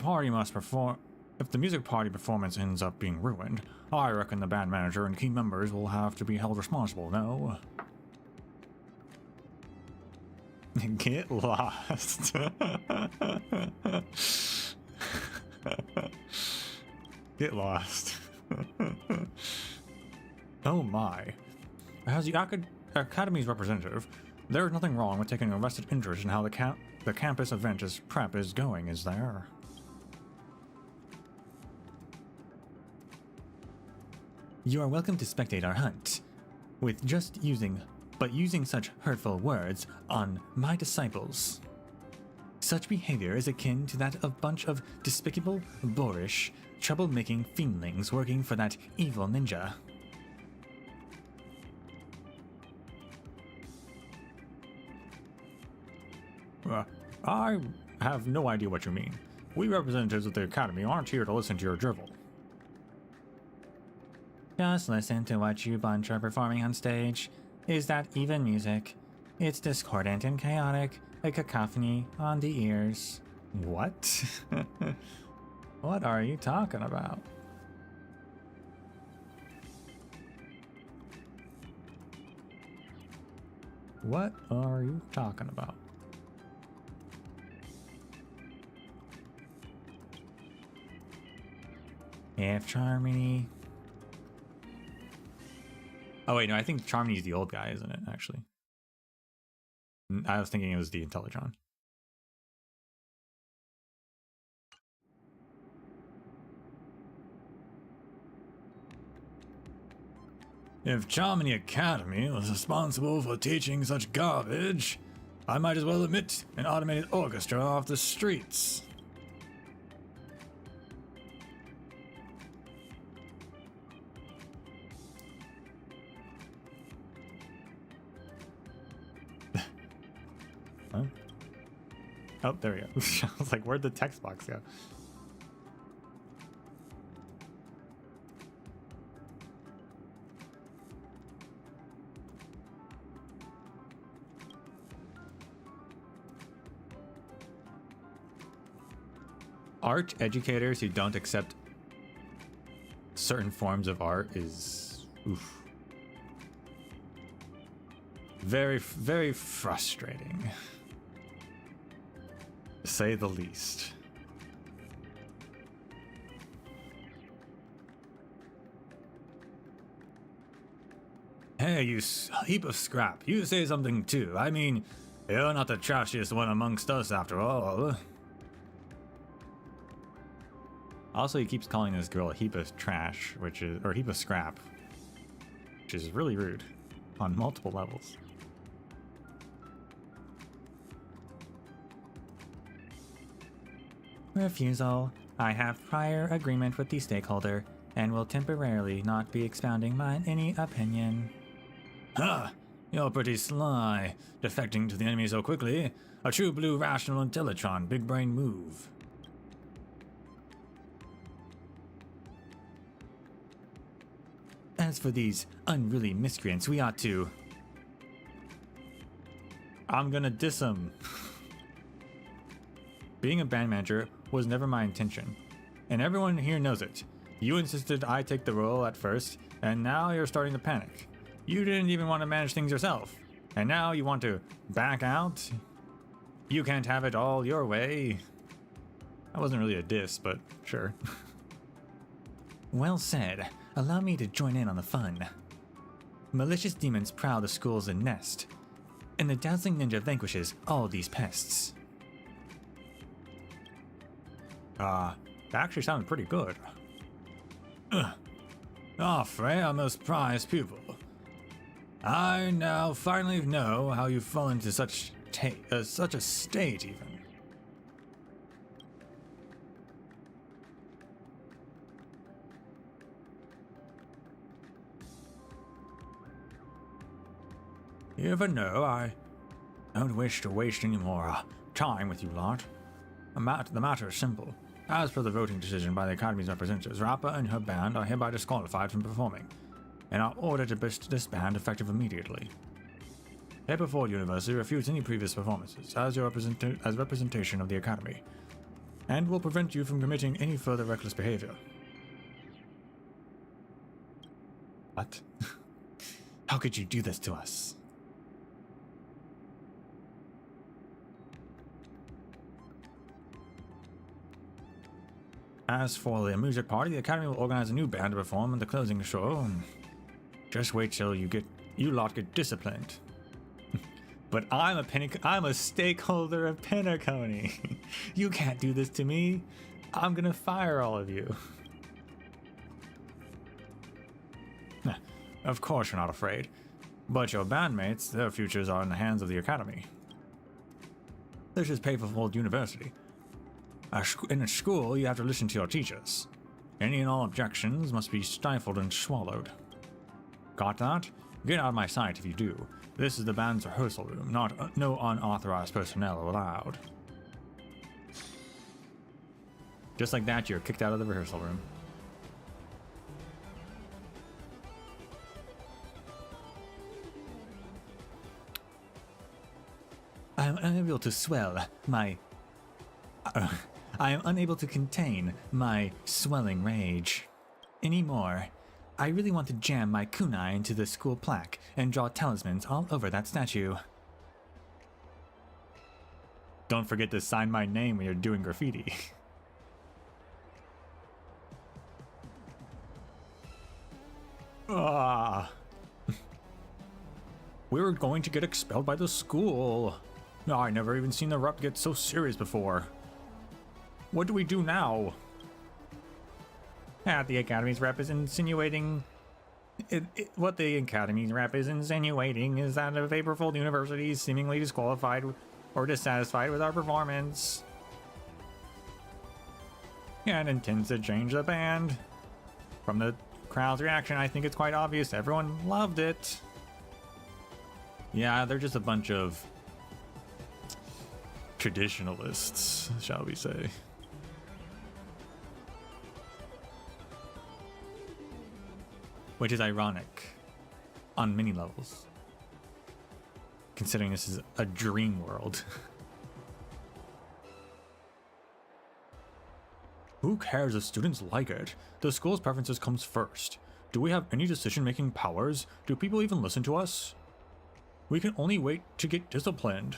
music party performance ends up being ruined, I reckon the band manager and key members will have to be held responsible, no? Get lost. Get lost. Oh my. As the Academy's representative, there's nothing wrong with taking a vested interest in how the campus event prep is going, is there? You are welcome to spectate our hunt. But using such hurtful words on my disciples. Such behavior is akin to that of a bunch of despicable, boorish, trouble-making fiendlings working for that evil ninja. I have no idea what you mean. We representatives of the Academy aren't here to listen to your drivel. Just listen to what you bunch are performing on stage. Is that even music? It's discordant and chaotic, a cacophony on the ears. What? What are you talking about? What are you talking about? If Charmony... Oh wait, no, I think Charmony's the old guy, isn't it, actually? I was thinking it was the Intelligron. If Charmony Academy was responsible for teaching such garbage, I might as well emit an automated orchestra off the streets. Huh? Oh, there we go. I was like, where'd the text box go? Art educators who don't accept certain forms of art is oof. Very, very frustrating, to say the least. Hey, you heap of scrap. You say something too. I mean, you're not the trashiest one amongst us after all. Also, he keeps calling this girl a heap of trash, or heap of scrap, which is really rude on multiple levels. Refusal. I have prior agreement with the stakeholder and will temporarily not be expounding any opinion. Ha! You're pretty sly, defecting to the enemy so quickly. A true blue rational Intellitron, big brain move. As for these unruly miscreants, we ought to... I'm gonna diss them. Being a band manager was never my intention, and everyone here knows it. You insisted I take the role at first, and now you're starting to panic. You didn't even want to manage things yourself, and now you want to back out? You can't have it all your way. That wasn't really a diss, but sure. Well said. Allow me to join in on the fun. Malicious demons prowl the school's nest, and the dazzling ninja vanquishes all these pests. That actually sounded pretty good. Frey, our most prized pupil. I now finally know how you fall into such a state, even. You ever know, I don't wish to waste any more time with you lot. The matter is simple. As per the voting decision by the Academy's representatives, Rappa and her band are hereby disqualified from performing, and are ordered to disband effective immediately. Paperford University refutes any previous performances as representation of the Academy, and will prevent you from committing any further reckless behavior. What? How could you do this to us? As for the music party, the Academy will organize a new band to perform at the closing show. Just wait till you lot get disciplined. But I'm a stakeholder of Penacony. You can't do this to me. I'm gonna fire all of you. Of course you're not afraid. But your bandmates, their futures are in the hands of the Academy. This is Paperfold University. In a school, you have to listen to your teachers. Any and all objections must be stifled and swallowed. Got that? Get out of my sight if you do. This is the band's rehearsal room, no unauthorized personnel allowed. Just like that, you're kicked out of the rehearsal room. I am unable to I am unable to contain my swelling rage anymore. I really want to jam my kunai into the school plaque and draw talismans all over that statue. Don't forget to sign my name when you're doing graffiti. Ah. We were going to get expelled by the school. I never even seen the rep get so serious before. What do we do now? The Academy's rep is insinuating... what the Academy's rep is insinuating is that a Paperfold University is seemingly disqualified or dissatisfied with our performance. And intends to change the band. From the crowd's reaction, I think it's quite obvious everyone loved it. Yeah, they're just a bunch of traditionalists, shall we say. Which is ironic on many levels, considering this is a dream world. Who cares if students like it? The school's preferences comes first. Do we have any decision-making powers? Do people even listen to us? We can only wait to get disciplined.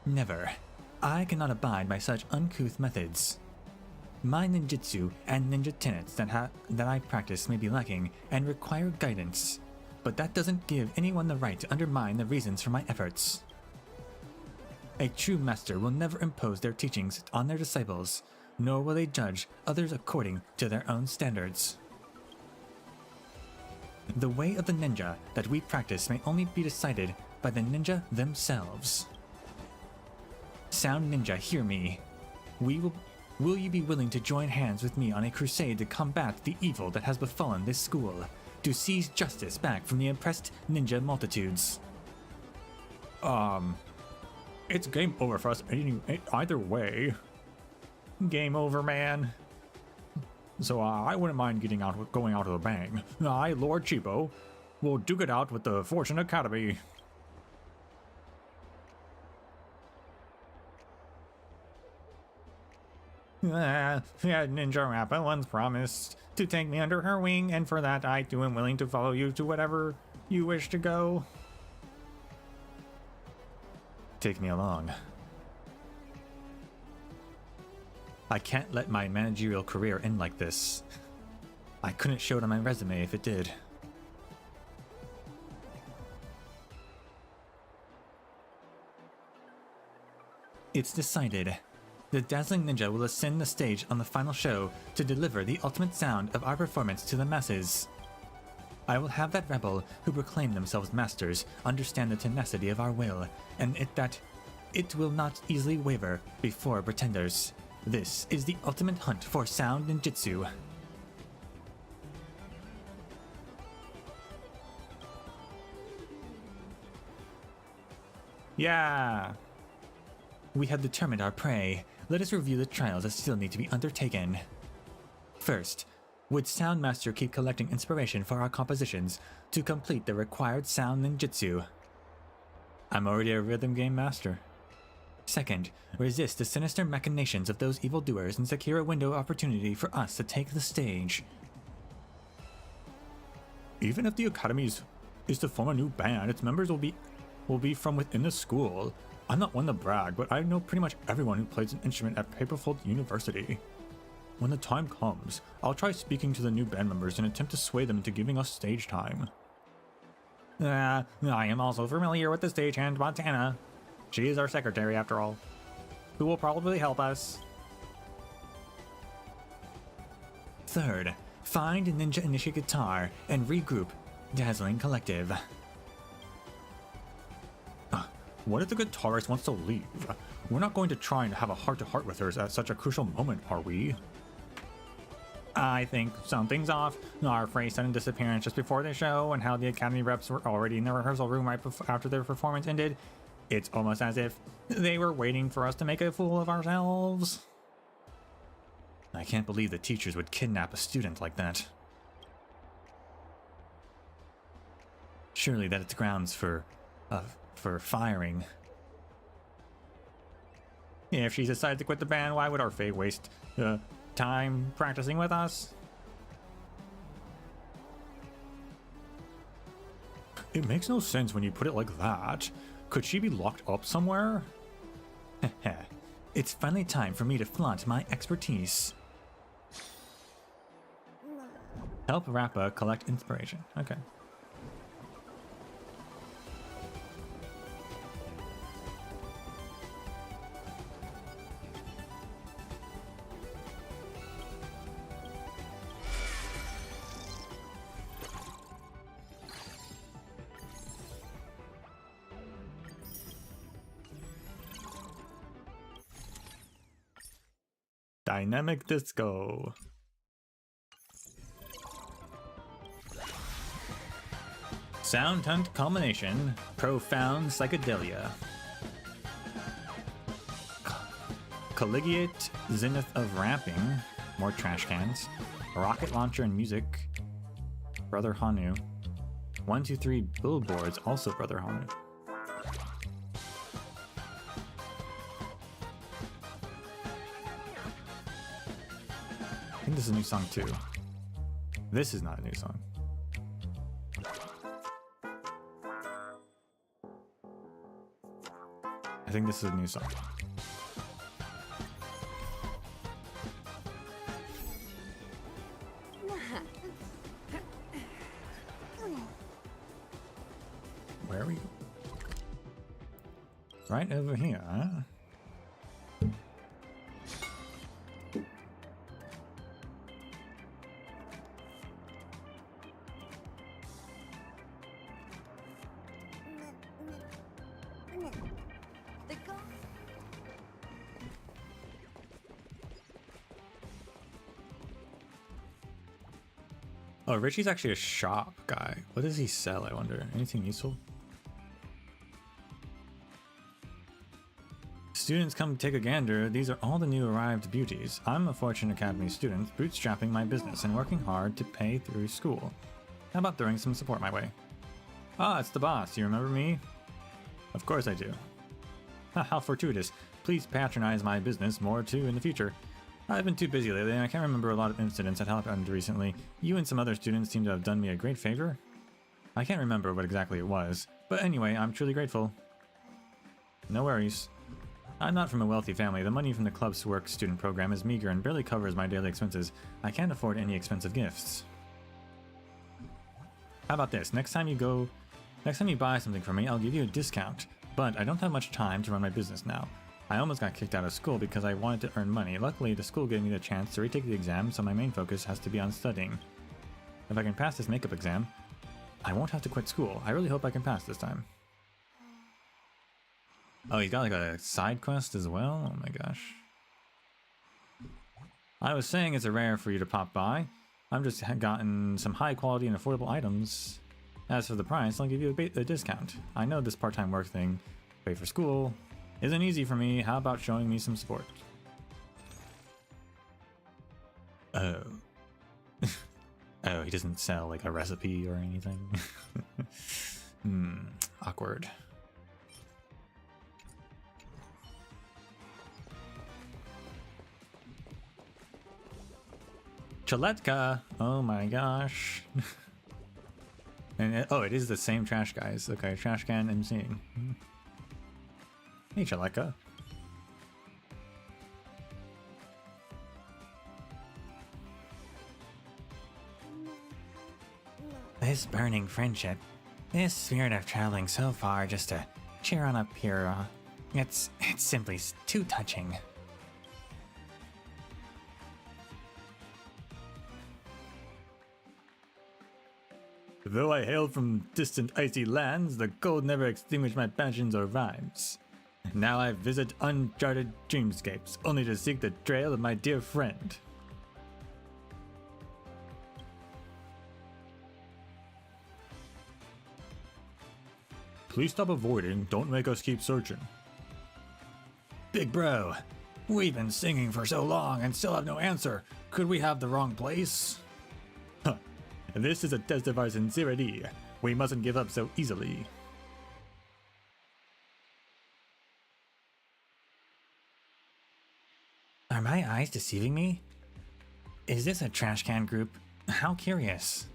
Never. I cannot abide by such uncouth methods. My ninjutsu and ninja tenets that I practice may be lacking and require guidance, but that doesn't give anyone the right to undermine the reasons for my efforts. A true master will never impose their teachings on their disciples, nor will they judge others according to their own standards. The way of the ninja that we practice may only be decided by the ninja themselves. Sound ninja, hear me. Will you be willing to join hands with me on a crusade to combat the evil that has befallen this school, to seize justice back from the oppressed ninja multitudes? It's game over for us either way. Game over, man. So I wouldn't mind going out with a bang. I, Lord Cheapo, will duke it out with the Fortune Academy. Ninja Rappa once promised to take me under her wing, and for that I too am willing to follow you to whatever you wish to go. Take me along. I can't let my managerial career end like this. I couldn't show it on my resume if it did. It's decided. The Dazzling Ninja will ascend the stage on the final show to deliver the ultimate sound of our performance to the masses. I will have that rebel who proclaim themselves masters understand the tenacity of our will, and that it will not easily waver before pretenders. This is the ultimate hunt for sound ninjutsu. Yeah! We have determined our prey. Let us review the trials that still need to be undertaken. First, would Sound Master keep collecting inspiration for our compositions to complete the required sound ninjutsu? I'm already a rhythm game master. Second, resist the sinister machinations of those evildoers and secure a window opportunity for us to take the stage. Even if the Academy is to form a new band, its members will be from within the school. I'm not one to brag, but I know pretty much everyone who plays an instrument at Paperfold University. When the time comes, I'll try speaking to the new band members and attempt to sway them into giving us stage time. I am also familiar with the stagehand Montana. She is our secretary after all, who will probably help us. Third, find Ninja Initiate Guitar and regroup Dazzling Collective. What if the guitarist wants to leave? We're not going to try and have a heart-to-heart with her at such a crucial moment, are we? I think something's off. Our Frey's sudden disappearance just before the show and how the Academy reps were already in the rehearsal room right after their performance ended. It's almost as if they were waiting for us to make a fool of ourselves. I can't believe the teachers would kidnap a student like that. Surely that's grounds for firing. If she decided to quit the band, why would our Faye waste time practicing with us? It makes no sense when you put it like that. Could she be locked up somewhere? It's finally time for me to flaunt my expertise. Help Rappa collect inspiration. Okay. Dynamic Disco. Sound Hunt Culmination. Profound Psychedelia. Collegiate Zenith of Rapping. More trash cans. Rocket Launcher and Music. Brother Hanu. 1, 2, 3 Billboards. Also Brother Hanu. think this is a new song too. This is not a new song. I think this is a new song. Where are we? Right over here, huh? Oh, Richie's actually a shop guy. What does he sell, I wonder? Anything useful? Students come take a gander. These are all the new arrived beauties. I'm a Fortune Academy student, bootstrapping my business and working hard to pay through school. How about throwing some support my way? Ah, it's the boss. You remember me? Of course I do. How fortuitous. Please patronize my business more too in the future. I've been too busy lately and I can't remember a lot of incidents that happened recently. You and some other students seem to have done me a great favor. I can't remember what exactly it was, but anyway, I'm truly grateful. No worries. I'm not from a wealthy family. The money from the club's work student program is meager and barely covers my daily expenses. I can't afford any expensive gifts. How about this? Next time you buy something from me, I'll give you a discount. But I don't have much time to run my business now. I almost got kicked out of school because I wanted to earn money. Luckily, the school gave me the chance to retake the exam, so my main focus has to be on studying. If I can pass this makeup exam, I won't have to quit school. I really hope I can pass this time. Oh, he's got like a side quest as well? Oh my gosh. I was saying it's a rare for you to pop by. I've just gotten some high quality and affordable items. As for the price, I'll give you a discount. I know this part-time work thing, pay for school, isn't easy for me. How about showing me some support? Oh. Oh, he doesn't sell like a recipe or anything. Awkward. Chaletka! Oh my gosh. And oh, it is the same trash guys. Okay, trash can emceeing. Hey, Chaletka. This burning friendship, this spirit of traveling so far just to cheer on up here, it's simply too touching. Though I hail from distant icy lands, the cold never extinguished my passions or rhymes. Now I visit uncharted dreamscapes, only to seek the trail of my dear friend. Please stop avoiding, don't make us keep searching. Big bro, we've been singing for so long and still have no answer. Could we have the wrong place? Huh. This is a test of our sincerity. We mustn't give up so easily. Are my eyes deceiving me? Is this a trash can group? How curious.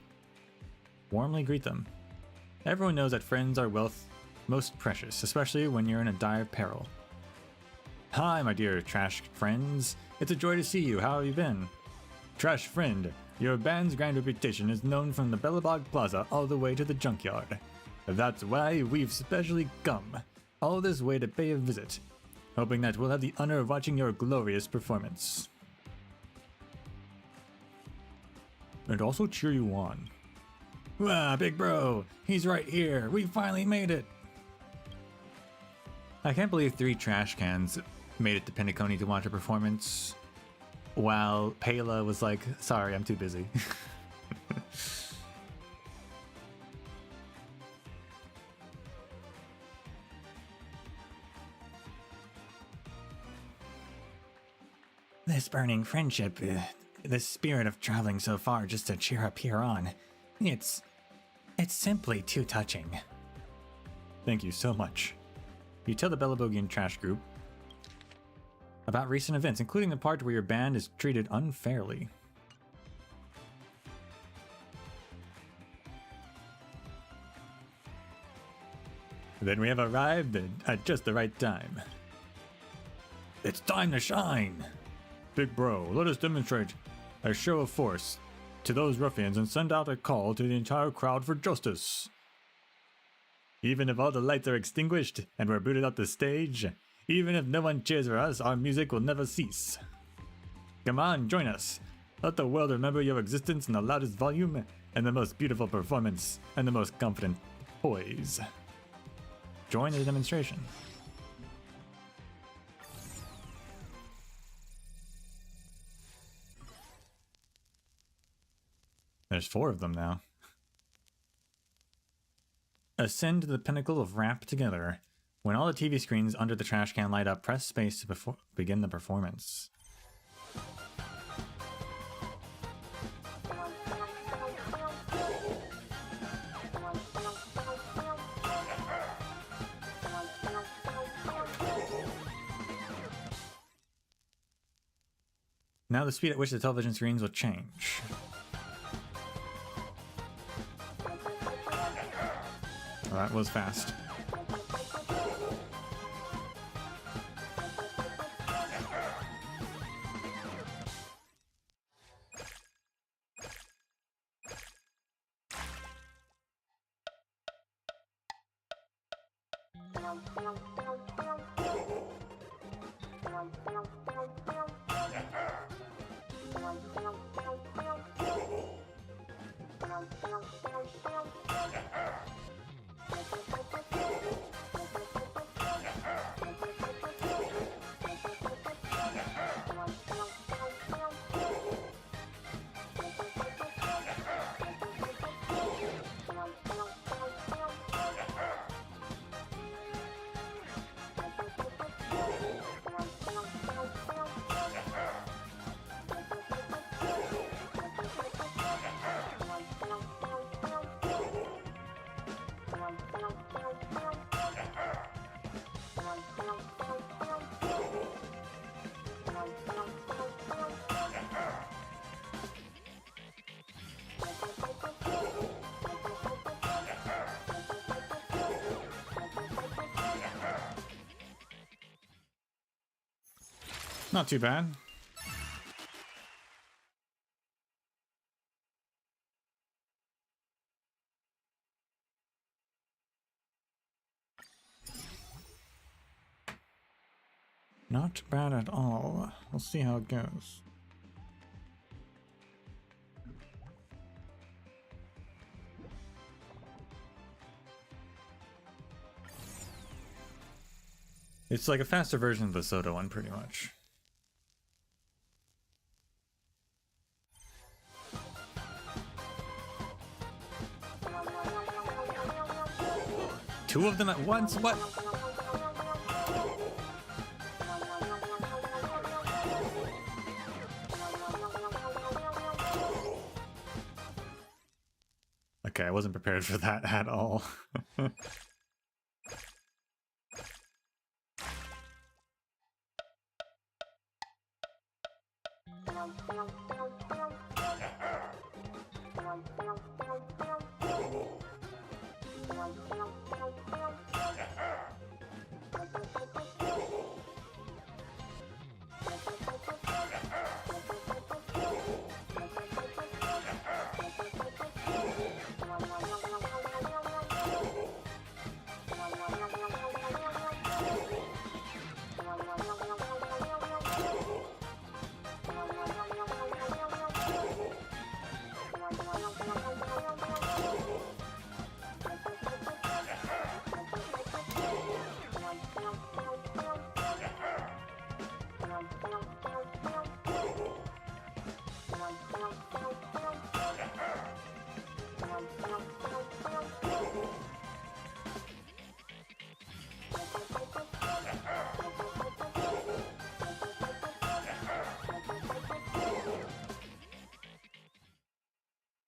Warmly greet them. Everyone knows that friends are wealth most precious, especially when you're in a dire peril. Hi, my dear trash friends. It's a joy to see you. How have you been? Trash friend, your band's grand reputation is known from the Bellabog Plaza all the way to the junkyard. That's why we've specially come all this way to pay a visit, hoping that we'll have the honor of watching your glorious performance. And also cheer you on. Wow, big bro, he's right here. We finally made it. I can't believe 3 trash cans made it to Penacony to watch a performance, while Pela was like, sorry, I'm too busy. This burning friendship, this spirit of traveling so far just to cheer up here on, it's simply too touching. Thank you so much. You tell the Bellabogian trash group about recent events, including the part where your band is treated unfairly. Then we have arrived at just the right time. It's time to shine! Big bro, let us demonstrate a show of force to those ruffians and send out a call to the entire crowd for justice. Even if all the lights are extinguished and we're booted off the stage, even if no one cheers for us, our music will never cease. Come on, join us. Let the world remember your existence in the loudest volume and the most beautiful performance and the most confident poise. Join the demonstration. There's 4 of them now. Ascend to the pinnacle of rap together. When all the TV screens under the trash can light up, press space to begin the performance. Now the speed at which the television screens will change. Oh, that was fast. Not too bad. Not bad at all. We'll see how it goes. It's like a faster version of the Soda one, pretty much. Two of them at once? What? Okay, I wasn't prepared for that at all.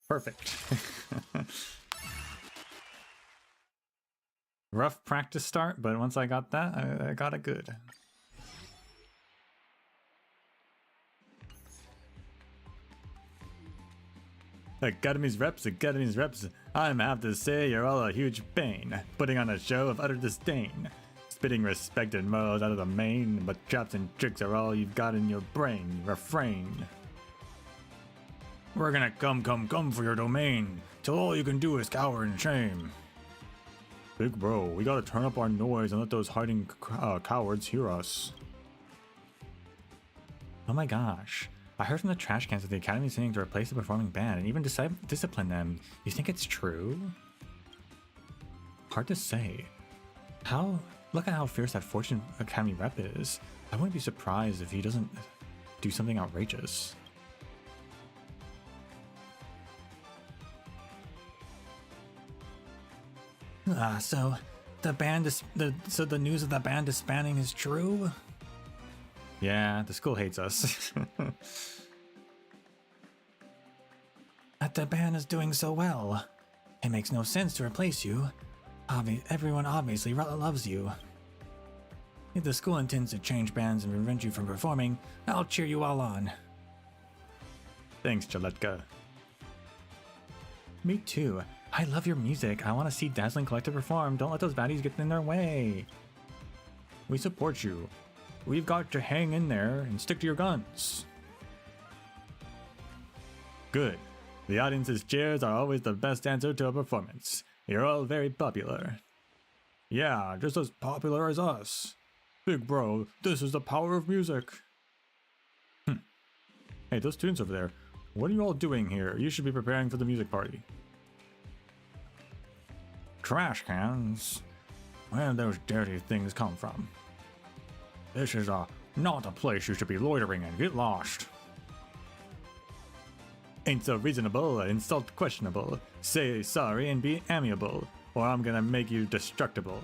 Perfect. Rough practice start, but once I got that, I got it good. Academy's reps, Academy's reps. I'm have to say you're all a huge pain, putting on a show of utter disdain. Spitting respect and morals out of the main, but traps and tricks are all you've got in your brain. Refrain. We're gonna come for your domain, till all you can do is cower in shame. Big bro, we gotta turn up our noise and let those hiding cowards hear us. Oh my gosh. I heard from the trash cans that the Academy is saying to replace the performing band and even discipline them. You think it's true? Hard to say. Look at how fierce that Fortune Academy rep is. I wouldn't be surprised if he doesn't do something outrageous. So the news of the band disbanding is true? Yeah, the school hates us. That the band is doing so well. It makes no sense to replace you. Everyone obviously loves you. If the school intends to change bands and prevent you from performing, I'll cheer you all on. Thanks, Jaletka. Me too. I love your music. I want to see Dazzling Collective perform. Don't let those baddies get in their way. We support you. We've got to hang in there and stick to your guns. Good. The audience's cheers are always the best answer to a performance. You're all very popular. Yeah, just as popular as us. Big bro, this is the power of music. Hey, those students over there, what are you all doing here? You should be preparing for the music party. Trash cans? Where did those dirty things come from? This is not a place you should be loitering in. Get lost. Ain't so reasonable, insult questionable. Say sorry and be amiable, or I'm gonna make you destructible.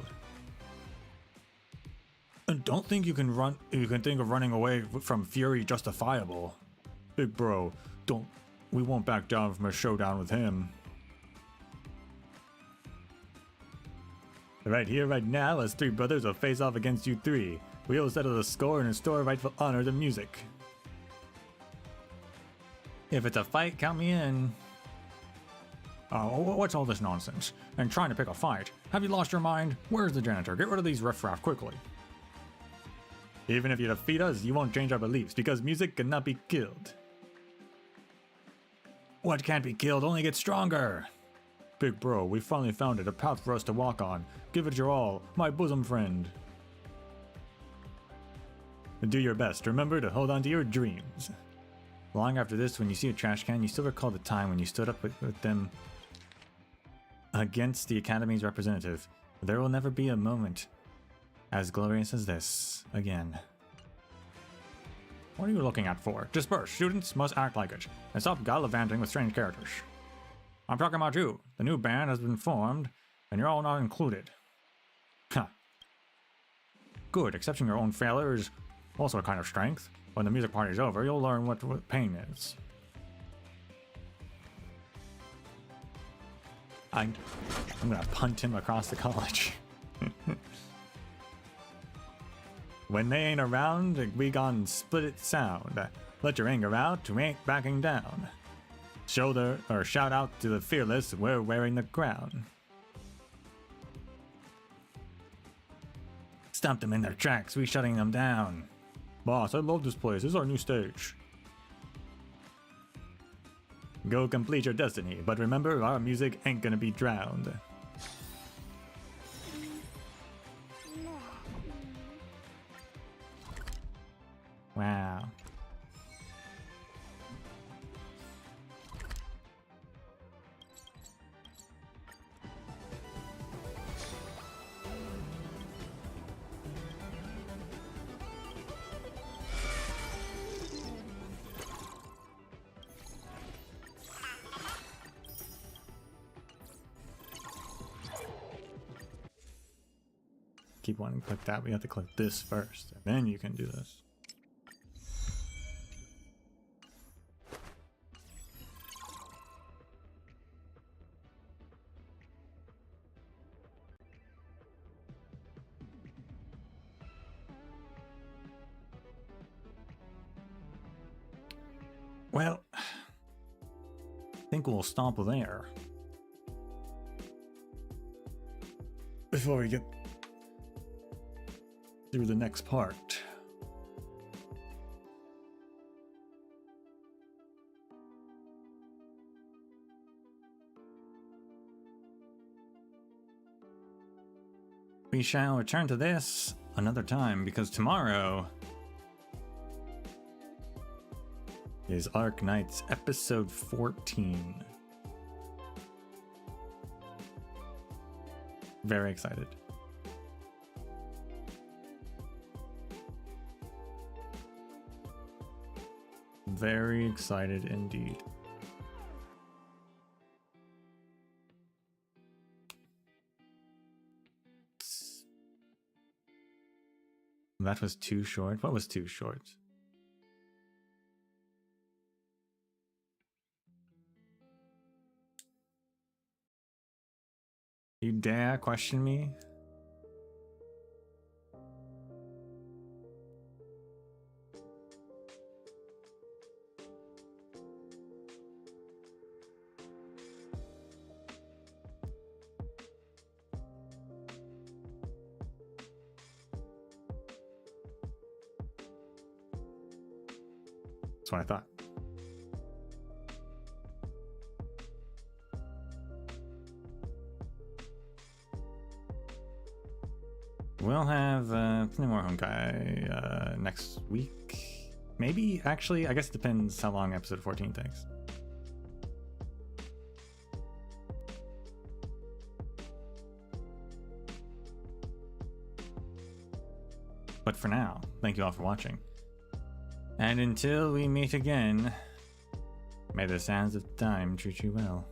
And don't think you can think of running away from fury justifiable. Big bro, we won't back down from a showdown with him. Right here, right now, us three brothers will face off against you three. We will settle the score and restore rightful honor to music. If it's a fight, count me in. What's all this nonsense? And trying to pick a fight? Have you lost your mind? Where's the janitor? Get rid of these riffraff quickly. Even if you defeat us, you won't change our beliefs, because music cannot be killed. What can't be killed only gets stronger. Big bro, we finally found it, a path for us to walk on. Give it your all, my bosom friend. And do your best. Remember to hold on to your dreams. Long after this, when you see a trash can, you still recall the time when you stood up with them against the Academy's representative. There will never be a moment as glorious as this again. What are you looking at for? Disperse. Students must act like it, and stop gallivanting with strange characters. I'm talking about you. The new band has been formed, and you're all not included. Huh. Good. Accepting your own failure is also a kind of strength. When the music party's over, you'll learn what pain is. I'm gonna punt him across the college. When they ain't around, we gon' split it sound. Let your anger out, we ain't backing down. Shout out to the fearless, we're wearing the crown. Stomp them in their tracks, we shutting them down. Boss, I love this place, this is our new stage. Go complete your destiny, but remember, our music ain't gonna be drowned. Wow. Keep wanting to click that, we have to click this first, and then you can do this. Well, I think we'll stop there. before we get through the next part. We shall return to this another time, because tomorrow is Arc Knights episode 14. Very excited. Very excited indeed. That was too short. What was too short? You dare question me? That's what I thought. We'll have plenty more Honkai next week. Maybe, actually, I guess it depends how long episode 14 takes. But for now, thank you all for watching. And until we meet again, may the sands of time treat you well.